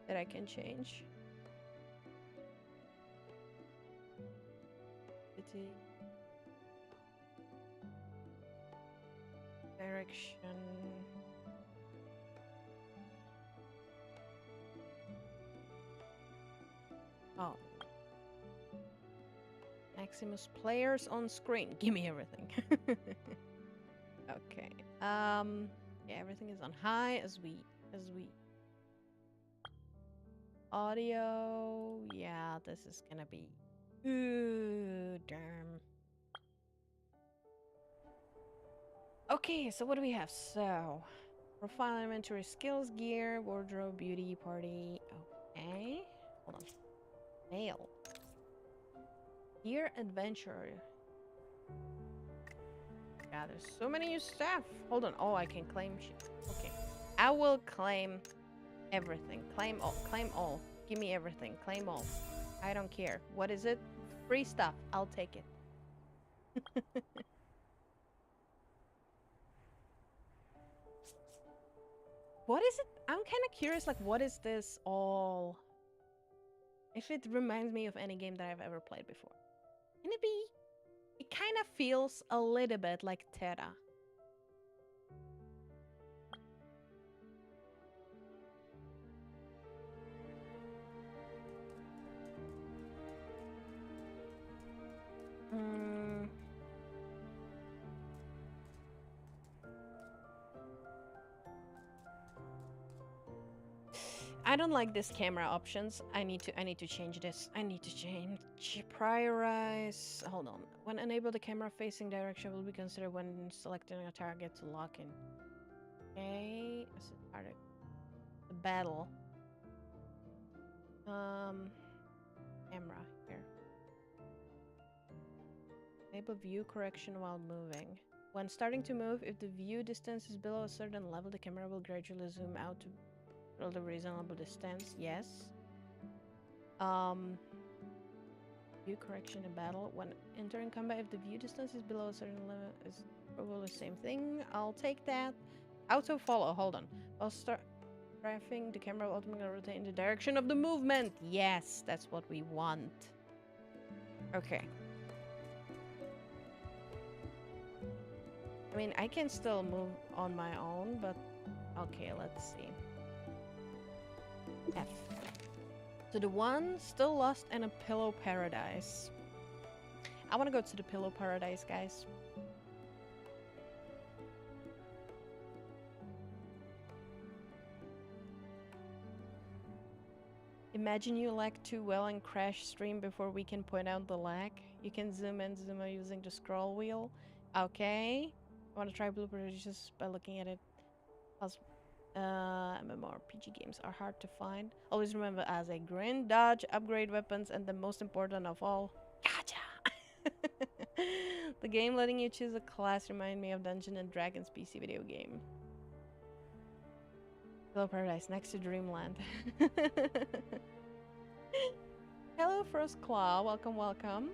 that I can change. Direction. Oh. Maximus players on screen. Give me everything. Okay. Yeah, everything is on high as we audio. Yeah, this is gonna be. Ooh, damn. Okay, so what do we have? So, profile, inventory, skills, gear, wardrobe, beauty, party. Okay. Hold on. Mail. Gear, adventure. Yeah, there's so many new stuff. Hold on. Oh, I can claim shit. Okay. I will claim everything. Claim all. Claim all. Give me everything. Claim all. I don't care. What is it? Free stuff. I'll take it. What is it? I'm kind of curious, like, what is this all? If it reminds me of any game that I've ever played before. Can it be? It kind of feels a little bit like Terra. I don't like this camera options. I need to change this. I need to change prioritize. Hold on. When enabled, the camera facing direction will be considered when selecting a target to lock in. Okay. The battle. Camera here. Enable view correction while moving. When starting to move, if the view distance is below a certain level, the camera will gradually zoom out to the reasonable distance. Yes. View correction in battle. When entering combat, if the view distance is below a certain level, is probably the same thing. I'll take that. Auto follow. Hold on. I'll start driving. The camera will ultimately rotate in the direction of the movement. Yes, that's what we want. Okay. I mean, I can still move on my own, but okay, let's see. F. So the one still lost in a pillow paradise. I want to go to the pillow paradise, guys. Imagine you lag too well and crash stream before we can point out the lag. You can zoom in, zoom out using the scroll wheel. Okay. I want to try bloopers just by looking at it. MMORPG games are hard to find. Always remember as a grind, dodge, upgrade weapons, and the most important of all, gotcha! The game letting you choose a class remind me of Dungeons and Dragons PC video game. Hello Paradise, next to Dreamland. Hello First Claw, welcome, welcome.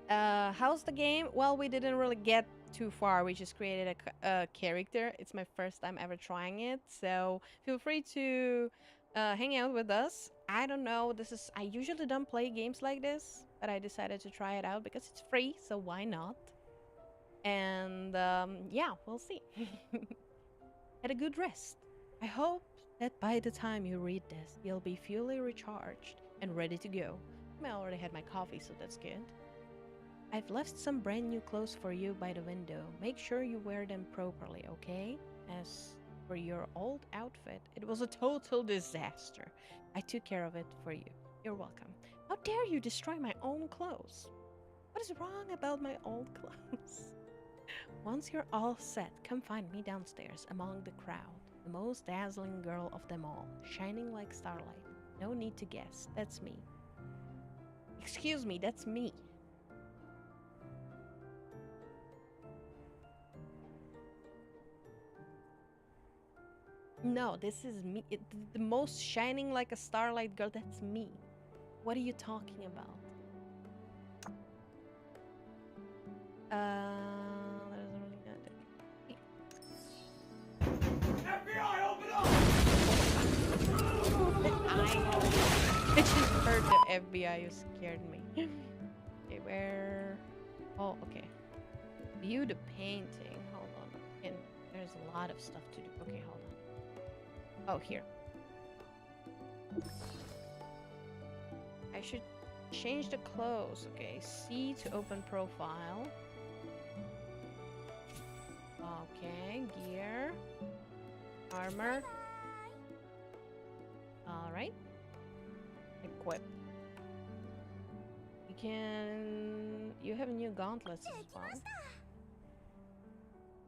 How's the game? Well, we didn't really get too far. We just created a character. It's my first time ever trying it, so feel free to hang out with us. I don't know, I usually don't play games like this, but I decided to try it out because it's free, so why not? And yeah, we'll see. Had a good rest. I hope that by the time you read this, you'll be fully recharged and ready to go. I already had my coffee, so that's good. I've left some brand new clothes for you by the window. Make sure you wear them properly, okay? As for your old outfit, it was a total disaster. I took care of it for you. You're welcome. How dare you destroy my own clothes? What is wrong about my old clothes? Once you're all set, come find me downstairs among the crowd. The most dazzling girl of them all, shining like starlight. No need to guess, that's me. Excuse me, that's me. No, this is me. The most shining like a starlight girl, that's me. What are you talking about? There's really nothing. FBI, open up! I just heard the FBI. You scared me. Okay, where? Oh, okay. View the painting. Hold on. And there's a lot of stuff to do. Okay, hold on. Oh, here. I should change the clothes. Okay, C to open profile. Okay, gear. Armor. Alright. Equip. You have new gauntlets as well.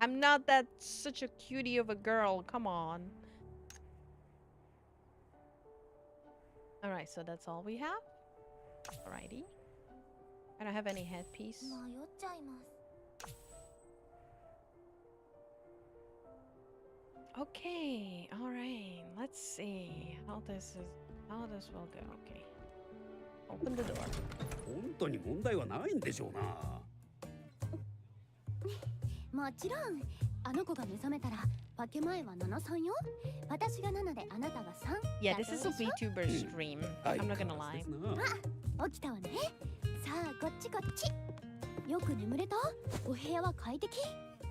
I'm not that such a cutie of a girl. Come on. Alright, so that's all we have. Alrighty. I don't have any headpiece. Okay, alright. Let's see how this will go. Okay. Open the door. 本当に問題はないんでしょうな。もちろん、あの子が目覚めたら、分け前は7-3よ。私が7であなたが3。Yeah, this is a VTuber stream. I'm not gonna lie. あ、起きたわね。さあ、こっちこっち。よく眠れた？お部屋は快適？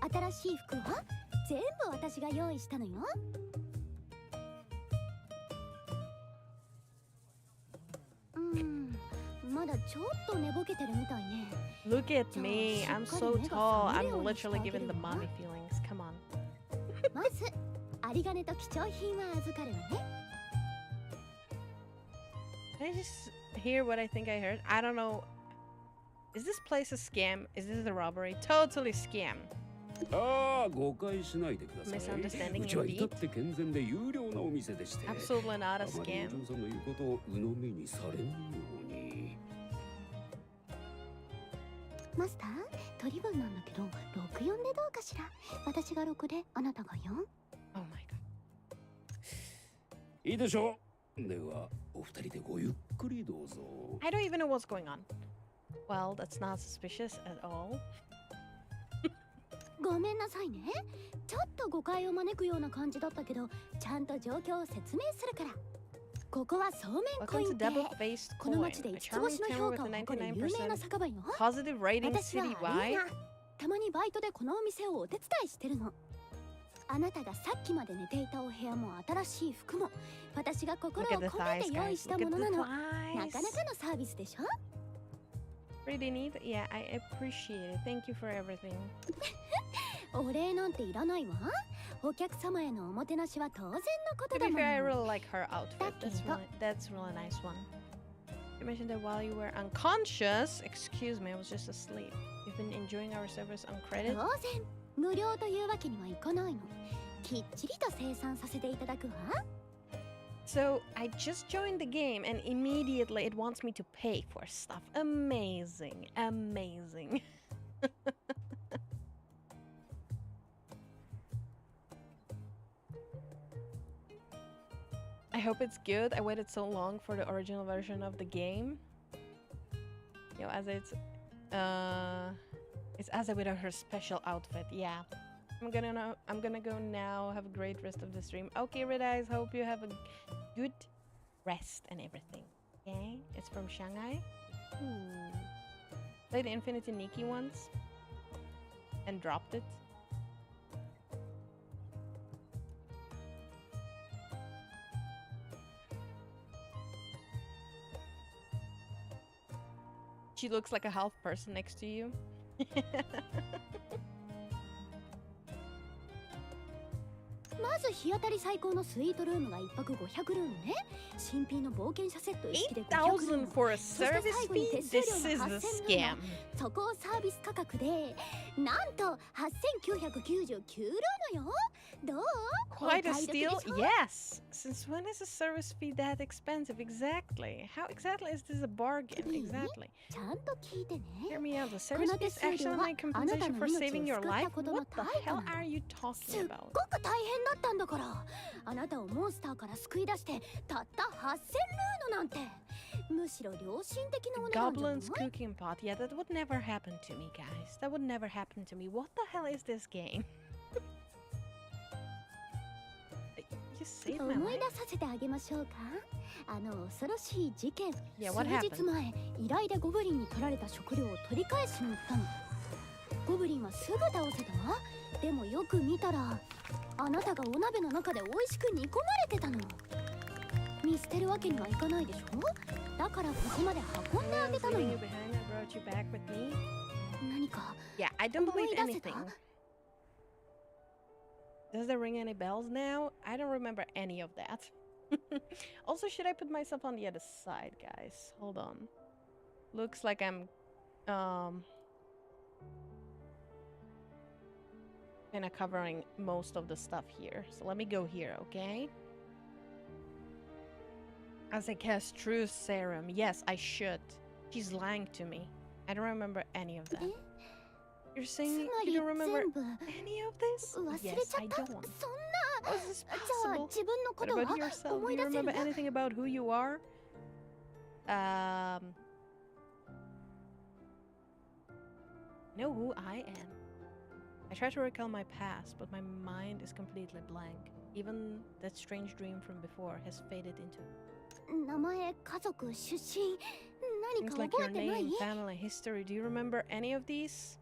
新しい服は？全部私が用意したのよ。まだちょっと寝ぼけてるみたいね。Look at me. I'm so tall. I'm literally giving the mommy feelings. Come on. まず、有り金と貴重品は預かるわね。Can I just hear what I think I heard? I don't know. Is this place a scam? Is this a robbery? Totally scam. ああ、誤解しないでください。 Misunderstanding うちは indeed. 至って健全で有料なお店でして。 Absolutely not a あまりお嬢 scam. さんの言うことを鵜呑みにされないように。マスター、取り分なんだけど、6-4でどうかしら。私が6で、あなたが 4？ Oh my god. いいでしょう。では、お二人でごゆっくりどうぞ。 I don't even know what's going on. Well, that's not suspicious at all. ごめんなさいね。ちょっと誤解を招くような感じだったけど、ちゃんと状況を説明するから。ここはそうめんコイ Welcome ン to 亭。 Double-Faced この Coin, 町で a 5つ星 charming の town 評価 with を a 誇る有名な 99% 酒場よ。 positive rating 私はアリー citywide. ナ。たまにバイトでこのお店をお手伝いしてるの。あなたがさっきまで寝ていたお部屋も新しい服も私が心を Look at the 込め thighs, て用意 guys. した Look も at の the なの。なかな thighs. かのサービスでしょ。 Pretty neat. Yeah, I appreciate it. Thank you for everything. お礼なんていらないわ。お客様へのおもてなしは当然のこと To だ be も fair, I の。 really like her outfit. That's really nice one. You mentioned that while you were unconscious, excuse me, I was just asleep. You've been enjoying our service on credit. 当然無料というわけにはいかないの。きっちりと生産させていただくわ。 So I just joined the game and immediately it wants me to pay for stuff. Amazing, amazing. I hope it's good. I waited so long for the original version of the game. You know, as it's Asa without her special outfit. Yeah. I'm gonna go now. Have a great rest of the stream. Okay, Red Eyes, hope you have a good rest and everything. Okay? It's from Shanghai. Ooh. Played the Infinity Nikki once and dropped it. She looks like a half person next to you. まず日当たり最高のスイートルームが1泊500ルームね。新品の冒険者セット1機で500ルー8,000ム。 for a そして service 最後に fee? 手 This 数 is 料の a 8000ルー scam. ム。そこをサービス価格でなんと8999ルームよ。どう？ Quite a お買い得で steal? しょ？ Yes! Since when is a service fee that expensive? Exactly. How exactly is this a bargain? Exactly. ちゃんと聞いてね。 Hear me out. The service fee is actually my compensation for saving your life? What the hell are you す talking っ about? ごく大変だったんだから。あなたをモンスターから救い出してたった8000ルーノなんて。むしろ良心的なものなんじゃない？ Goblin's cooking pot. Yeah, that would never happen to me, guys. That would never happen to me. What the hell is this game? You saved my 思い life. 出させてあげましょうか。あの恐ろしい事件。 Yeah, what 数日 happened? 前、依頼でゴブリンに取られた食料を取り返しに行ったの。ゴブリンはすぐ倒せたわ。でもよく見たら、あなたがお鍋の中で美味しく煮込まれてたの。見捨てるわけにはいかないでしょ。だからここまで運んであげたの Leaving よ you。behind, I brought you back with me. 何か Yeah, I don't 思 believe い出せた？ anything. Does that ring any bells now? I don't remember any of that. Also, should I put myself on the other side, guys? Hold on. Looks like I'm kind of covering most of the stuff here. So let me go here, okay? As I cast True Serum. Yes, I should. She's lying to me. I don't remember any of that. え You're つ saying ま you り don't remember 全部 any of this? 忘れ Yes, ちゃ I った？ don't. そんな。 How is this じゃあ possible? 自分のこ What とは about yourself? 思 Do い you 出せる remember わ？ anything about who you are? Know who I am. I try to recall my past, but my mind is completely blank. Even that strange dream from before has faded into 名前、家族、出身、何 things か like 覚 your えてない？ name, family, history. Do you remember any of these?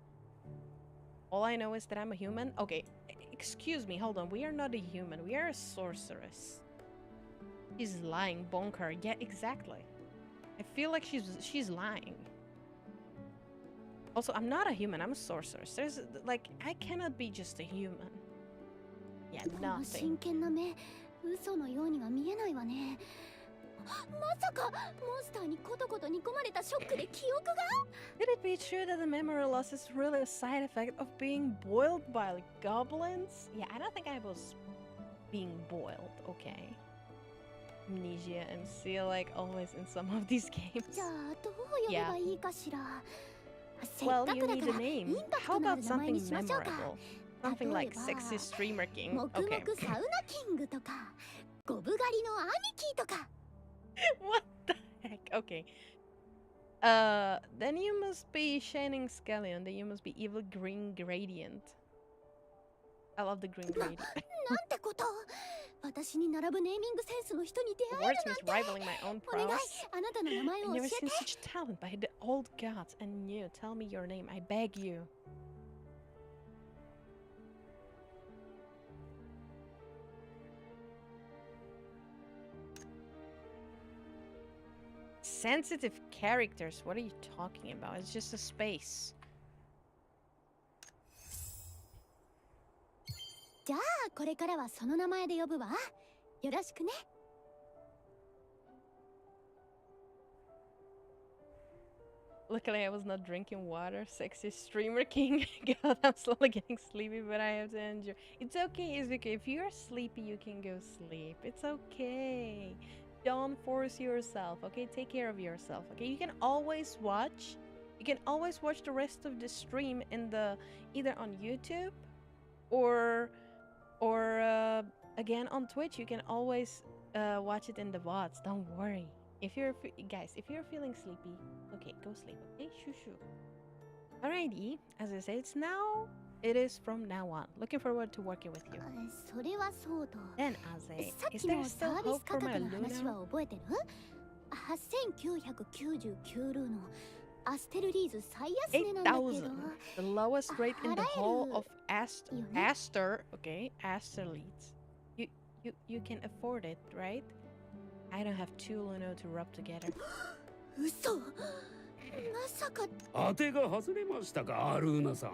All I know is that I'm a human. Okay, excuse me, hold on. We are not a human. We are a sorceress. She's lying, bonker. Yeah, exactly. I feel like she's lying. Also, I'm not a human. I'm a sorceress. There's like I cannot be just a human. Yeah, この nothing. 真剣な目、嘘のようには見えないわね。まさかモンスターにコトコト煮込まれたショックで記憶が？ Could it be true that the memory loss is really a side effect of being boiled by like, goblins? Yeah, I don't think I was being boiled. Okay. Amnesia and seal like always in some of these games. じゃあどう呼べばいいかしら。せっ Well, か you くだ need か a らイ name. ンパク How トのあ about る名前 something にしましょうか。 memorable? Something like 例えば sexy streamer king. 黙 Okay. 々サウナキングとか、ゴブ狩りの兄貴とか。What the heck? Okay. Then you must be Shining Scallion. Then you must be Evil Green Gradient. I love the Green Gradient. なんてこと。私に並ぶネーミングセンスの人に出会える Wordsmith なんて。 rivaling my own お願い、 prowess. あなたの名前 I've を教 never え seen て。 such talent by the old gods. And you, tell me your name. I beg you. Sensitive characters. What are you talking about? It's just a space. じゃあこれからはその名前で呼ぶわ。よろしくね。Luckily, I was not drinking water. Sexy streamer king. God, I'm slowly getting sleepy, but I have to enjoy. It's okay, Izuku. If you're sleepy, you can go sleep. It's okay. Don't force yourself. Okay, take care of yourself. Okay, you can always watch. You can always watch the rest of the stream in the either on YouTube or again on Twitch. You can always watch it in the VODs. Don't worry. If you're guys, if you're feeling sleepy, okay, go sleep. Okay, shoo shoo. Alrighty, as I say, it is from now on. Looking forward to working with you. それはそうと。 Then, Aze, さっ is き there の still サービ hope ス価 for 格 my の話 Luna? は覚えてる？ 8999ルーのアステルリーズ最安値なんだけど。 8,000. The lowest rate in the whole of You know? Aster. Okay, Aster leads. You can afford it, right? I don't have two Luno to rub together. 嘘。まさか当てが外れましたか、アルーナさん。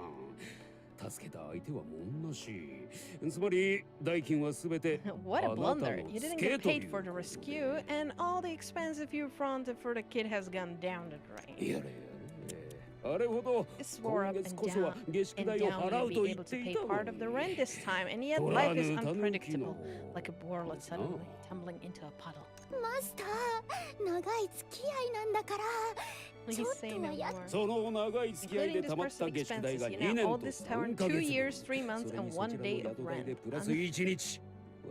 助けた相手はもんなし。つまり代金はすべて What a あなた blunder. の You ツ didn't ケ get とい paid う for the こと rescue, で。 and all the expenses you fronted for the kid has gone down the drain. やれやれ。あれほど It swore 今 up 月 and こそは down 下宿 and 代を down 払 you'd うと be 言 able っ to てい pay たの part of the に。 rent this time, and yet 取 life ら is ぬ狸の unpredictable, like a boarlet suddenly tumbling into a puddle. マスター長い付き合いなんだから Please ちょっ say と no はや more. その長い付き合い Including で this たまった person's 下宿代 expenses, が you 2 now 年 owe と this 3 tavern ヶ 2 月 years, 3 months, それ and にそ 1ちらの day of 宿代 rent. でプラス1日。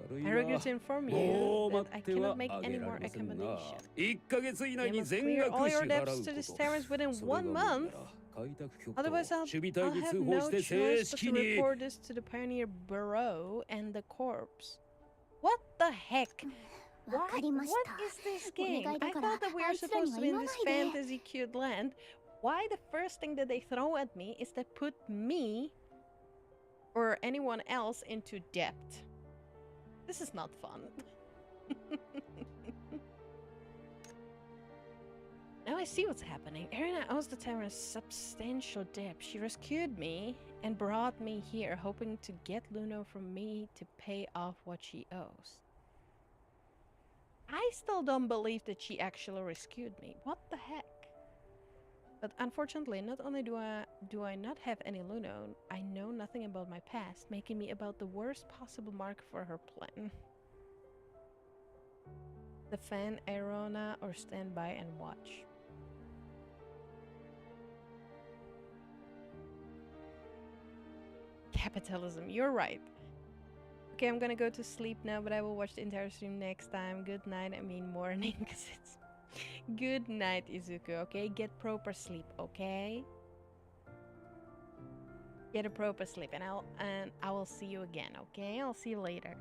悪い I が regret to inform も you う that 待 I って cannot は make あげ any ら more れませんな。 accommodation. 1ヶ月以内 You に must 全 clear 額 all 支 your 払 debts う to こ this と。 tavern within それが 1 無理な month. ら開拓局と Otherwise, 守備 I'll 隊に have 通報 no して正 choice but 式 to に。 report this to the Pioneer Bureau and the corpse. What the heck? わかりました What is this お game? 願 I いだから thought that we あ were いつらに supposed は to be 言 in わ this ないで fantasy cute land. Why the first thing that they throw at me is to put me or anyone else into debt? This is not fun. Now I see what's happening. Erina owes the tavern substantial debt. She rescued me and brought me here, hoping to get Luno from me to pay off what she owes. I still don't believe that she actually rescued me. What the heck? But unfortunately, not only do I not have any Luno, I know nothing about my past, making me about the worst possible mark for her plan. Defend Aerona or stand by and watch. Capitalism, you're right. Okay, I'm gonna go to sleep now, but I will watch the entire stream next time. Good night, I mean morning, because it's... Good night, Izuku, okay? Get proper sleep, okay? Get a proper sleep, and I will see you again, okay? I'll see you later.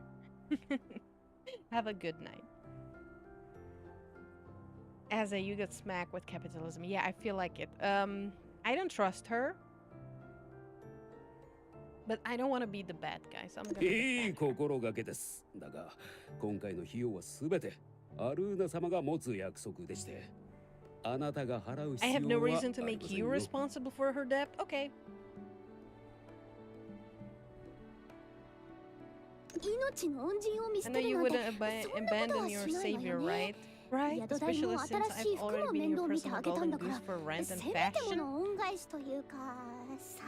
Have a good night. Asa, you got smacked with capitalism. Yeah, I feel like it. I don't trust her. But I don't want to be the bad guy, so I'm gonna いい defend her. 心がけです。だが、今回の費用はすべてアルーナ様が持つ約束でして、あなたが払う I 必 have 要 no は reason to あり make ません you よ。 responsible for her debt. Okay. 命の恩人を見捨 I て know る you なんて wouldn't そんなこと abandon は your しないわ savior, よね right? Right? 宿代 Especially も since 新 I've しい服 already の been 面 your 倒見て personal あげた golden んだか goose ら for rent せ and めても fashion. の恩返しというかさ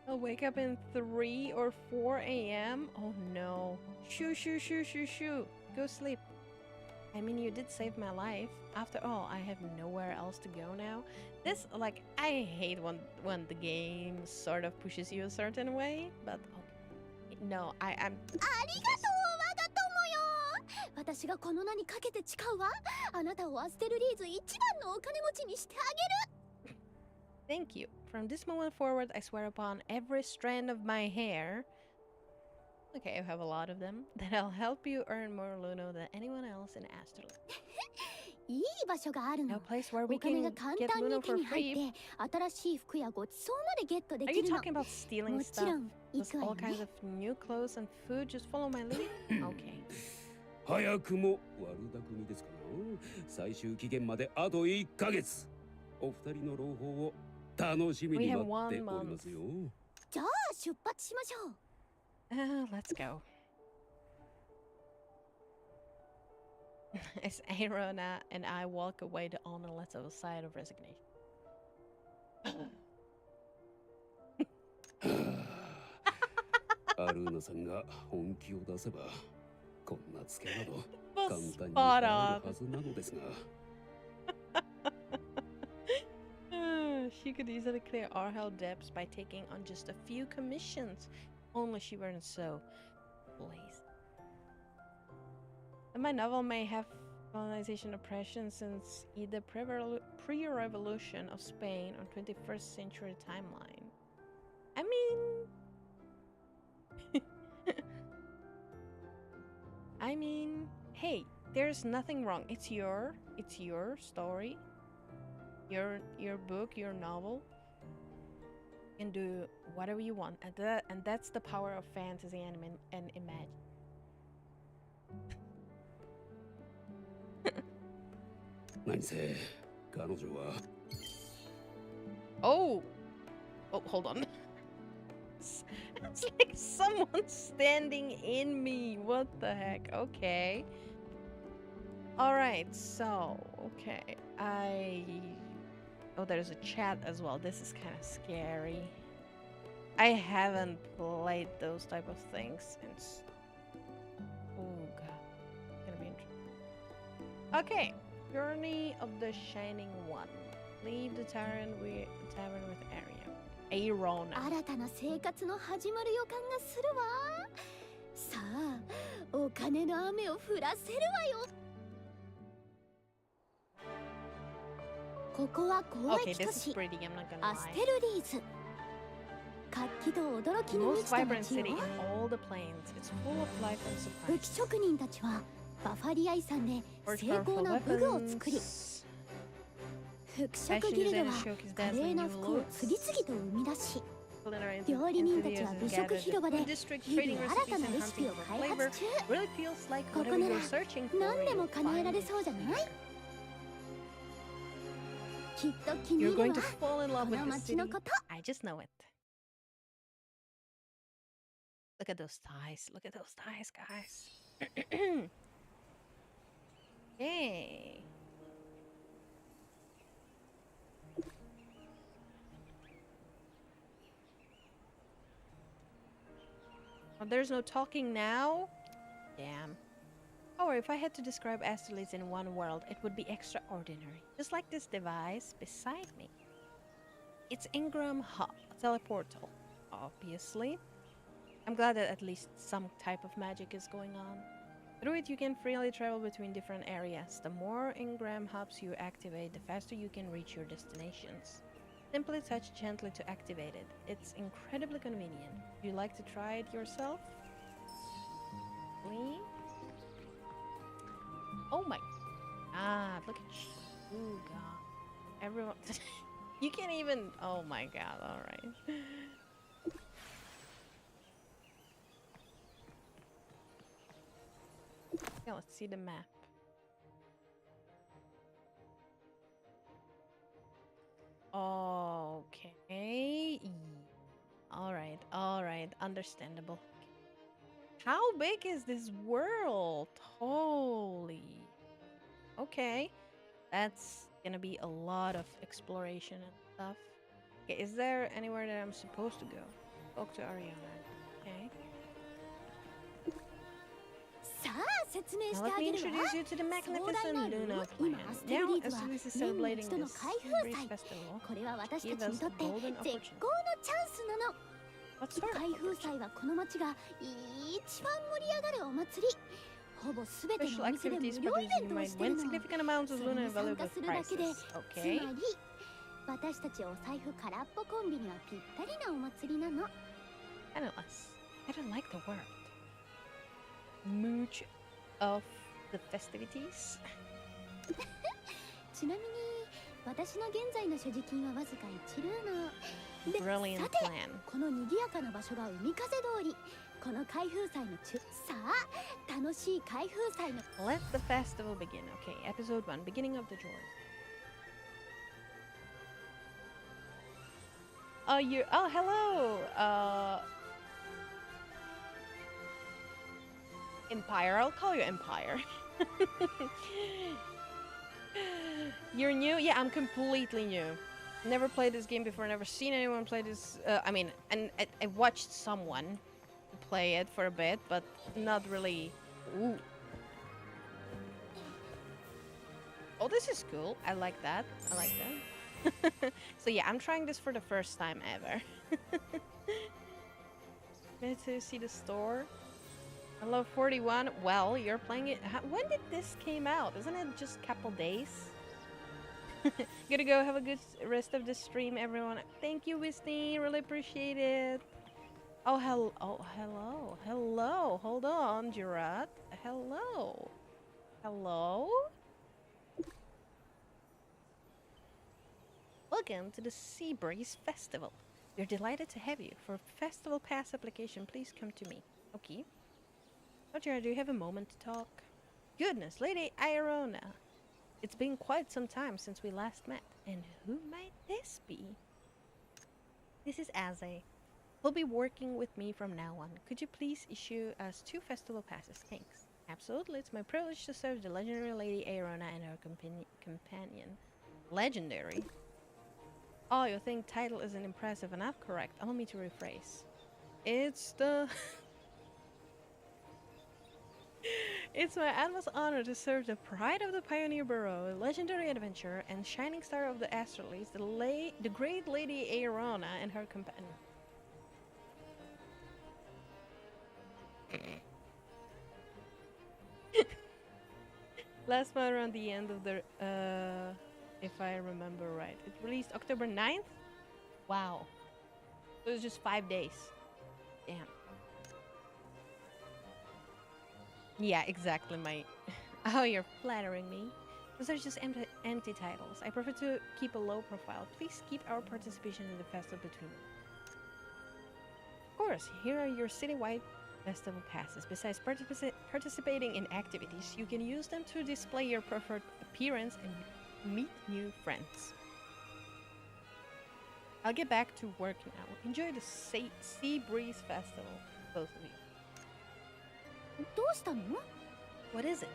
I'll wake up in 3 or 4 a.m. Oh no. Shoo, shoo, shoo, shoo, shoo. Go sleep. I mean, you did save my life. After all, I have nowhere else to go now. This, like, I hate when the game sort of pushes you a certain way, but no, I'm... ありがとう我が友よ私がこの名にかけて誓うわあなたをアステルリーズ一番のお金持ちにしてあげる Thank you. From this moment forward, I swear upon every strand of my hair. Okay, I have a lot of them. That I'll help you earn more Luno than anyone else in Asterland. いい場所がある No の place where we お金 can が簡 get 単 Luno に手 for に入 free. って新しい服やごちそうまでゲットで Are き you るの talking about stealing もち stuff? ろん行 With くわ all よ kinds ね of new clothes and food? Just follow my lead? Okay. 早くも悪巧みですかな。最終期限まであと1ヶ月。お二人の朗報を楽しみに待っておりますよ。じゃあ出発しましょう Let's go. As Aerona and I walk away, the owner lets out a sigh of resignation. アルーナさんが本気を出せば、こんなツケなど Well, 簡単に spot 払える on. はずなのですが。She could easily clear our held debts by taking on just a few commissions. Only she weren't so lazy. And my novel may have colonization oppression since either pre-revolution of Spain or 21st century timeline. I mean, hey, there's nothing wrong. It's your story, your book, your novel. You can do whatever you want, and that's the power of fantasy and imagine. 何せ彼女は Oh, hold on. It's like someone standing in me. What the heck? Okay. All right. So, okay. Oh, there's a chat as well. This is kind of scary. I haven't played those type of things since. Oh god, gonna be interesting. Okay, Journey of the Shining One. Leave the tavern with Area. Arona. 新たな生活の始まる予感がするわ。さあ、お金の雨を降らせるわよ。ここは交 Okay, 易都 this is 市 pretty. I'm not gonna アステ lie. ルリーズ。活気と驚き The に満 most ちた vibrant 街 city よ。 in all the plains. It's full of life and 武器 surprises. 職人たちはバファリア遺産で Forge 精巧 powerful な武具を作り、 weapons. 服飾 Fashion ギルド designers は showcase 華麗 dazzling な new 服を looks. 次々と生み出し、 Culinary 料理人たちは enthusiasts 美食 gather 広場 the で food district, 日 trading 々 recipes 新たな and レシピ hunting を for 開 flavor. 発中。 Really feels like ここ whatever なら you're searching for, 何でも you'll 叶えら find れ it そうじゃない？ here. きっと気に You're 入る going わ。 to fall in こ love with の the 街の city. こと。 I just know it. Look at those ties. Look at those ties, guys. Hey. Oh, there's no talking now? Damn. Or if I had to describe astrolates in one word, it would be extraordinary. Just like this device beside me. It's Ingram Hub, a teleportal, obviously. I'm glad that at least some type of magic is going on. Through it, you can freely travel between different areas. The more Ingram hubs you activate, the faster you can reach your destinations. Simply touch gently to activate it. It's incredibly convenient. Would you like to try it yourself? Please? Oh my... Ah, look at you. Oh god. Everyone... You can't even... Oh my god, alright. Yeah, let's see the map. Okay. Alright, understandable. How big is this world? Holy. Okay. That's gonna be a lot of exploration and stuff. Okay, is there anywhere that I'm supposed to go? Talk to Ariana. Okay. さあ説明し Now て let あ me げるわ。 introduce you to the 壮大 magnificent なる Luna 今 Plan. アステル Now, リーズは Astelis is 年に celebrating 一度の this 開封 Breeze 祭。 Festival. これは私た Give ち us にと a って golden 絶 opportunity. 好のチャンスなの。 What sort of 開封 opportunity? 祭はこの町が一番盛り上がるお祭り。ほぼすべて Special のお店で無 activities 料 for イ this ベン you トを might してる win の。 significant amounts そ of れ Luna に and 参 valuable 加するだけで、 prizes. つ Okay. まり私たちお財布空っぽコンビにはぴったりなお祭りなの。 Penniless. I don't like the word. Mooch of the festivities. ちなみに私の現在の所持金はわずか1ルーノ。で、 Brilliant さて plan. この賑やかな場所が海風通り。この開封祭のさあ楽しい開封祭の Let the festival begin. Okay, episode 1, beginning of the journey. Oh, you. Oh, hello. Empire. I'll call you Empire. You're new? Yeah, I'm completely new. Never played this game before. Never seen anyone play this. I mean, and I watched someone play it for a bit, but not really. Ooh. Oh, this is cool. I like that. I like that. So yeah, I'm trying this for the first time ever. Ready to see the store? Hello, 41. Well, you're playing it. When did this came out? Isn't it just a couple days? Gotta go. Have a good rest of the stream, everyone. Thank you, Wisney. Really appreciate it. Oh, hello. Oh, hello. Hello. Hold on, Gerard. Hello. Hello? Welcome to the Sea Breeze Festival. We're delighted to have you. For festival pass application, please come to me. Okay. Oh, Gerard, do you have a moment to talk? Goodness, Lady Irona. It's been quite some time since we last met. And who might this be? This is Aze. He'll be working with me from now on. Could you please issue us 2 festival passes? Thanks. Absolutely, it's my privilege to serve the legendary Lady Aerona and her companion. Legendary? Oh, you think title isn't impressive enough? Correct. Allow me to rephrase. It's the... It's my utmost honor to serve the pride of the Pioneer Burrow, legendary adventurer, and shining star of the Astrolates, the great Lady Aerona and her companion. Last month around the end of the, if I remember right. It released October 9th? Wow. So it was just 5 days. Damn. Yeah, exactly, mate. Oh, you're flattering me. Those are just empty titles. I prefer to keep a low profile. Please keep our participation in the festival between them. Of course, here are your citywide festival passes. Besides participating in activities, you can use them to display your preferred appearance and meet new friends. I'll get back to work now. Enjoy the Sea Breeze Festival, both of you. What is it?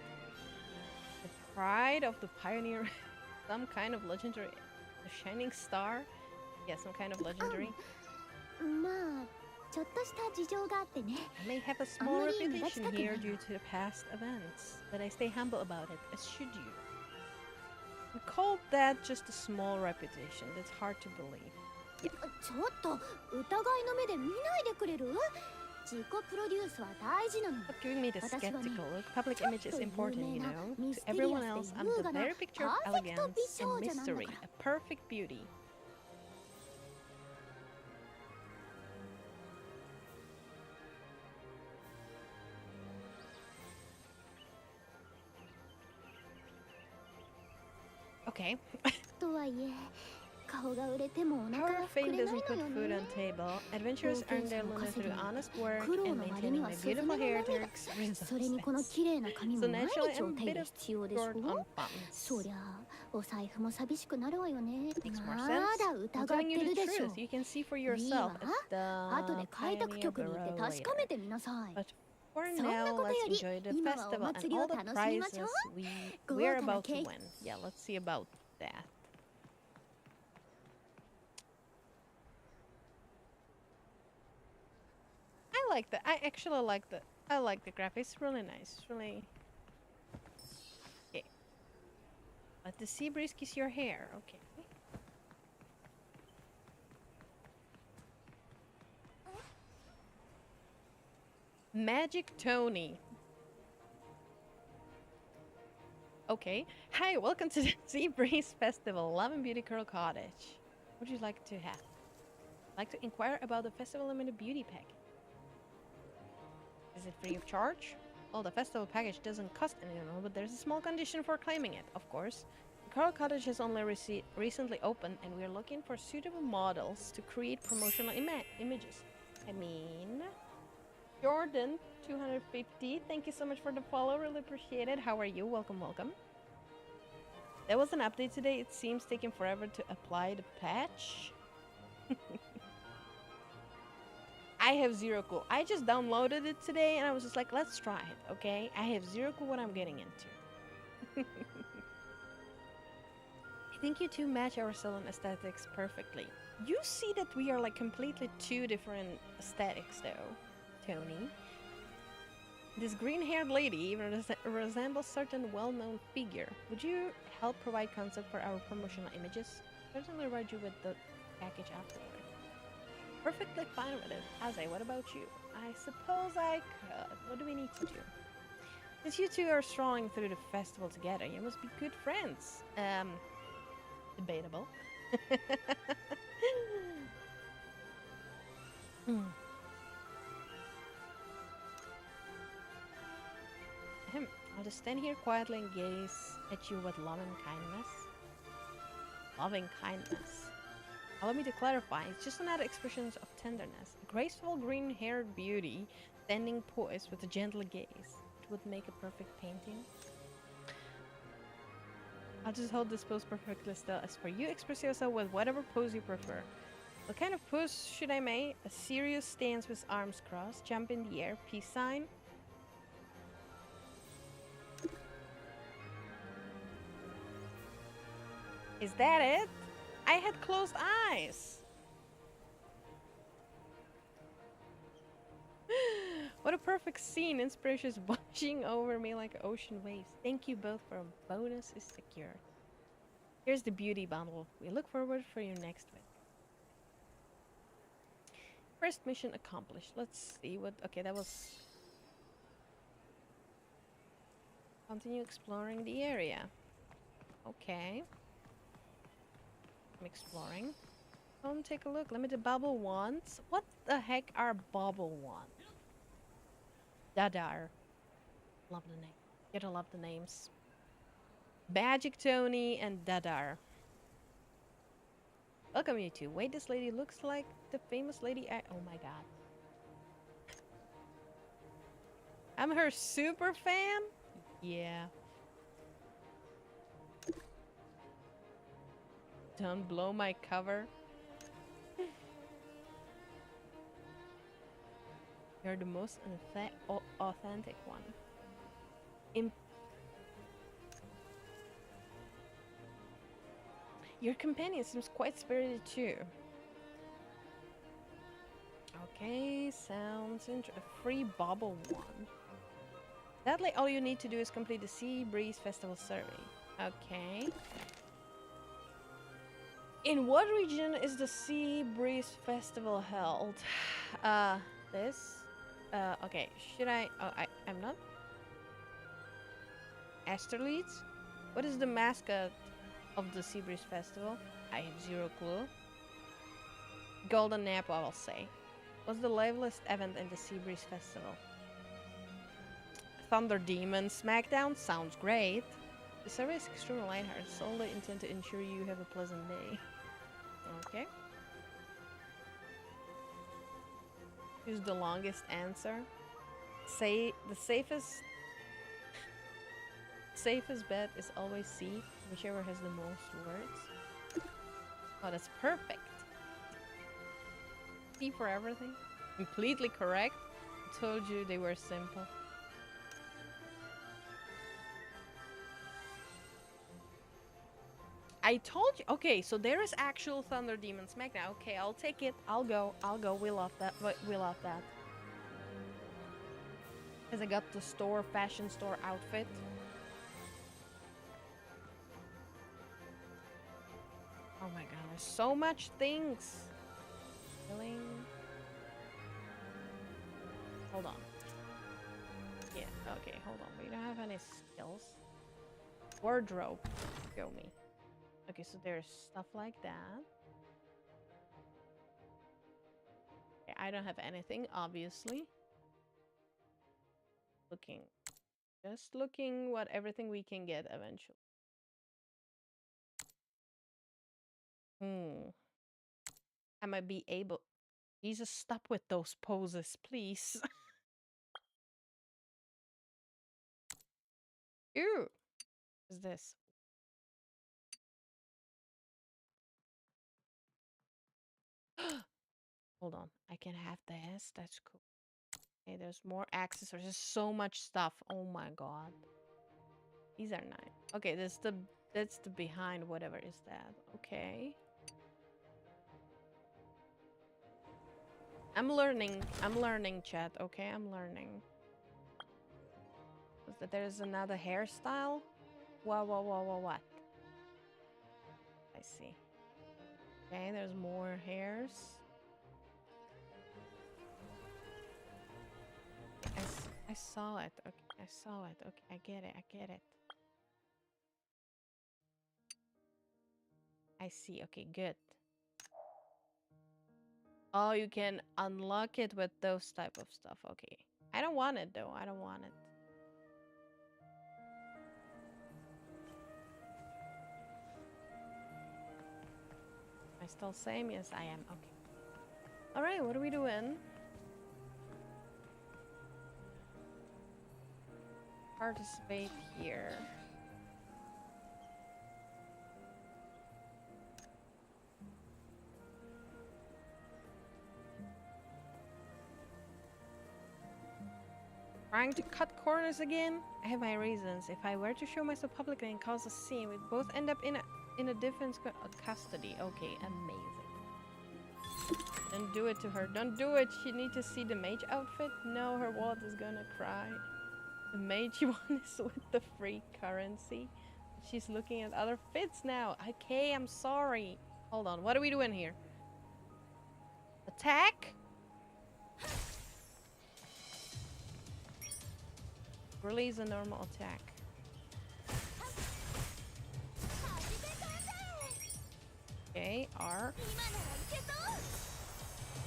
The pride of the pioneer. Some kind of legendary. A shining star? Yeah, some kind of legendary. I may have a small reputation here due to the past events, but I stay humble about it, as should you. We call that just a small reputation. That's hard to believe. Yeah. Stop giving me the skeptical look. Public image is important, you know. To everyone else, I'm the very picture of elegance and mystery. A perfect beauty. Okay. Our fame doesn't put food on table. Adventurers earn their living through honest work and maintaining my beautiful hair to experience. So naturally, I'm a bit of short on funds. Makes more sense. I'm telling you the truth. You can see for yourself at the Pioneer Bureau later. But for now, let's enjoy the festival and all the prizes we're about to win. Yeah, let's see about that. I like that. I actually like the. I like the graphics. It's really nice. It's really. Okay. Let the sea breeze kiss your hair. Okay. Magic Tony. Okay. Hi, welcome to the Sea Breeze Festival, Love and Beauty Curl Cottage. What would you like to have? I'd like to inquire about the festival limited beauty package. Is it free of charge? Well, the festival package doesn't cost anything, but there's a small condition for claiming it, of course. The Curl Cottage has only recently opened, and we're looking for suitable models to create promotional images. I mean... Jordan, 250. Thank you so much for the follow. Really appreciate it. How are you? Welcome, welcome. There was an update today. It seems taking forever to apply the patch. I have zero clue. I just downloaded it today and I was just like, let's try it, okay? I have zero clue what I'm getting into. I think you two match our salon aesthetics perfectly. You see that we are like completely two different aesthetics though. Tony. This green-haired lady even resembles certain well-known figure. Would you help provide concept for our promotional images? Certainly provide you with the package afterward. Perfectly fine with it. Aze, what about you? I suppose I could. What do we need to do? Since you two are strolling through the festival together, you must be good friends. Debatable. I'll just stand here quietly and gaze at you with loving kindness. Loving kindness. Allow me to clarify, it's just another expression of tenderness. A graceful green-haired beauty standing poised with a gentle gaze. It would make a perfect painting. I'll just hold this pose perfectly still. As for you, express yourself with whatever pose you prefer. What kind of pose should I make? A serious stance with arms crossed, jump in the air, peace sign. Is that it? I had closed eyes. What a perfect scene. Inspiration is washing over me like ocean waves. Thank you both for a bonus is secure. Here's the beauty bundle. We look forward for your next one. First mission accomplished. Let's see what... Okay, that was... Continue exploring the area. Okay. I'm exploring. Come take a look. Limited bubble wands. What the heck are bubble wands? Dadar. Love the name. You gotta love the names. Magic Tony and Dadar. Welcome you two. Wait, this lady looks like the famous lady oh my god. I'm her super fan? Yeah. Don't blow my cover. You're the most authentic one. Your companion seems quite spirited too. Okay, sounds interesting. A free bobble one. Sadly, all you need to do is complete the Sea Breeze Festival survey. Okay. In what region is the Sea Breeze Festival held? This? Okay, should I... Oh, I'm not? Asterleads? What is the mascot of the Sea Breeze Festival? I have zero clue. Golden Nap, I will say. What's the liveliest event in the Sea Breeze Festival? Thunder Demon Smackdown? Sounds great. The survey is extremely lighthearted, solely intended to ensure you have a pleasant day. Okay. Choose the longest answer. Say the safest bet is always C, whichever has the most words. Oh, that's perfect. C for everything. Completely correct. I told you they were simple. I told you. Okay, so there is actual Thunder Demon Smackdown. Okay, I'll take it. I'll go. We love that. We love that. Because I got the fashion store outfit. Oh my god, there's so much things. Healing. Hold on. Yeah, okay, hold on. We don't have any skills. Wardrobe. Show me. Okay, so there's stuff like that. Okay, I don't have anything, obviously. Just looking what everything we can get eventually. I might be able... Jesus, stop with those poses, please. Ew. What is this? Hold on. I can have this. That's cool. Okay, there's more accessories. There's so much stuff. Oh my god. These are nice. Okay, that's the behind whatever is that. Okay. I'm learning, chat. Okay, I'm learning. Was that there's another hairstyle? What? I see. Okay, there's more hairs. I saw it. Okay, I saw it. Okay, I get it. I see. Okay, good. Oh, you can unlock it with those type of stuff. Okay. I don't want it though. I don't want it. Am I still same? Yes, I am. Okay. Alright, what are we doing? Participate here. Trying to cut corners again? I have my reasons. If I were to show myself publicly and cause a scene, we'd both end up in a defense custody. Okay, amazing. Don't do it to her. Don't do it. She needs to see the mage outfit. No, her wallet is gonna cry. The mage one is with the free currency. She's looking at other fits now. Okay, I'm sorry. Hold on. What are we doing here? Attack? Release a normal attack. Okay, R.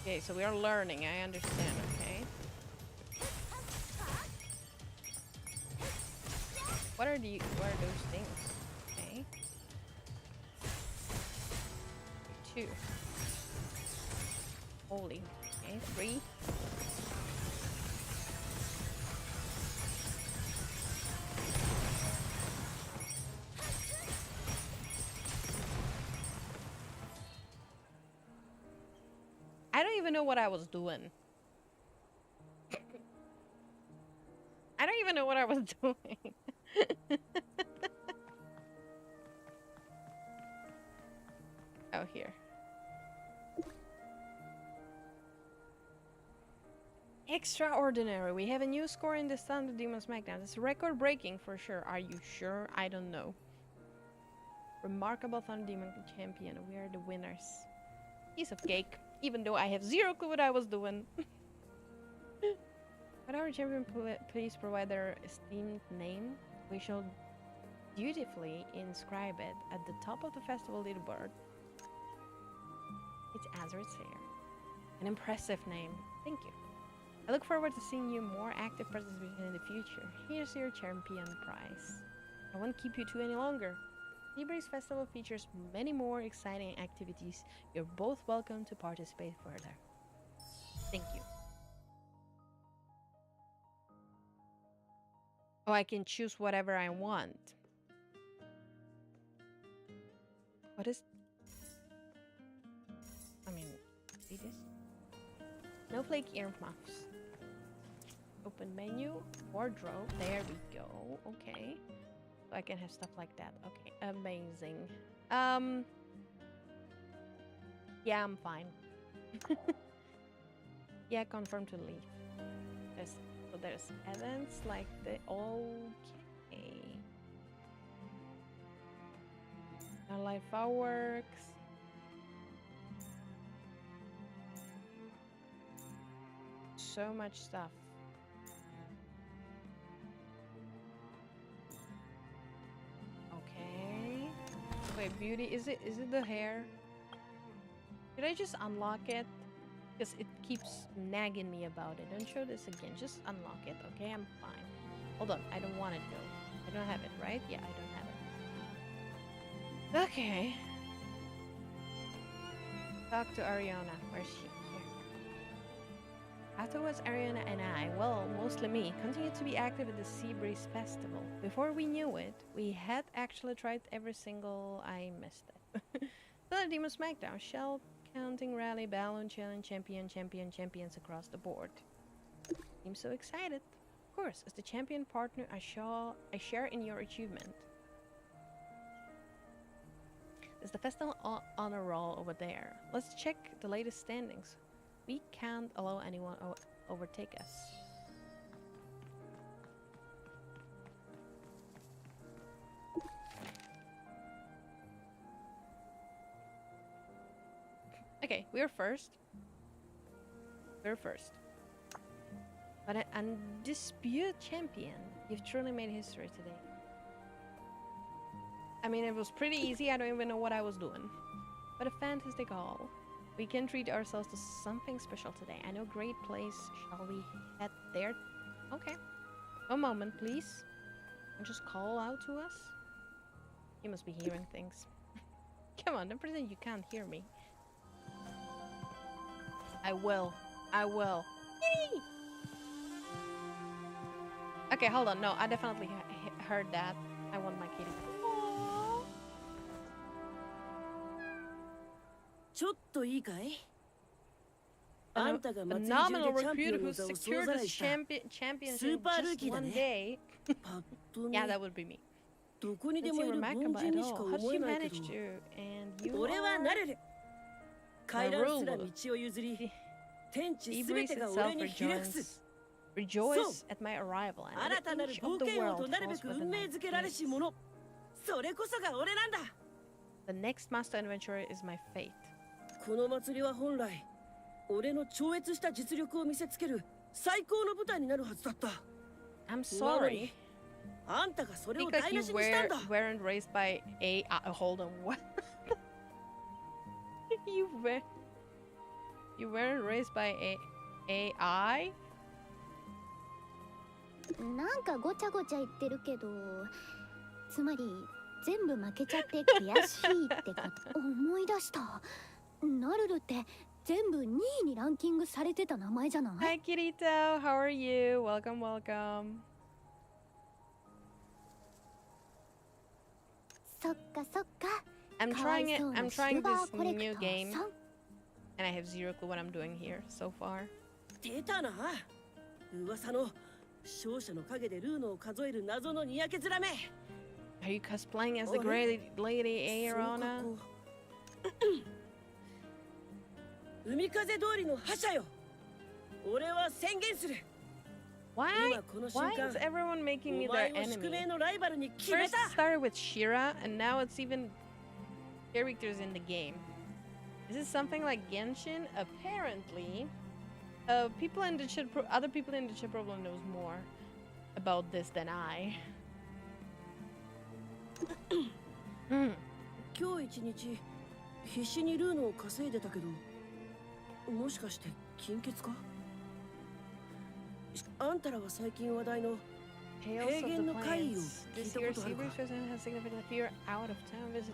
Okay, so we are learning. I understand, okay? What are those things? Okay. 2. Holy. Okay, 3. I don't even know what I was doing. I don't even know what I was doing. Oh, here. Extraordinary. We have a new score in the Thunder Demon Smackdown. It's record breaking for sure. Are you sure? I don't know. Remarkable Thunder Demon champion. We are the winners. Piece of cake. Even though I have zero clue what I was doing. Would our champion please provide their esteemed name? We shall dutifully inscribe it at the top of the festival leaderboard. It's Azur's hair. An impressive name. Thank you. I look forward to seeing you more active participation in the future. Here's your champion prize. I won't keep you two any longer. Seabreeze Festival features many more exciting activities. You're both welcome to participate further. Thank you. Oh, I can choose whatever I want. What is... I mean, see this? Snowflake earmuffs. Open menu. Wardrobe. There we go. Okay. So I can have stuff like that. Okay. Amazing. Yeah, I'm fine. Yeah, confirm to leave. There's events like the... Okay. Light fireworks. So much stuff. Okay. Wait, beauty. Is it the hair? Did I just unlock it? Because it keeps nagging me about it. Don't show this again. Just unlock it, okay? I'm fine. Hold on. I don't want it though. I don't have it, right? Yeah, I don't have it. Okay. Talk to Ariana. Where's she? Here. Afterwards, Ariana and I, well, mostly me, continued to be active at the Seabreeze Festival. Before we knew it, we had actually tried every single... I missed it. The Demon Smackdown, Shell Counting Rally, Balloon Challenge, champions across the board. I'm so excited. Of course, as the champion partner, I share in your achievement. There's the festival honor roll over there. Let's check the latest standings. We can't allow anyone overtake us. Okay, we're first. We're first. But an undisputed champion. You've truly made history today. I mean, it was pretty easy. I don't even know what I was doing. But a fantastic haul. We can treat ourselves to something special today. I know great place. Shall we head there? Okay. One moment, please. And just call out to us. You must be hearing things. Come on, don't pretend you can't hear me. I will. I will. Yay! Okay, hold on. No, I definitely heard that. I want my kitty. Aww. ちょっといいかい? a phenomenal recruit who secured the championship just one day. Yeah, that would be me. Doesn't seem remarkable at all. How did you manage to? And you are Narulu. The breeze itself rejoice at my arrival, and the inch of the world falls within my gaze. The next master adventurer is my fate. この祭りは本来俺の超越した実力を見せつける最高の舞台になるはずだった。 I'm sorry. あんたがそれを台 Because 無 you しにしたんだ。 weren't raised by a hold on, what? you weren't raised by AI? なんかごちゃごちゃ言ってるけど、つまり全部負けちゃって悔しいってこと思い出した。ナルルって全部2位にランキングされてた名前じゃない？ Hi Kirito, how are you? Welcome, welcome. そっかそっか。 I'm trying this new game, and I have zero clue what I'm doing here so far. 出たな。噂の勝者の陰でルーノを数える謎のにやけ面め。 Are you cosplaying as the great lady Aerona? 海風通りの覇者よ。俺は宣言する。 Why is everyone making me their enemy? First it started with Shira, and now it's even characters in the game. Is this something like Genshin? Apparently, other people in the chat probably knows more about this than I. 今日一日必死にルーノを稼いでたけど、もしかして金欠か？あんたらは最近話題の平原の怪異を聞いたことあるか？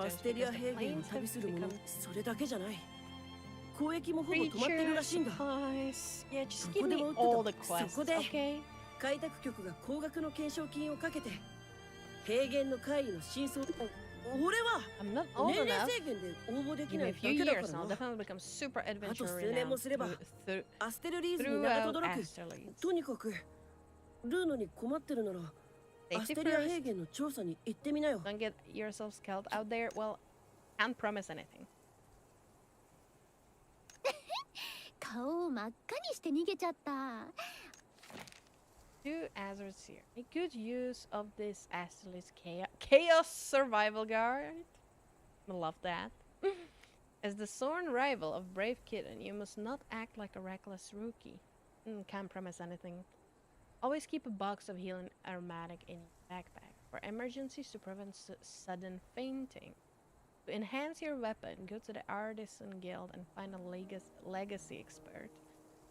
アステリア平原を旅する者、それだけじゃない。交易もほぼ止まってるらしいんだ。そこでもそこで開拓局が高額の懸賞金をかけて平原の怪異の真相を俺は年齢制限で応募できないだけだからな。あと数年もすればアステルリーズに名が轟く。とにかくルーノに困ってるならアステリア平原の調査に行ってみなよ。 Don't get yourself scaled out there. Well, can't promise anything. 顔を真っ赤にして逃げちゃった。Two Azors here. Make good use of this Asterlis Chaos Survival Guard. I love that. As the sworn rival of Brave Kitten, you must not act like a reckless rookie. Can't promise anything. Always keep a box of healing aromatic in your backpack for emergencies to prevent sudden fainting. To enhance your weapon, go to the Artisan Guild and find a legacy expert.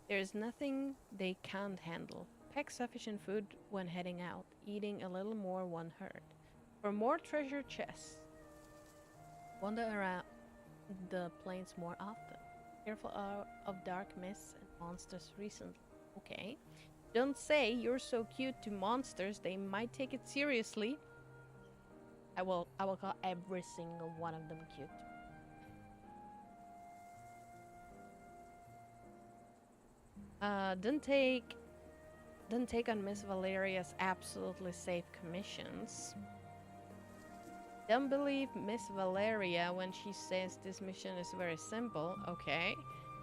There is nothing they can't handle. Pack sufficient food when heading out. Eating a little more won't hurt. For more treasure chests, wander around the plains more often. Careful of dark mists and monsters recently. Okay. Don't say you're so cute to monsters, they might take it seriously. I will call every single one of them cute. Don't take on Miss Valeria's absolutely safe commissions. Don't believe Miss Valeria when she says this mission is very simple, okay?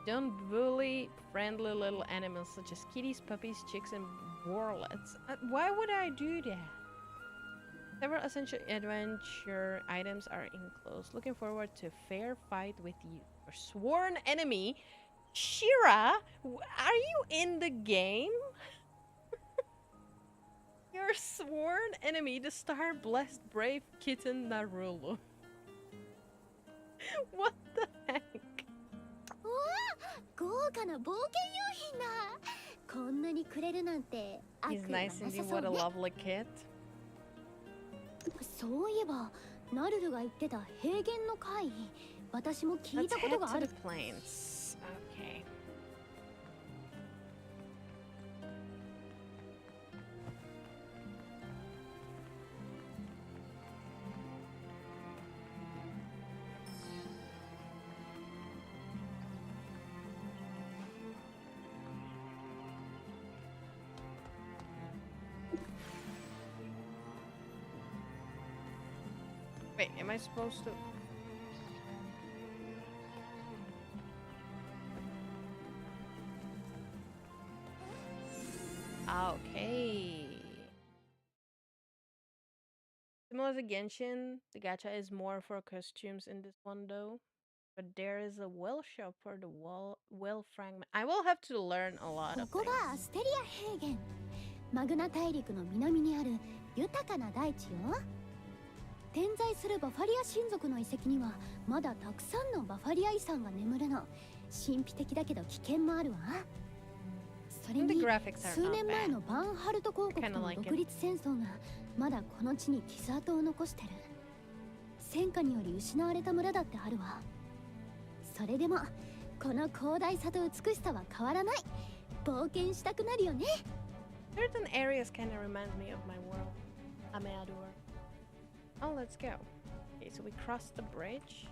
Don't bully friendly little animals such as kitties, puppies, chicks, and warlets. Why would I do that? Several essential adventure items are enclosed. Looking forward to a fair fight with you. Your sworn enemy, Shira? Are you in the game? Your sworn enemy, the star-blessed brave kitten Narulu. What the heck? 豪華な冒険用品だ。こんなにくれるなんて悪 He's 意はな nice さ indeed. そう What a ね。 lovely kid. そういえばナルルが言ってた平原の怪異、私も聞い Let's たこ head とが to ある。 the plains. Okay. Wait, am I supposed to? Okay. Similar to Genshin, the gacha is more for costumes in this one though. But there is a well shop for the well fragment. I will have to learn a lot of ここがアステリア平原。マグナ大陸の南にある豊かな大地よ。点在するバファリア親族の遺跡にはまだたくさんのバファリア遺産が眠るの。神秘的だけど危険もあるわ。それに数年前のバーンハルト公国との独立戦争がまだこの地に傷跡を残してる。戦火により失われた村だってあるわ。それでもこの広大さと美しさは変わらない。冒険したくなるよね。Certain areas kind of remind me of my world. Ameadur. Oh, let's go. Okay, so we crossed the bridge.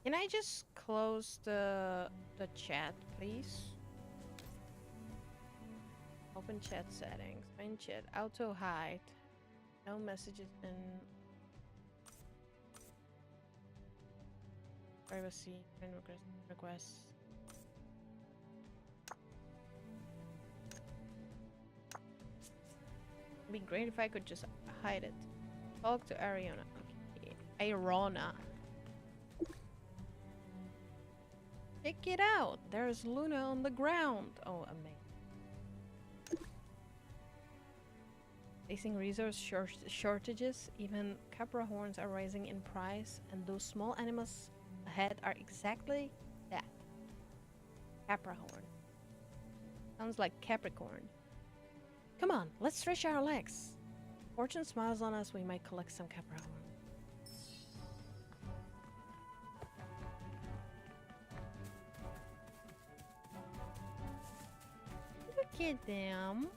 Can I just close the chat, please? Open chat settings. Main chat. Auto hide. No messages in privacy. Friend requests. It'd be great if I could just hide it. Talk to Ariana. Okay. Irona. Check it out. There's Luna on the ground. Oh, amazing. Facing resource shortages, even capra horns are rising in price, and those small animals ahead are exactly that. Capra horn. Sounds like Capricorn. Come on, let's stretch our legs. Fortune smiles on us, we might collect some capra horn. Look at them.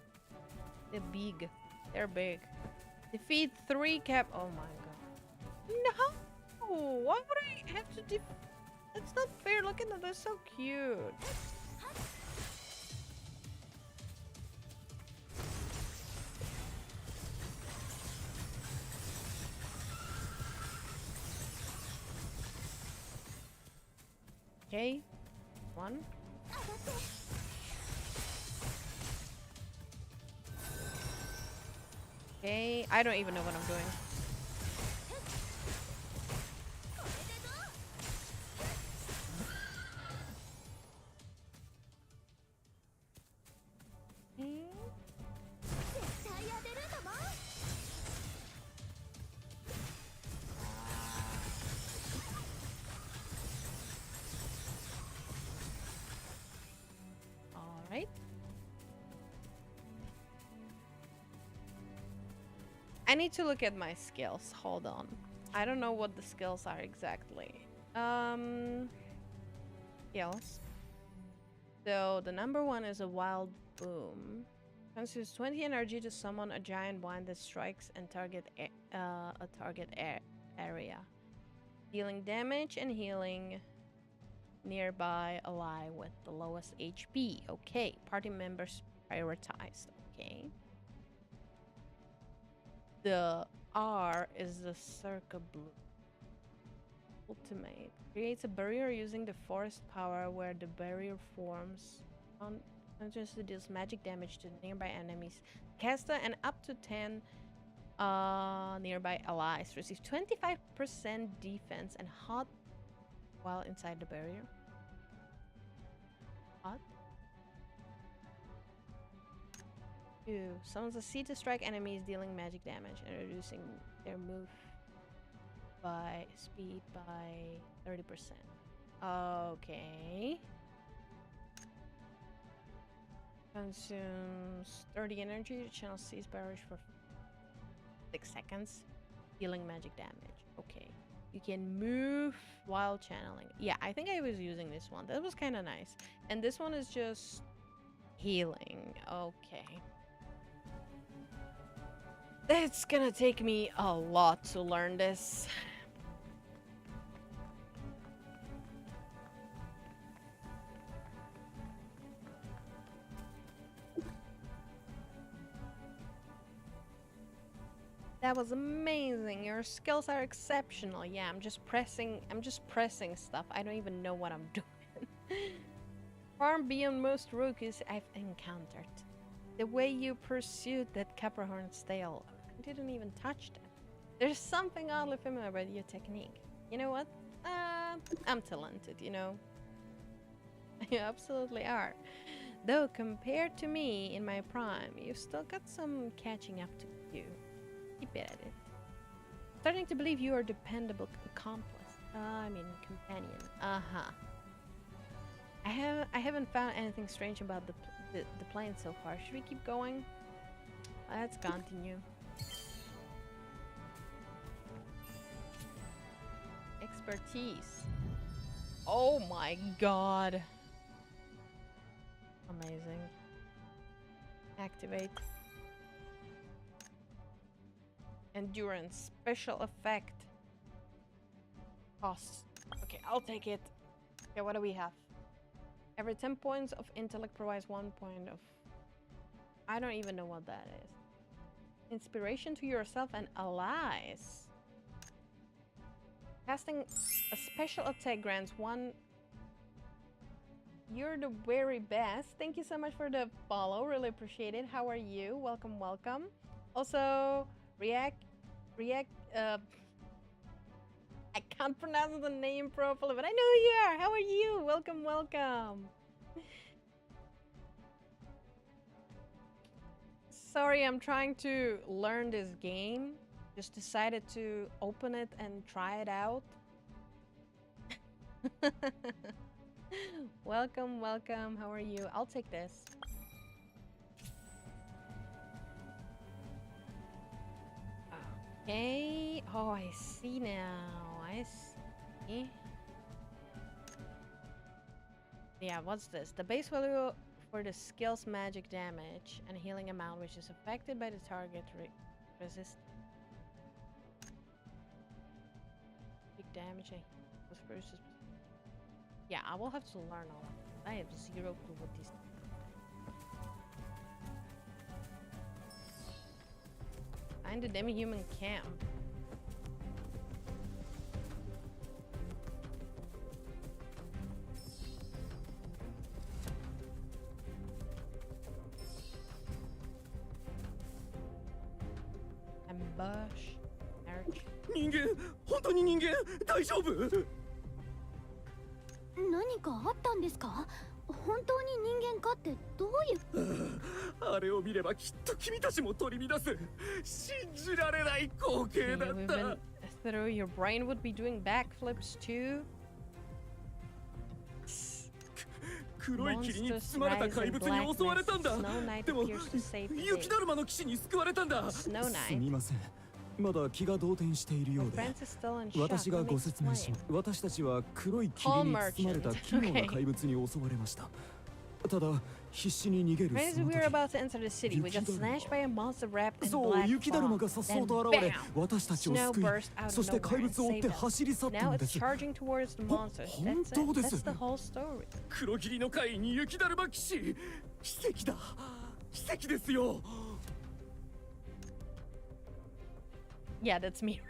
They're big. They're big. Defeat 3 cap. Oh my god. No! Why would I have to That's not fair. Look at them. They're so cute. Okay. One. Okay, I don't even know what I'm doing. All right. I need to look at my skills. Hold on. I don't know what the skills are exactly. Skills. So the number 1 is a wild boom. Consumes 20 energy to summon a giant wand that strikes and target a target area, dealing damage and healing nearby ally with the lowest HP. Okay, party members prioritized. Okay. The R is the Circa Blue. Ultimate. Creates a barrier using the forest power where the barrier forms. Continuously deals magic damage to nearby enemies. Caster and up to 10 nearby allies. Receive 25% defense and hot while inside the barrier. Hot? 2. Summons a sea to strike enemies, dealing magic damage and reducing their move by speed by 30%. Okay. Consumes 30 energy to channel Sea's barrage for 6 seconds, dealing magic damage. Okay. You can move while channeling. Yeah, I think I was using this one. That was kind of nice. And this one is just healing. Okay. It's gonna take me a lot to learn this. That was amazing. Your skills are exceptional. Yeah, I'm just pressing stuff. I don't even know what I'm doing. Far beyond most rookies I've encountered. The way you pursued that Capricorn's tail, I didn't even touch that. There's something oddly familiar about your technique. You know what? I'm talented, you know. You absolutely are. Though compared to me in my prime, you've still got some catching up to do. Keep at it. Starting to believe you are a dependable accomplice. I mean companion. I haven't found anything strange about the plane so far. Should we keep going? Let's continue. Expertise. Oh my god. Amazing. Activate. Endurance. Special effect. Cost. Okay, I'll take it. Okay, what do we have? Every 10 points of intellect provides 1 point of... I don't even know what that is. Inspiration to yourself and allies. Casting a special attack grants 1... You're the very best. Thank you so much for the follow. Really appreciate it. How are you? Welcome, welcome. Also, I can't pronounce the name properly, but I know who you are. How are you? Welcome, welcome. Sorry, I'm trying to learn this game. Just decided to open it and try it out. Welcome, welcome. How are you? I'll take this. Okay. Oh, I see now. I see. Yeah, what's this? The base value for the skill's magic damage and healing amount, which is affected by the target resist. Big damage. Yeah, I will have to learn all of it. I have zero clue what these. Find a demi-human camp. Ambush. Arch. 人間本当に人間大丈夫何かあったんですか？本当に人間かってどういう？あれを見ればきっと君たちも取り乱す信じられない光景だった Through your brain would be doing backflips too. 黒い霧に包まれた怪物に襲われたんだでも雪だるまの騎士に救われたんだすみませんまだ気が動転しているようで私がご説明します私たちは黒い霧に包まれた奇妙な怪物に襲われましたただ必死に逃げるその時そう雪だるまがさっそうと現れ私たちを救いそして怪物を追って走り去ったのです本当です黒霧の会に雪だるま騎士奇跡だ奇跡ですよYeah, that's me.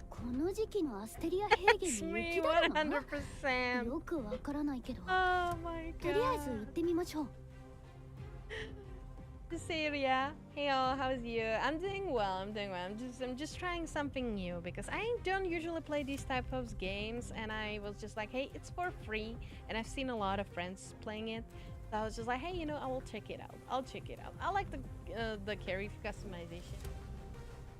この時期のアステリア平原に雪だるま？よくわからないけど。Oh my god. とりあえず行ってみましょう。Cecilia, hey all, how's you? I'm doing well. I'm just trying something new because I don't usually play these type of games, and I was just like, hey, it's for free, and I've seen a lot of friends playing it. So I was just like, hey, you know, I will check it out. I like the character customization.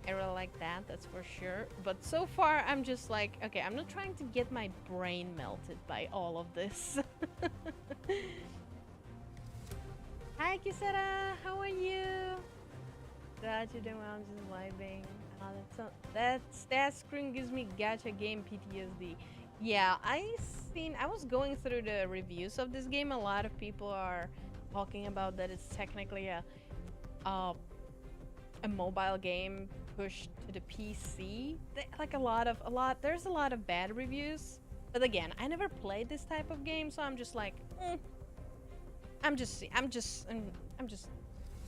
I really like that, that's for sure. But so far, I'm just like, okay, I'm not trying to get my brain melted by all of this. Hi, Kisara, how are you? Glad you're doing well, I'm just vibing. That screen gives me gacha game PTSD. Yeah, I was going through the reviews of this game. A lot of people are talking about that it's technically a mobile game pushed to the PC. Like there's a lot of bad reviews. But again, I never played this type of game, so I'm just like, I'm just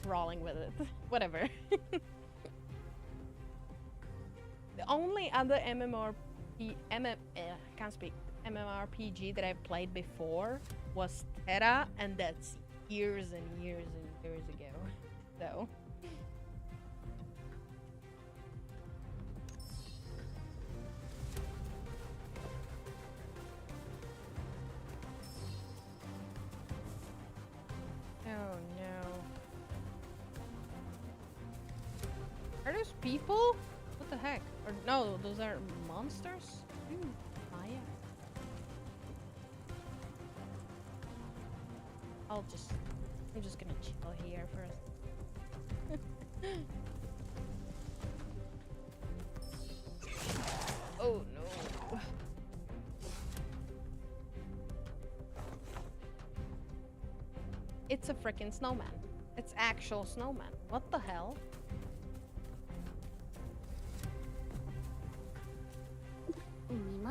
rolling with it. Whatever. The only other can't speak, MMORPG that I played before was Terra, and that's years and years and years ago. So. Oh no. Are those people? What the heck? Or no, those are monsters? Maya. I'm just gonna chill here for a Oh no. It's a freaking snowman. It's actual snowman. What the hell? I'm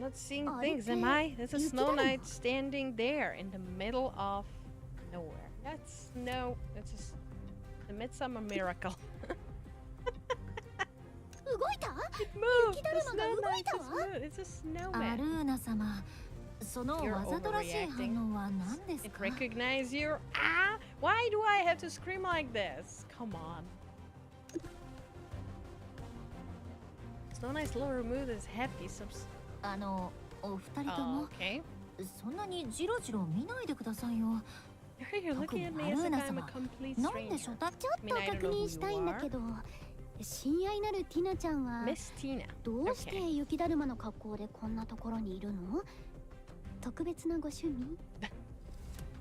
not seeing things, am I? There's a snow knight standing there in the middle of nowhere. That's just the Midsummer Miracle. It moved! The snow knight just moved. It's a snowman. You're overreacting. It recognizes you. Ah! Why do I have to scream like this? Come on. Snow Knight's lower mood is happy. Oh, okay. You're looking at me as if I'm a complete stranger. I mean, I don't know who you are. Miss Tina. Okay.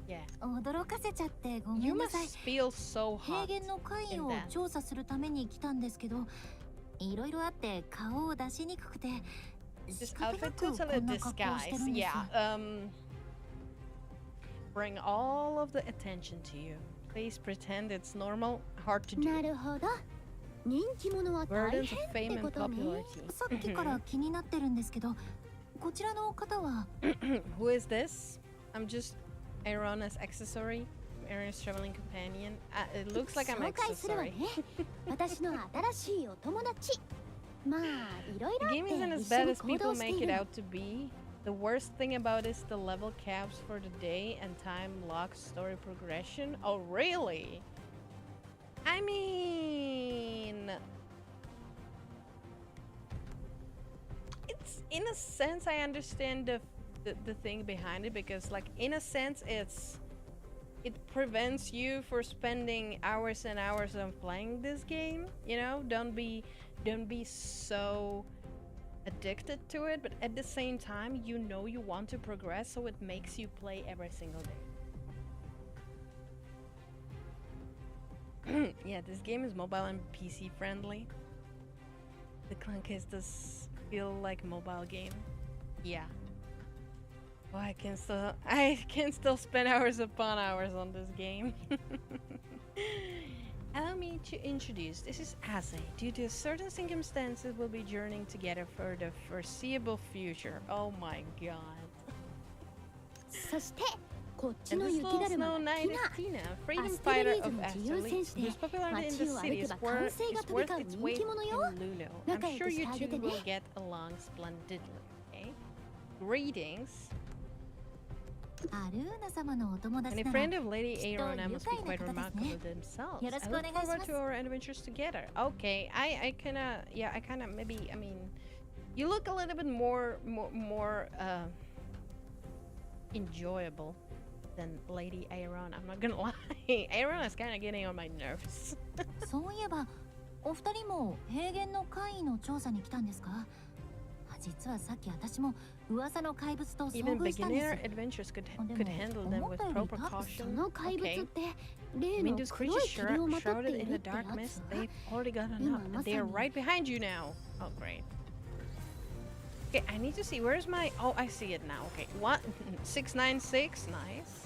Yeah. You must feel so hot in that. This outfit totally disguise. Yeah. Bring all of the attention to you. Please pretend it's normal. Hard to do. Burdens of fame and popularity. Who is this? I'm just Aaron's accessory. Aaron's traveling companion. It looks like I'm accessory. The game isn't as bad as people make it out to be. The worst thing about it is the level caps for the day and time locks story progression. Oh, really? I mean, it's in a sense I understand the thing behind it, because like in a sense it prevents you for spending hours and hours on playing this game. You know, don't be so addicted to it, but at the same time you know you want to progress, so it makes you play every single day. Yeah, this game is mobile and PC friendly. The Clunkcase does feel like mobile game. Yeah. Oh, I can still spend hours upon hours on this game. Allow me to introduce, this is Ase. Due to certain circumstances, we'll be journeying together for the foreseeable future. Oh my god. And this little snow knight is Tina, freedom fighter of Asterly, whose popularity in the city is worth its weight in Luno. I'm sure you two will get along splendidly, okay? Greetings. And a friend of Lady Aaron must be quite remarkable themselves. I look forward to our adventures together. Okay, I kinda maybe, I mean, you look a little bit more enjoyable than Lady Aaron. I'm not gonna lie. Aaron is kinda getting on my nerves. Even beginner adventurers could handle them with proper caution. Okay. I mean, those creatures shrouded in the dark mist, they've already gotten up. They are right behind you now. Oh, great. Okay, I need to see, where's my... Oh, I see it now. Okay, what? 696, nice.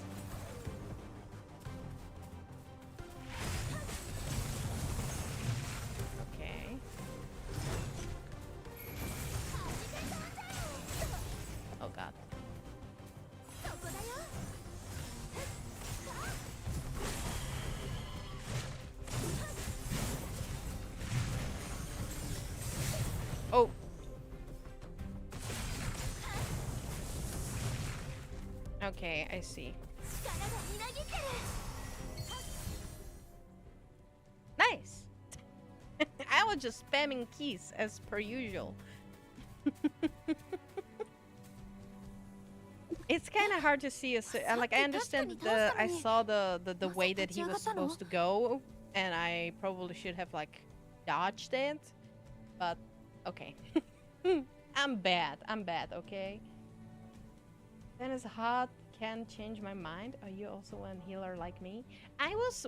Oh god. Okay, I see. Nice! I was just spamming keys as per usual. It's kind of hard to see. Like, I understand I saw the way that he was supposed to go, and I probably should have, like, dodged it. But, okay. I'm bad, okay? Then it's hot, can't change my mind. Are you also a healer like me?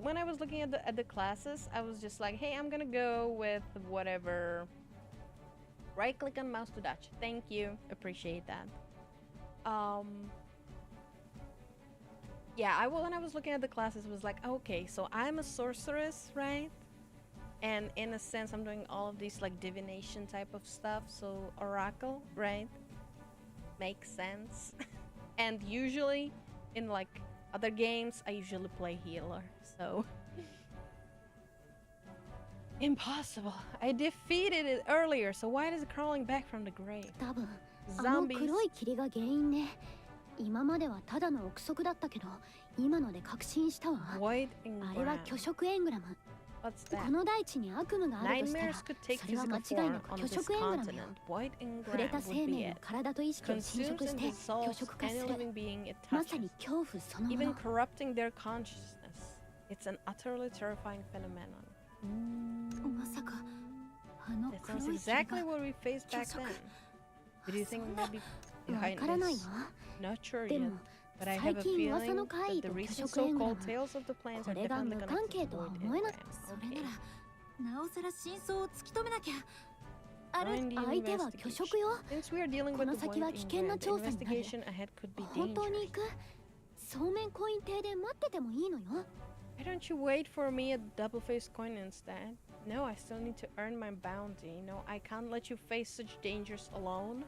When I was looking at the classes, I was just like, hey, I'm gonna go with whatever. Right click on mouse to dodge. Thank you, appreciate that. Yeah, when I was looking at the classes, it was like, okay, so I'm a sorceress, right? And in a sense, I'm doing all of these like divination type of stuff. So oracle, right? Makes sense. And usually in like other games, I usually play healer. So impossible. I defeated it earlier. So why is it crawling back from the grave? Zombies. 今まではただの憶測だったけど、今ので確信したわ。あれは巨食エングラム。この大地に悪夢があるとしたら、それは間違いなく巨食エングラムよ。触れた生命の体と意識を侵食して巨食化する。まさに恐怖そのもの。Even corrupting their consciousness. It's an utterly terrifying phenomenon. まさかあの黒い exactly what we faced back then. Did you think maybe behind this? Not sure yet, but I have a feeling that the recent so-called tales of the plants are definitely connected to void engram. Okay. なおさら真相を突き止めなきゃ。 Find the 相手は巨食よ。 Since we are dealing こ with の the 先 void は危険な engram, the 調査になる。 investigation ahead could be 本当に dangerous. 行く？そうめんコイン亭で待っててもいいのよ。 Why don't you wait for me at double-faced coin instead? No, I still need to earn my bounty. No, I can't let you face such dangers alone.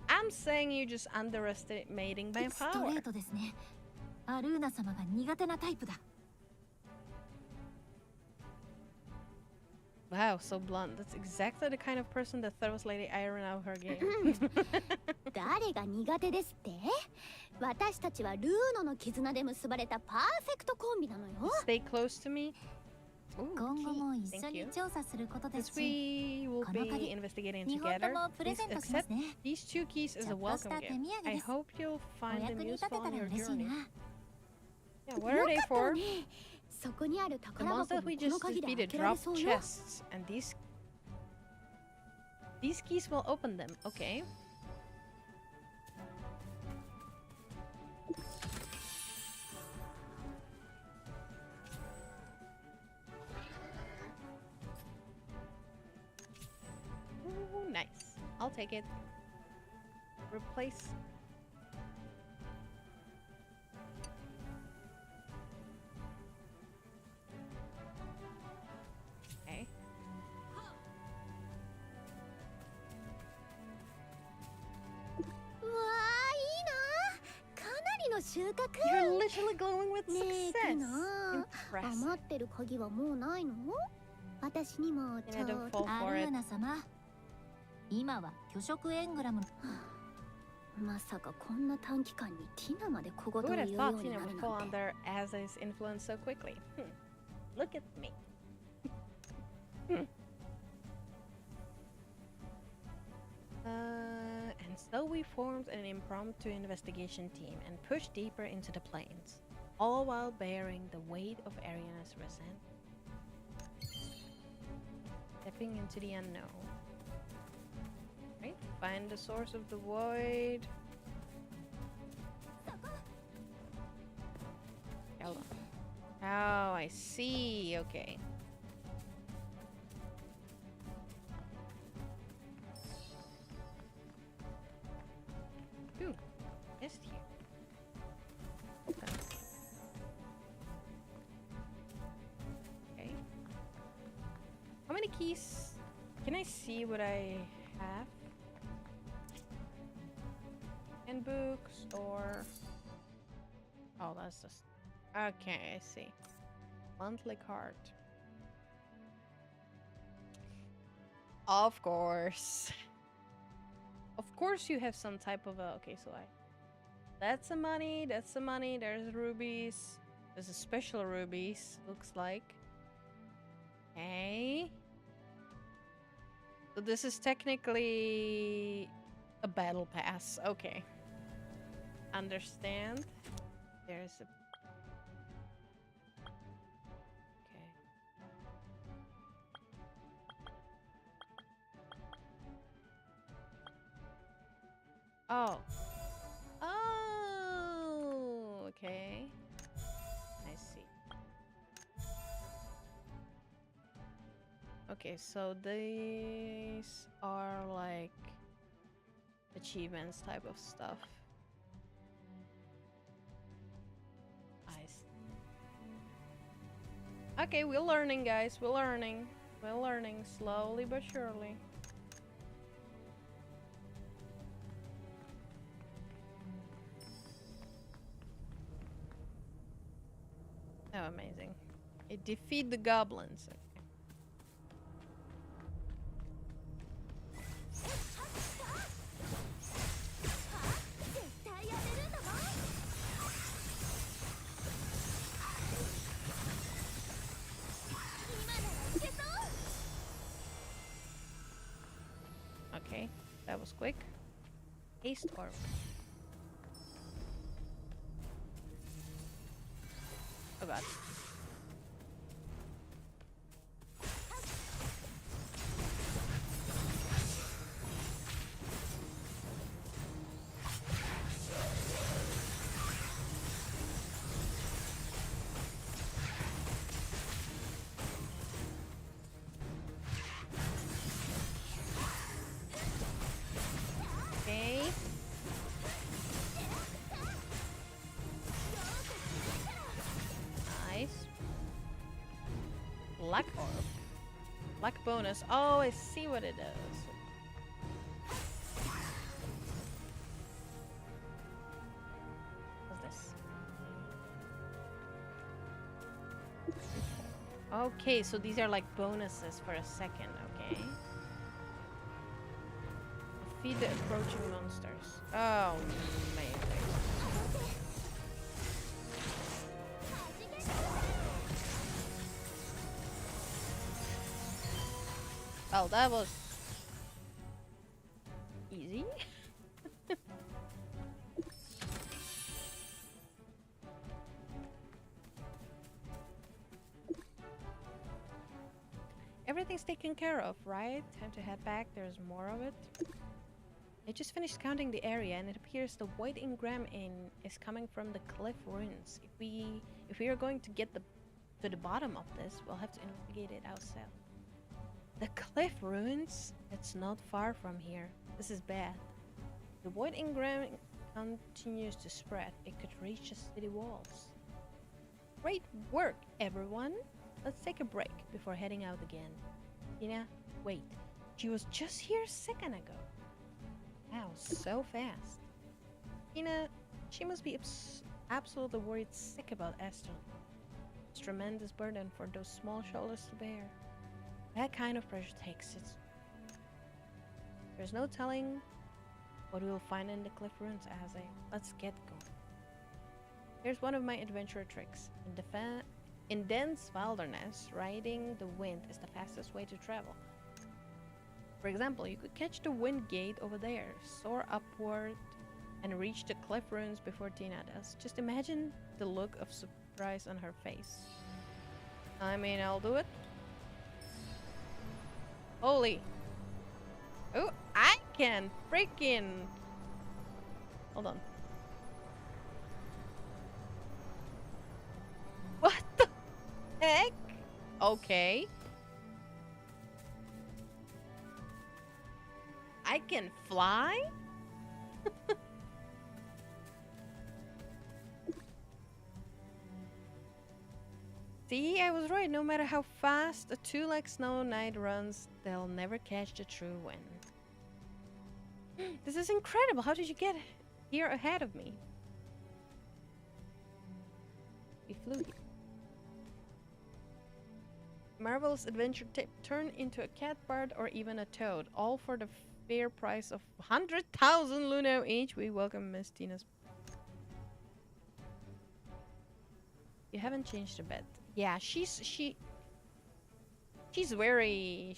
I'm saying you're just underestimating my スト power. レートですね。アルーナ様が苦手なタイプだ。 Wow, so blunt. That's exactly the kind of person that throws Lady Iron out of her game. 誰が苦手ですって？私たちはルーノの絆で結ばれたパーフェクトコンビなのよ。 Stay close to me. Ooh, 今後も key. 一緒 Thank に you. 調査することです Since し、 we will この be 鍵 investigating 日本 together, 語もプレ please ゼントします accept ね。 these two keys as a ちょっと welcome した手 gift. 土産 I です。 hope you'll お find 役 them に立て useful た on ら your 嬉しい journey. な。 Yeah, what are they よかった for? わね。そこにある The 宝 ones 箱 that も we この just 鍵で defeated 開けられ drop そうよ。 chests, and these keys will open them. Okay. Ooh, nice. I'll take it. Replace. Okay. うわーいいな。かなりの収穫。 You're literally glowing with ねえ、いい success. な。 Impressive. 余ってる鍵はもうないの？私にもちょっ don't と。 fall for アル it. ーナ様。今は巨食エングラム。まさかこんな短期間にティナまで小 Who 言を would 言う have よ thought うに Tina なる would な fall んて。 under Aza's influence so quickly? Look at me. And so we formed an impromptu investigation team and pushed deeper into the plains, all while bearing the weight of Ariana's resentment. Stepping into the unknown. Right? Find the source of the void. Hold on. Oh, I see. Okay. Ooh, missed here. Okay. How many keys? Can I see what I have? In books or... Oh, that's just... Okay, I see. Monthly card. Of course. Of course you have some type of a... Okay, so That's the money. That's the money. There's rubies. There's a special rubies. Looks like. Okay. So this is technically a battle pass. Okay. Understand. There's a... Okay. Oh. Oh, okay. I see. Okay, so these are like achievements type of stuff. I see. Okay, we're learning, guys. We're learning. We're learning slowly but surely. Oh, amazing. It defeat the goblins. Okay, that was quick. Haste orb. Oh god. Okay. Nice. Black orb. Black bonus. Oh, I see what it does. What's this? Okay, so these are like bonuses for a second, okay? Feed the approaching monsters. Oh, amazing. Oh, that was easy. Everything's taken care of, right? Time to head back. There's more of it. I just finished counting the area, and it appears the white engram is coming from the cliff ruins. If we are going to get to the bottom of this, we'll have to investigate it ourselves. The cliff ruins? It's not far from here. This is bad. The white engram continues to spread. It could reach the city walls. Great work, everyone. Let's take a break before heading out again. Tina, wait. She was just here a second ago. Wow, so fast. Tina, she must be absolutely worried sick about Esther. It's a tremendous burden for those small shoulders to bear. That kind of pressure takes it. There's no telling what we'll find in the cliff ruins, Aze. Let's get going. Here's one of my adventure tricks. In dense wilderness, riding the wind is the fastest way to travel. For example, you could catch the wind gate over there, soar upward, and reach the cliff ruins before Tina does. Just imagine the look of surprise on her face. I mean, I'll do it. Holy. Oh, I can freaking... Hold on. What the heck? Okay. I can fly? See, I was right. No matter how fast a two-legged snow knight runs, they'll never catch the true wind. This is incredible. How did you get here ahead of me? We flew here. Marvelous adventure tip. Turn into a cat bard or even a toad. All for the fair price of 100,000 Luno each. We welcome Miss Tina's haven't changed a bit. Yeah, she's very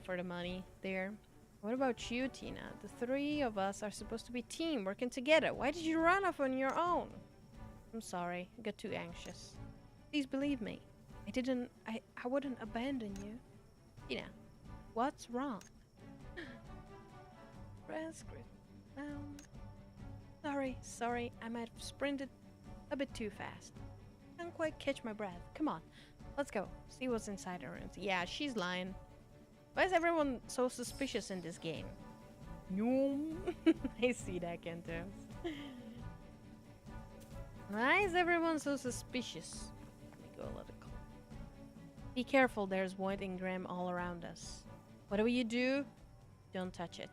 for the money there. What about you, Tina? The three of us are supposed to be team working together. Why did you run off on your own? I'm sorry, I got too anxious. Please believe me. I wouldn't abandon you. Tina, what's wrong? Press down. Sorry, I might have sprinted a bit too fast. Can't quite catch my breath. Come on, let's go. See what's inside her rooms. Yeah, she's lying. Why is everyone so suspicious in this game? I see that, Kento. Why is everyone so suspicious? Let me go a little closer. Be careful, there's void engram all around us. Whatever you do, don't touch it.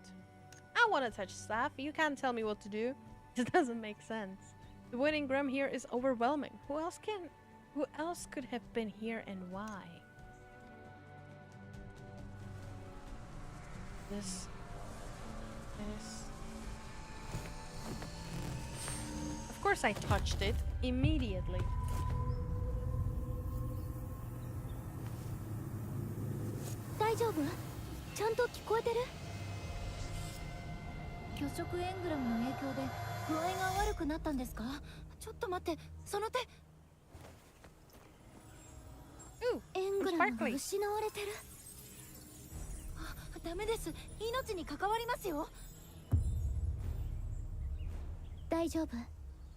I want to touch stuff. You can't tell me what to do. This doesn't make sense. The void engram here is overwhelming. Who else could have been here and why? This. Of course I touched it immediately. Ooh, sparkly. ダメです。命に関わりますよ。大丈夫。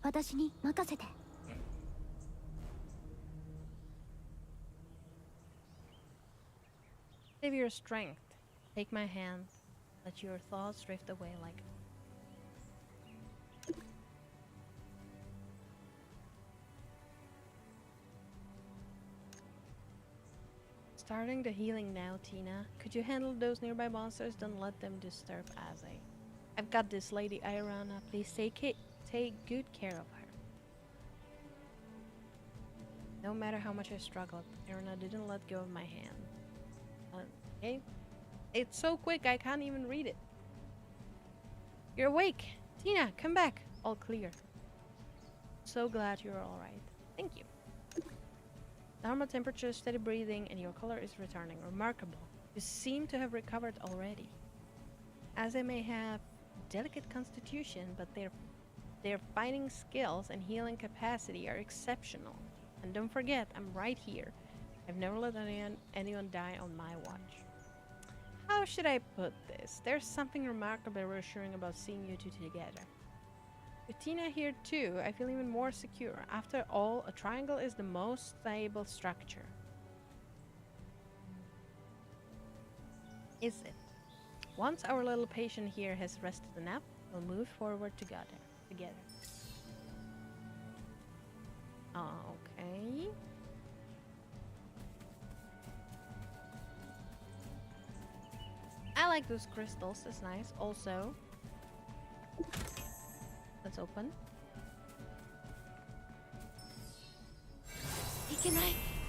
私に任せて。Save your strength. Take my hand. Let your thoughts drift away like. Starting the healing now, Tina. Could you handle those nearby monsters? Don't let them disturb Aze. I've got this, Lady Irana. Please take good care of her. No matter how much I struggled, Irana didn't let go of my hand. Okay? It's so quick, I can't even read it. You're awake. Tina, come back. All clear. So glad you're alright. Thank you. Normal temperature, steady breathing, and your color is returning. Remarkable. You seem to have recovered already. As they may have delicate constitution, but their fighting skills and healing capacity are exceptional. And don't forget, I'm right here. I've never let anyone die on my watch. How should I put this? There's something remarkably reassuring about seeing you two together. With Tina here too, I feel even more secure. After all, a triangle is the most stable structure. Is it? Once our little patient here has rested enough, we'll move forward together. Okay. I like those crystals, that's nice. Also, let's open.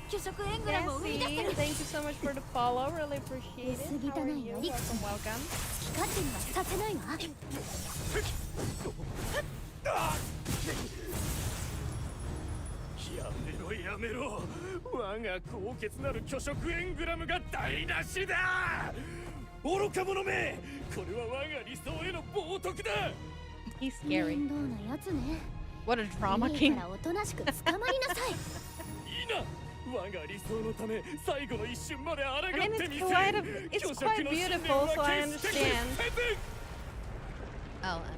Jessie, thank you so much for the follow, really appreciate it. How are you? Welcome. He's scary. What a drama king. I mean, it's quite beautiful, so I understand. Oh, amazing.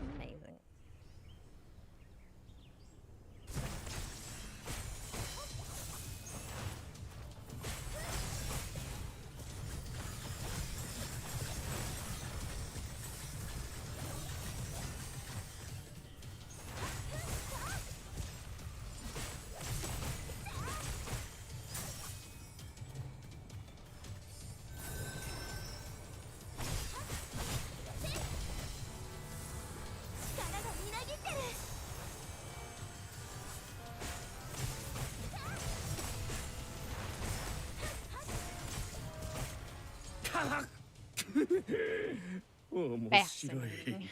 Fascinating.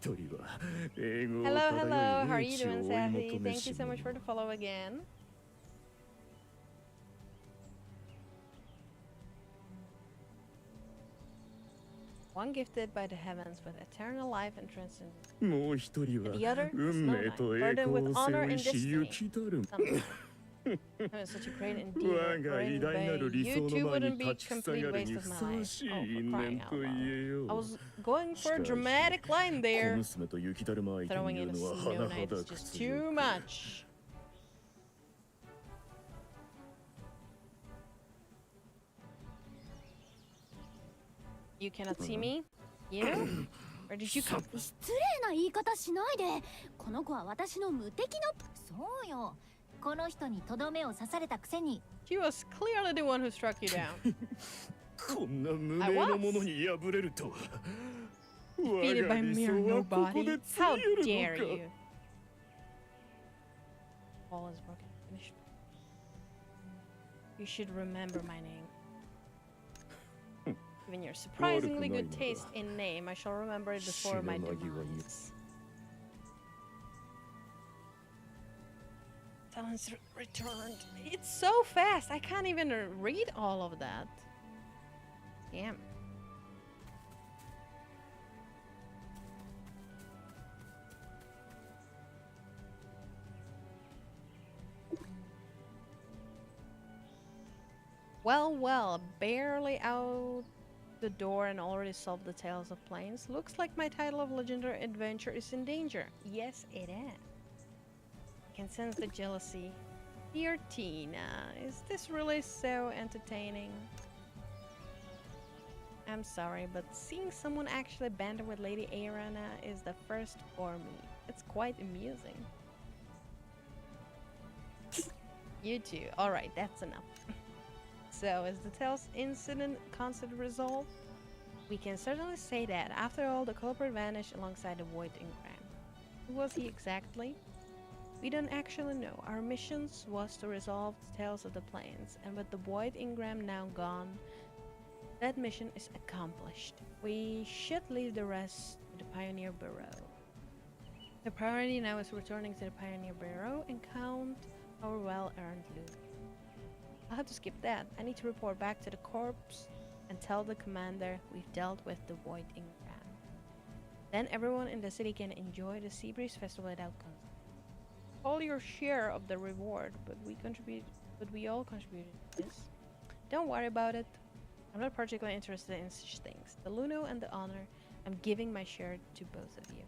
Hello, hello. How are you doing, Sassy? Thank you so much for the follow again. One gifted by the heavens with eternal life and transcendence. And the other is no knight, burdened with honor and destiny. I'm such a great endeavor, you two wouldn't be a complete waste of my life. Oh, for crying out loud. I was going for a dramatic line there. Throwing in a snow knight is just too much. You cannot see me? You? Where did you come from? 失礼な言い方しないで。この子は私の無敵の。そうよ。この人にとどめを刺されたくせに。She was clearly the one who struck you down. こんな無名の者に敗れるとは。 Defeated by mere nobody. How dare you? Wall is broken. Finished. You should remember my name. Given your surprisingly good taste in name, I shall remember it before my demise. Talon's returned. It's so fast. I can't even read all of that. Damn. Well, well, barely out the door and already solved the tales of planes. Looks like my title of legendary adventure is in danger. Yes, it is. I can sense the jealousy. Dear Tina, is this really so entertaining? I'm sorry, but seeing someone actually banter with Lady Arana is the first for me. It's quite amusing. You too. Alright, that's enough. So, is the Tales incident considered resolved? We can certainly say that. After all, the culprit vanished alongside the Void Ingram. Who was he exactly? We don't actually know. Our mission was to resolve the Tales of the Plains, and with the Void Ingram now gone, that mission is accomplished. We should leave the rest to the Pioneer Bureau. The priority now is returning to the Pioneer Bureau and count our well-earned loot. I'll have to skip that. I need to report back to the corps and tell the commander we've dealt with the Void Ingram. Then everyone in the city can enjoy the Seabreeze Festival without consequence. All your share of the reward, but we all contributed to this. Don't worry about it. I'm not particularly interested in such things. The Luno and the honor, I'm giving my share to both of you.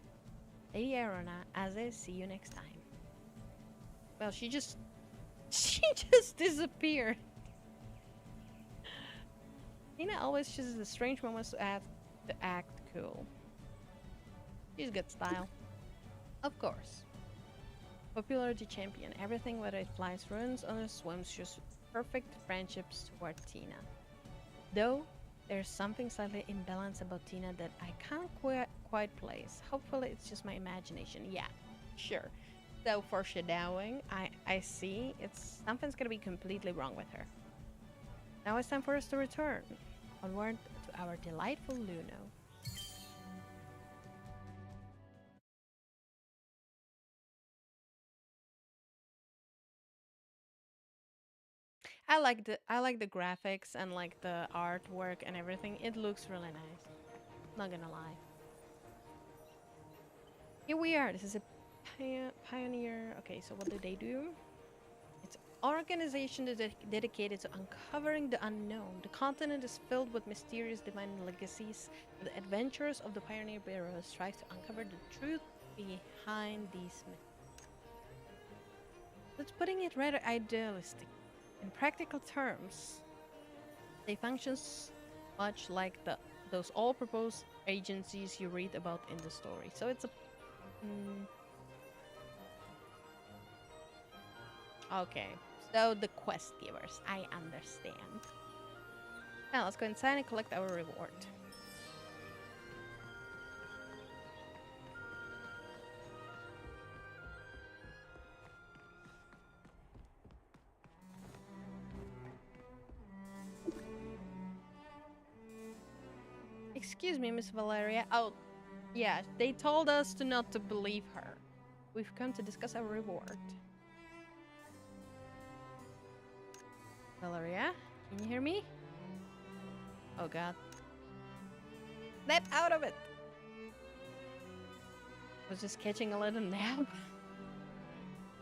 Lady Arona, as I see you next time. Well, she just disappeared. Tina always chooses the strange moments to act cool. She's good style. Of course. Popularity champion. Everything, whether it flies, runs, or swims, shows perfect friendships toward Tina. Though, there's something slightly imbalanced about Tina that I can't quite place. Hopefully it's just my imagination. Yeah, sure. So foreshadowing, I see something's gonna be completely wrong with her. Now it's time for us to return. Onward to our delightful Luno. I like the graphics and like the artwork and everything. It looks really nice. Not gonna lie. Here we are. This is a Pioneer. Okay, so what do they do? It's an organization dedicated to uncovering the unknown. The continent is filled with mysterious divine legacies. The adventurers of the Pioneer Bureau strive to uncover the truth behind these myths. That's putting it rather idealistic. In practical terms, they function much like those all-purpose agencies you read about in the story. So it's a okay, so the quest givers, I understand. Now let's go inside and collect our reward. Excuse me, Miss Valeria. Oh, Yeah, they told us to not to believe her. We've come to discuss our reward. Valeria, can you hear me? Oh god. Snap out of it! Was just catching a little nap.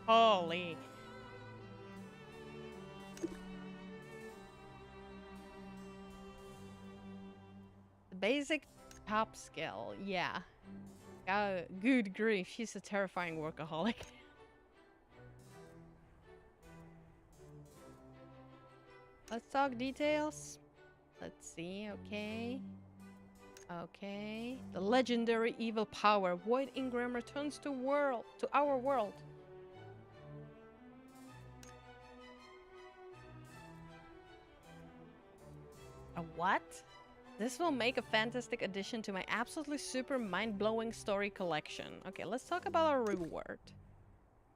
Holy. The basic top skill, yeah. Good grief, she's a terrifying workaholic. Let's talk details. Let's see, okay. Okay. The legendary evil power, Void Ingram, returns to our world. A what? This will make a fantastic addition to my absolutely super mind-blowing story collection. Okay, let's talk about our reward.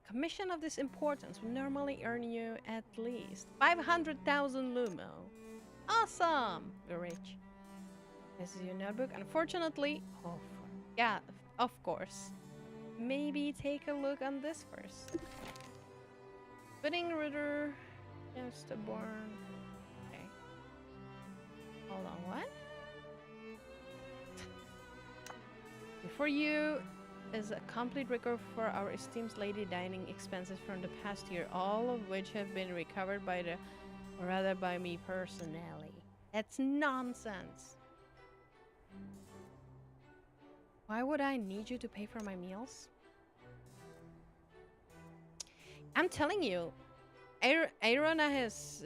Commission of this importance will normally earn you at least 500,000 Lumo. Awesome! We're rich. This is your notebook. Unfortunately, yeah, of course. Maybe take a look on this first. Pudding Ritter, just born. Okay. Hold on, what? Before you is a complete record for our esteemed lady dining expenses from the past year, all of which have been recovered by by me personally. That's nonsense. Why would I need you to pay for my meals? I'm telling you, Irona has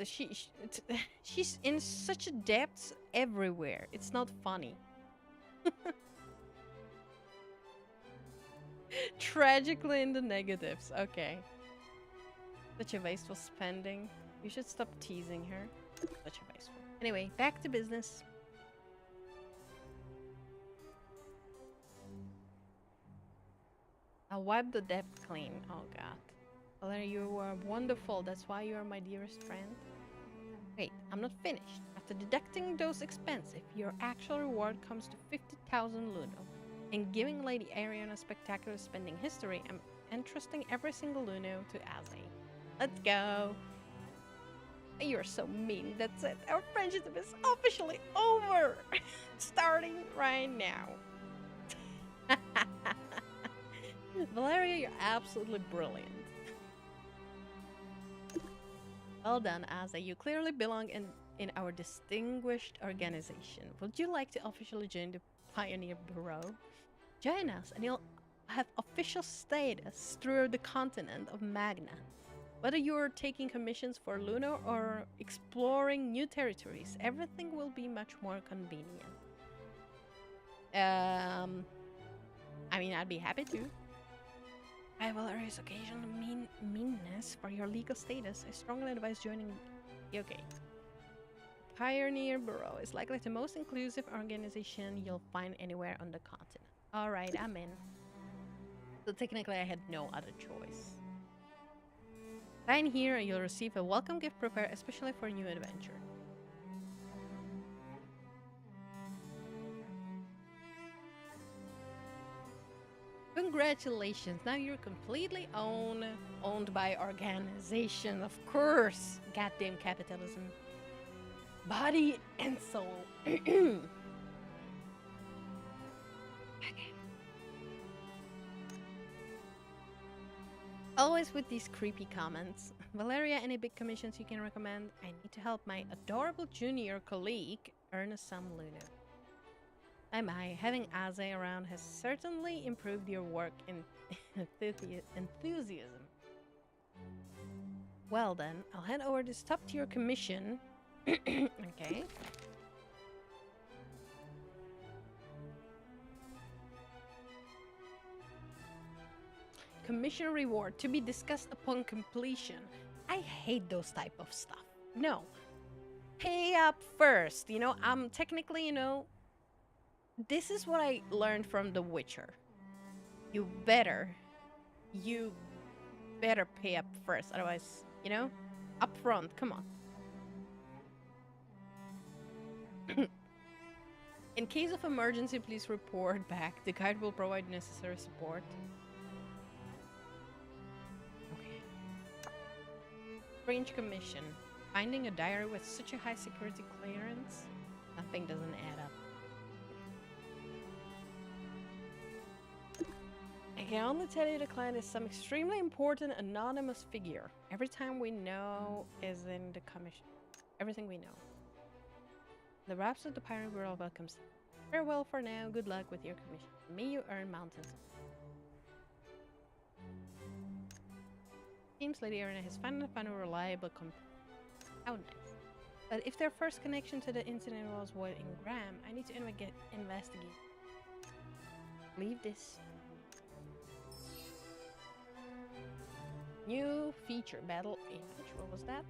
she's in such a depth everywhere. It's not funny. Tragically in the negatives. Okay. Such a wasteful spending. You should stop teasing her. Such a wasteful. Anyway, back to business. I'll wipe the debt clean. Oh god. Valeria, you are wonderful. That's why you are my dearest friend. Wait, I'm not finished. After deducting those expenses, your actual reward comes to 50,000 Luno. In giving Lady Ariana a spectacular spending history, I'm entrusting every single Luno to Azzy. Let's go. You're so mean. That's it. Our friendship is officially over. Starting right now. Valeria, you're absolutely brilliant. Well done, Azzy. You clearly belong in our distinguished organization. Would you like to officially join the Pioneer Bureau? Join us and you'll have official status through the continent of Magna. Whether you're taking commissions for Luno or exploring new territories, everything will be much more convenient. I mean, I'd be happy to. I will erase occasional meanness for your legal status. I strongly advise joining. Okay. Pioneer Bureau is likely the most inclusive organization you'll find anywhere on the continent. Alright, I'm in. So technically I had no other choice. Sign here and you'll receive a welcome gift prepared especially for a new adventure. Congratulations, now you're completely owned by organization, of course. Goddamn capitalism. Body and soul. Okay. Always with these creepy comments. Valeria, any big commissions you can recommend? I need to help my adorable junior colleague earn some Luno. Having Azzy around has certainly improved your work in enthusiasm. Well then, I'll hand over this top-tier commission. Okay. Commission reward to be discussed upon completion. I hate those type of stuff. No. Pay up first. You know, I'm technically, you know, this is what I learned from The Witcher. You better pay up first. Otherwise, you know, up front. Come on. In case of emergency, please report back. The guide will provide necessary support. Okay. Strange commission. Finding a diary with such a high security clearance? Nothing doesn't add up. I can only tell you the client is some extremely important anonymous figure. Every time we know is in the commission. Everything we know. The Raps of the Pirate World welcomes you. Farewell for now. Good luck with your commission. May you earn mountains. Seems Lady Erna has found a reliable companion. How nice. But if their first connection to the incident was Void and Graham, I need to investigate. Leave this. New feature battle image. What was that?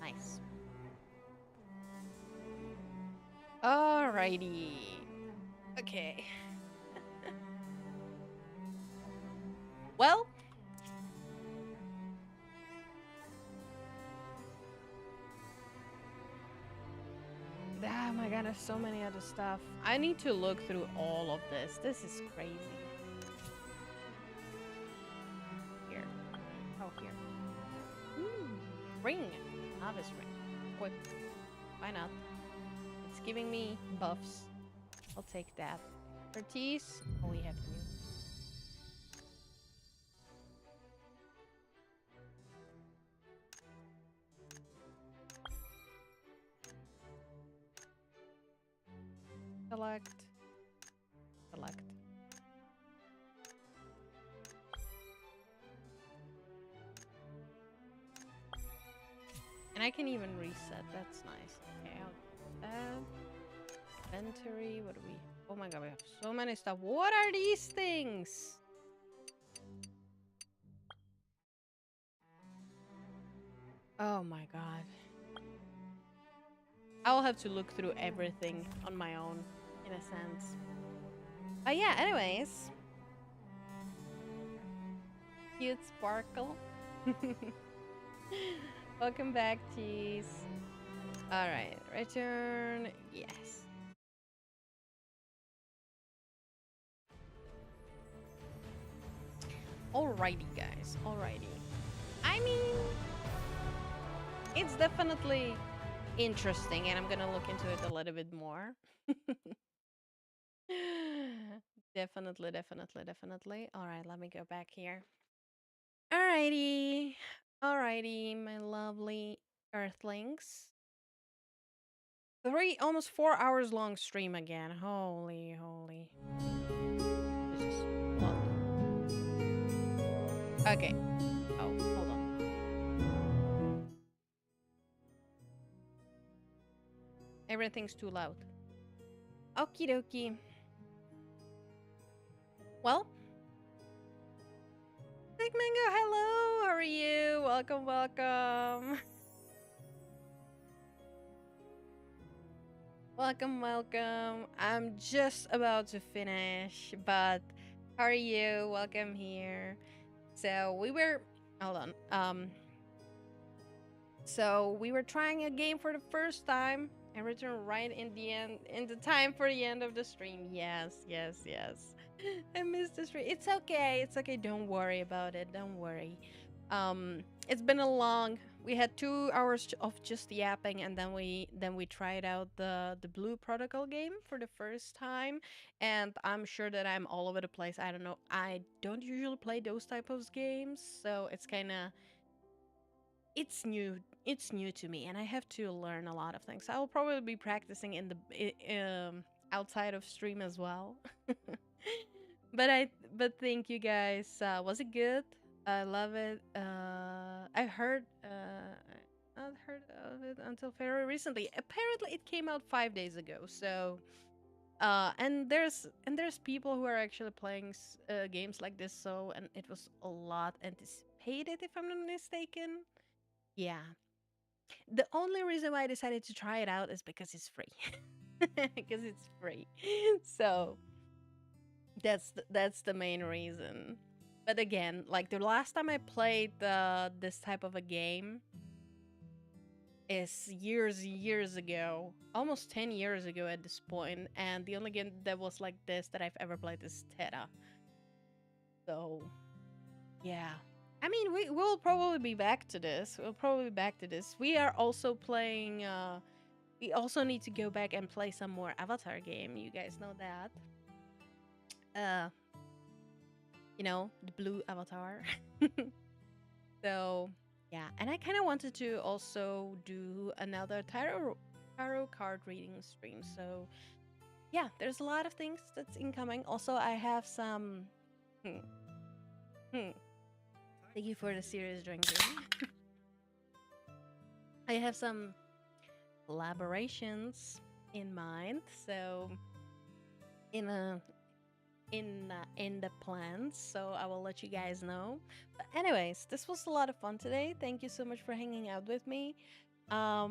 Nice. Alrighty. Okay. Well. Oh my god, there's so many other stuff. I need to look through all of this. This is crazy. Here. Oh, here. Ring. Novice ring. Equip. Why not? It's giving me buffs. I'll take that. Expertise. Oh, we have new. Select. Select. And I can even reset. That's nice. Okay, I'll inventory. What do we? Oh my god, we have so many stuff. What are these things? Oh my god. I'll have to look through everything on my own, in a sense. But yeah, anyways. Cute sparkle. Welcome back, Cheese. Alright, return. Yes. Alrighty, guys. Alrighty. I mean, it's definitely interesting, and I'm gonna look into it a little bit more. Definitely, definitely, definitely. Alright, let me go back here. Alrighty. Alrighty, my lovely earthlings. Almost 4 hours long stream again. Holy, holy. This is a lot. Okay. Oh, hold on. Everything's too loud. Okie dokie. Well. Big Mango, hello! How are you? Welcome, welcome. Welcome, welcome. I'm just about to finish, but how are you? Welcome here. So we were, hold on. So we were trying a game for the first time and returned right in the end, in the time for the end of the stream. Yes, yes, yes. I missed the stream. It's okay. It's okay. Don't worry about it. Don't worry. It's been a long. We had 2 hours of just yapping, and then we tried out the Blue Protocol game for the first time, and I'm sure that I'm all over the place. I don't know. I don't usually play those type of games, so it's kind of it's new to me, and I have to learn a lot of things. I will probably be practicing in the outside of stream as well. But thank you guys. Was it good? I love it. I heard not heard of it until very recently. Apparently it came out 5 days ago. So and there's people who are actually playing games like this, so, and it was a lot anticipated, if I'm not mistaken. Yeah. The only reason why I decided to try it out is because it's free. Because it's free. So that's the main reason. But again, like the last time I played this type of a game, is years ago, almost 10 years ago at this point, and the only game that was like this that I've ever played is Terra. So, yeah. I mean, we'll probably be back to this. We are also playing, we also need to go back and play some more Avatar game. You guys know that. You know, the blue Avatar. So, yeah. And I kind of wanted to also do another tarot card reading stream. So, yeah, there's a lot of things that's incoming. Also, I have some... Thank you for the serious drinking. I have some collaborations in mind, so in the plans, so I will let you guys know. But anyways, this was a lot of fun today. Thank you so much for hanging out with me. I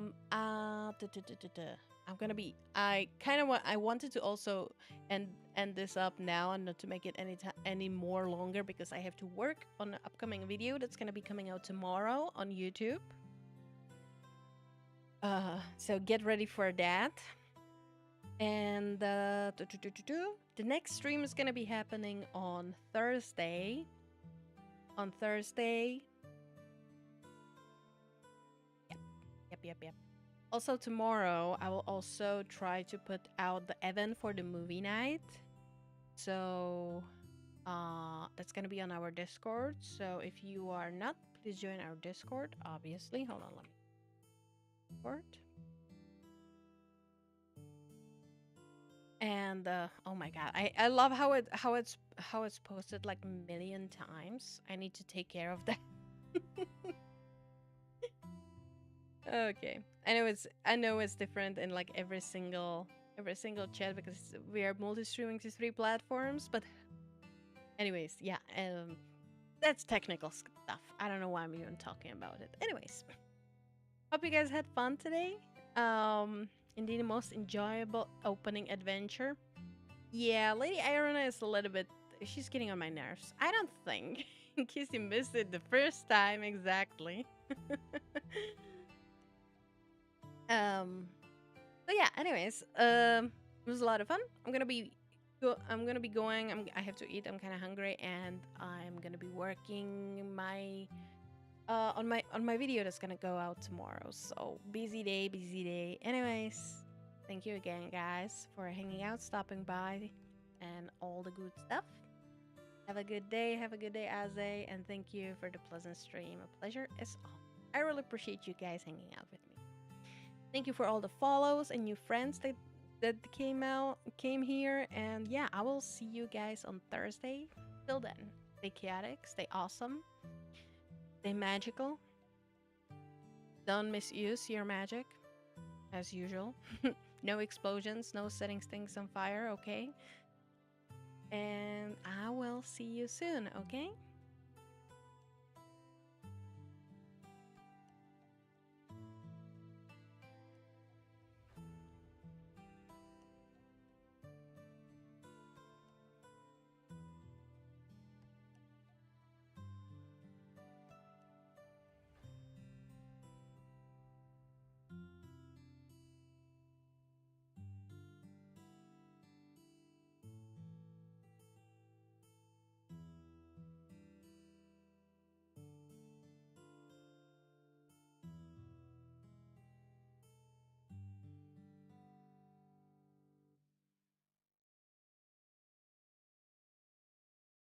wanted to also end this up now and not to make it any more longer, because I have to work on an upcoming video that's gonna be coming out tomorrow on YouTube. So get ready for that. And the next stream is gonna be happening on Thursday. Yep. Also tomorrow, I will also try to put out the event for the movie night. So that's gonna be on our Discord. So if you are not, please join our Discord. Obviously, hold on, let me. Discord. And oh my god, I love how it's posted like a million times. I need to take care of that. Okay, I know it's different in like every single chat, because we are multi-streaming to 3 platforms. But anyways, yeah, that's technical stuff. I don't know why I'm even talking about it. Anyways, hope you guys had fun today. Indeed, the most enjoyable opening adventure. Yeah, Lady Irona is a little bit... She's getting on my nerves. I don't think. In case you missed it the first time, exactly. But yeah, anyways, it was a lot of fun. I'm gonna be going. I have to eat. I'm kind of hungry, and I'm gonna be working my on my video that's gonna go out tomorrow. So busy day. Anyways, thank you again, guys, for hanging out, stopping by, and all the good stuff. Have a good day, Aze, and thank you for the pleasant stream. A pleasure is all. I really appreciate you guys hanging out with me. Thank you for all the follows and new friends that came here, and yeah, I will see you guys on Thursday. Till then, stay chaotic, stay awesome. Stay magical. Don't misuse your magic, as usual. No explosions, no setting things on fire, okay? And I will see you soon, okay?